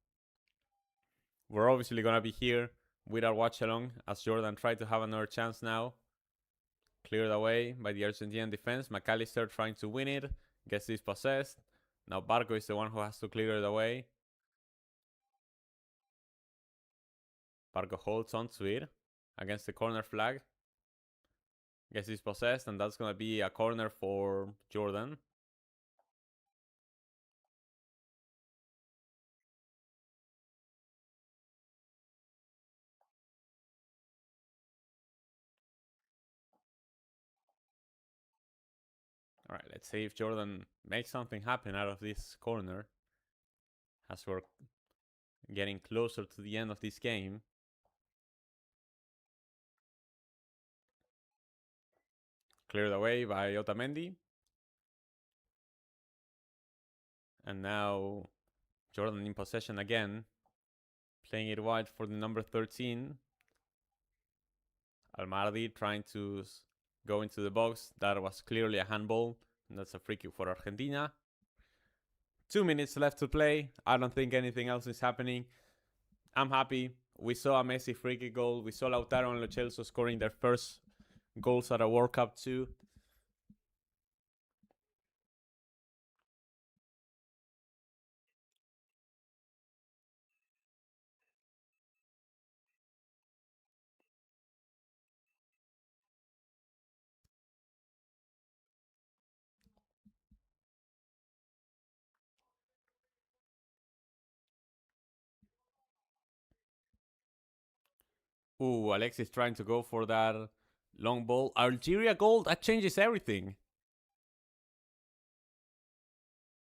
We're obviously going to be here with our watch-along as Jordan tried to have another chance now. Cleared away by the Argentinian defense. McAllister trying to win it. Gets dispossessed. Now Barco is the one who has to clear it away. Barco holds on to it against the corner flag. Gets dispossessed, and that's going to be a corner for Jordan. All right, let's see if Jordan makes something happen out of this corner as we're getting closer to the end of this game. Cleared away by Otamendi. And now Jordan in possession again. Playing it wide for the number 13. Almardi trying to go into the box. That was clearly a handball. And that's a free kick for Argentina. 2 minutes left to play. I don't think anything else is happening. I'm happy. We saw a Messi free kick goal. We saw Lautaro and Lo Celso scoring their first goals at a World Cup too. Ooh, Alexis trying to go for that long ball. Algeria goal, that changes everything.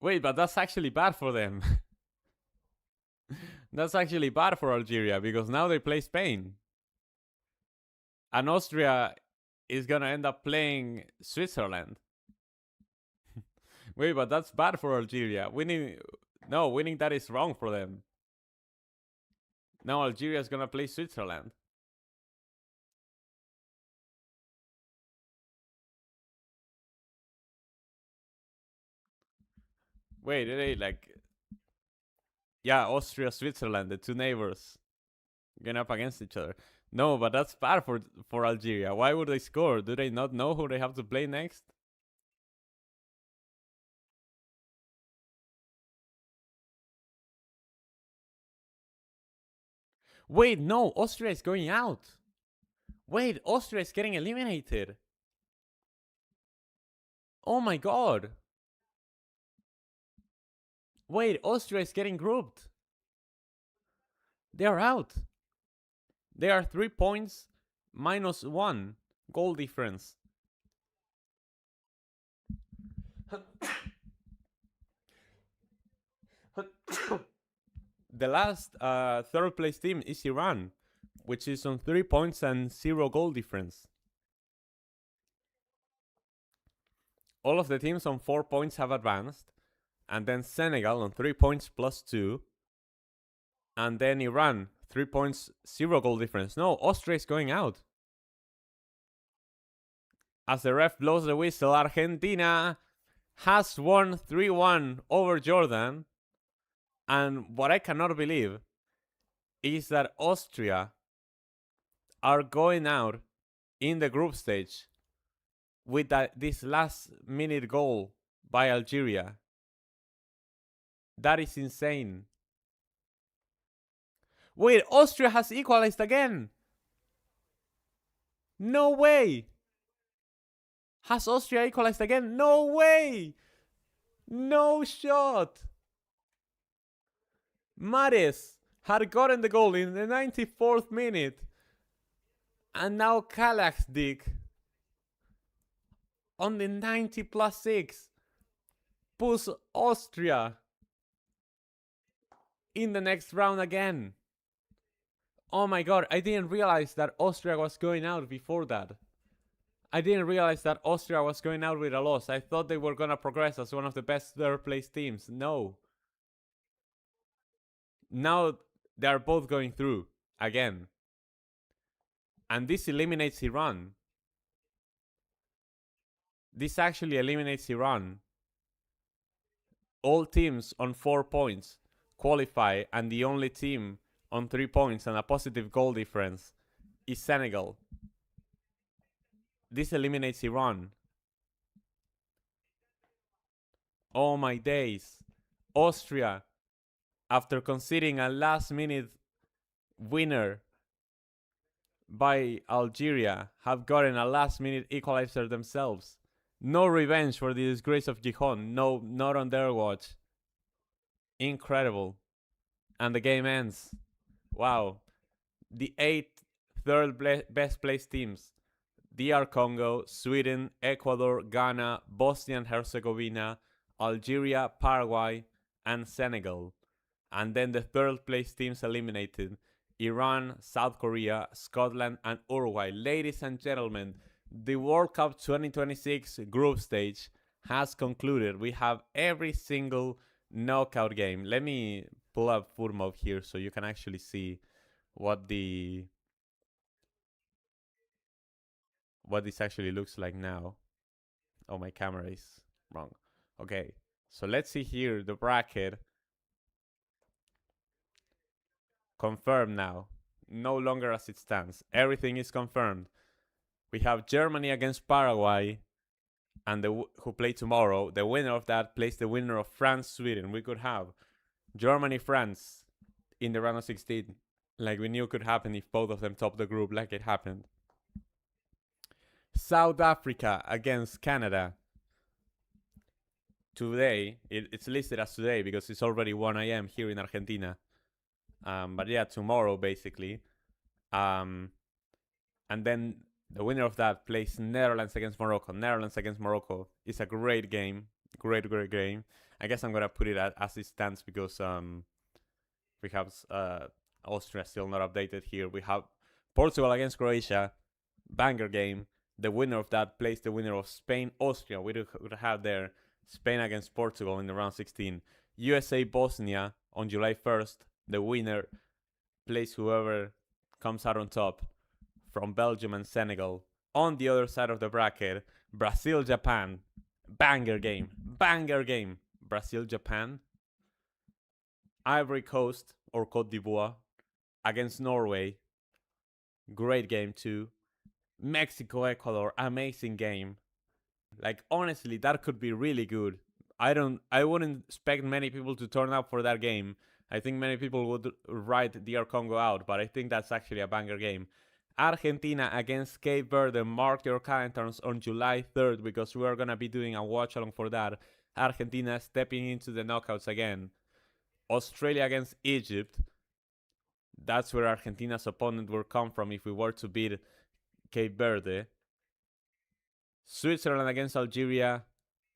Wait, but that's actually bad for them. That's actually bad for Algeria because now they play Spain. And Austria is going to end up playing Switzerland. Wait, but that's bad for Algeria. Winning that is wrong for them. Now Algeria is going to play Switzerland. Wait, they like... Yeah, Austria, Switzerland, the two neighbors going up against each other. No, but that's bad for Algeria. Why would they score? Do they not know who they have to play next? Wait, no, Austria is going out. Wait, Austria is getting eliminated. Oh my god. Wait, Austria is getting grouped. They are out. They are 3 points minus 1 goal difference. The last third place team is Iran, which is on 3 points and 0 goal difference. All of the teams on 4 points have advanced, and then Senegal on 3 points plus 2, and then Iran 3 points, 0 goal difference. No, Austria is going out. As the ref blows the whistle, Argentina has won 3-1 over Jordan. And what I cannot believe is that Austria are going out in the group stage with this last minute goal by Algeria. That is insane. Wait, Austria has equalized again. No way. Has Austria equalized again? No way. No shot. Mares had gotten the goal in the 94th minute. And now Kazakhstan on the 90+6 push Austria in the next round again. Oh my god, I didn't realize that Austria was going out before that. I didn't realize that Austria was going out with a loss. I thought they were gonna progress as one of the best third place teams. No. Now they are both going through again. And this eliminates Iran. This actually eliminates Iran. All teams on 4 points qualify, and the only team on 3 points and a positive goal difference is Senegal. This eliminates Iran. Oh my days. Austria, after conceding a last-minute winner by Algeria, have gotten a last-minute equalizer themselves. No revenge for the disgrace of Gijón. No, not on their watch. Incredible. And the game ends. Wow. The 8 third best placed teams: DR Congo, Sweden, Ecuador, Ghana, Bosnia and Herzegovina, Algeria, Paraguay, and Senegal. And then the third place teams eliminated: Iran, South Korea, Scotland, and Uruguay. Ladies and gentlemen, the World Cup 2026 group stage has concluded. We have every single knockout game. Let me pull up Food Mob here so you can actually see what this actually looks like now. Oh, my camera is wrong. Okay, so let's see here the bracket. Confirmed now. No longer as it stands. Everything is confirmed. We have Germany against Paraguay, and who play tomorrow. The winner of that plays the winner of France-Sweden. We could have Germany-France in the round of 16, like we knew could happen if both of them top the group, like it happened. South Africa against Canada. Today, it's listed as today because it's already 1 a.m. here in Argentina. But yeah, tomorrow basically. And then the winner of that plays Netherlands against Morocco. Netherlands against Morocco is a great game. Great game. I guess I'm going to put it as it stands because we have Austria still not updated here. We have Portugal against Croatia. Banger game. The winner of that plays the winner of Spain-Austria. We would have there Spain against Portugal in the round 16. USA-Bosnia on July 1st. The winner plays whoever comes out on top from Belgium and Senegal. On the other side of the bracket, Brazil-Japan. Banger game. Banger game. Brazil-Japan. Ivory Coast or Côte d'Ivoire against Norway. Great game too. Mexico-Ecuador. Amazing game. Like, honestly, that could be really good. I wouldn't expect many people to turn up for that game. I think many people would write DR Congo out, but I think that's actually a banger game. Argentina against Cape Verde. Mark your calendars on July 3rd because we are going to be doing a watch-along for that. Argentina stepping into the knockouts again. Australia against Egypt. That's where Argentina's opponent will come from if we were to beat Cape Verde. Switzerland against Algeria.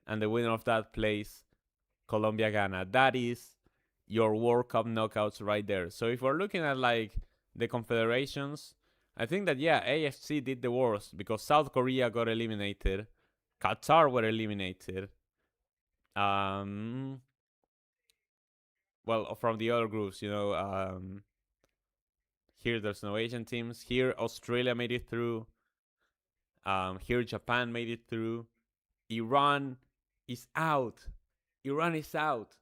And the winner of that plays Colombia-Ghana. That is your World Cup knockouts right there. So if we're looking at like the confederations, I think that yeah, AFC did the worst because South Korea got eliminated, Qatar were eliminated. Well, from the other groups, you know, here there's no Asian teams. Here Australia made it through. Here Japan made it through. Iran is out. Iran is out.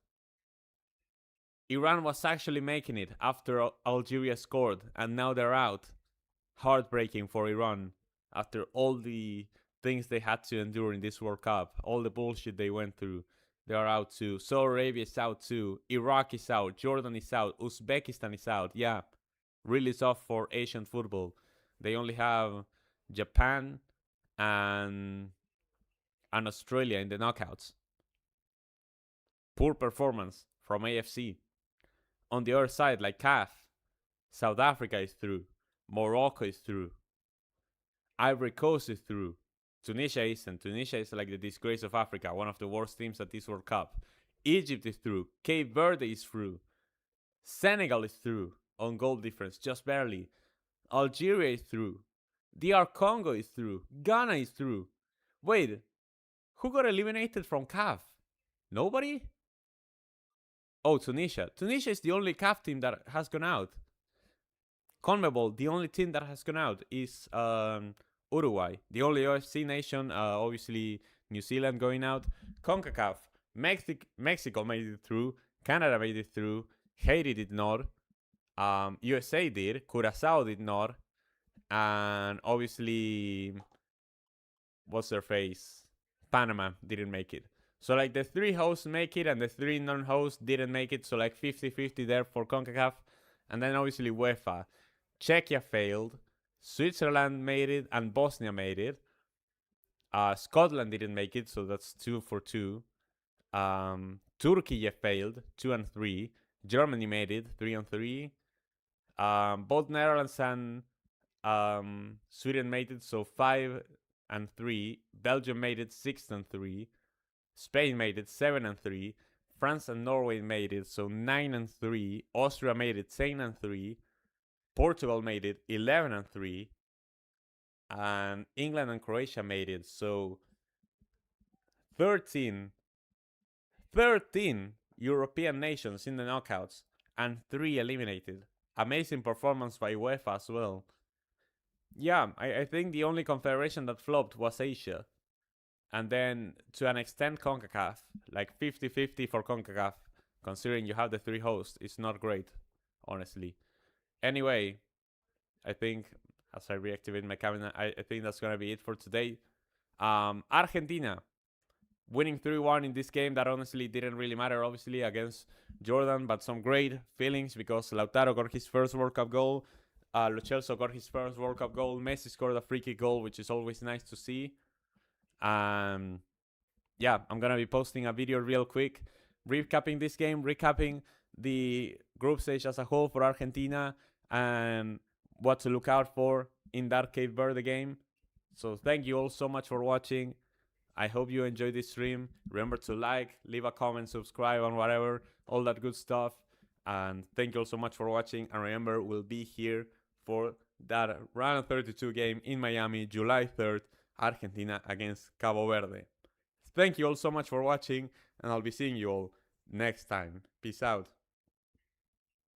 Iran was actually making it after Algeria scored, and now they're out. Heartbreaking for Iran after all the things they had to endure in this World Cup, all the bullshit they went through. They are out too. Saudi Arabia is out too. Iraq is out. Jordan is out. Uzbekistan is out. Yeah, really tough for Asian football. They only have Japan and Australia in the knockouts. Poor performance from AFC. On the other side, like CAF, South Africa is through. Morocco is through. Ivory Coast is through. Tunisia isn't. Tunisia is like the disgrace of Africa, one of the worst teams at this World Cup. Egypt is through. Cape Verde is through. Senegal is through on goal difference, just barely. Algeria is through. DR Congo is through. Ghana is through. Wait, who got eliminated from CAF? Nobody? Oh, Tunisia. Tunisia is the only CAF team that has gone out. CONMEBOL, the only team that has gone out is Uruguay. The only OFC nation, obviously New Zealand going out. CONCACAF, Mexico made it through. Canada made it through. Haiti did not. USA did. Curacao did not. And obviously, what's their face? Panama didn't make it. So like the 3 hosts make it and the 3 non-hosts didn't make it. So like 50-50 there for CONCACAF. And then obviously UEFA. Czechia failed. Switzerland made it and Bosnia made it. Scotland didn't make it, so that's 2 for 2. Turkey failed, 2 and 3. Germany made it, 3 and 3. Both Netherlands and Sweden made it, so 5 and 3. Belgium made it, 6 and 3. Spain made it, 7 and 3. France and Norway made it, so 9 and 3. Austria made it, 10 and 3. Portugal made it, 11 and 3. And England and Croatia made it, so 13 European nations in the knockouts and 3 eliminated. Amazing performance by UEFA as well. Yeah, I think the only confederation that flopped was Asia. And then to an extent CONCACAF, like 50-50 for CONCACAF, considering you have the 3 hosts, it's not great, honestly. Anyway, I think, as I reactivate my camera, I think that's going to be it for today. Argentina winning 3-1 in this game that honestly didn't really matter, obviously, against Jordan, but some great feelings because Lautaro got his first World Cup goal. Lo Celso got his first World Cup goal. Messi scored a free kick goal, which is always nice to see. Yeah, I'm going to be posting a video real quick, recapping this game, recapping the group stage as a whole for Argentina, and what to look out for in that Cape Verde game. So thank you all so much for watching. I hope you enjoyed this stream. Remember to like, leave a comment, subscribe, and whatever, all that good stuff. And thank you all so much for watching. And remember, we'll be here for that round of 32 game in Miami, July 3rd, Argentina against Cabo Verde. Thank you all so much for watching, and I'll be seeing you all next time. Peace out.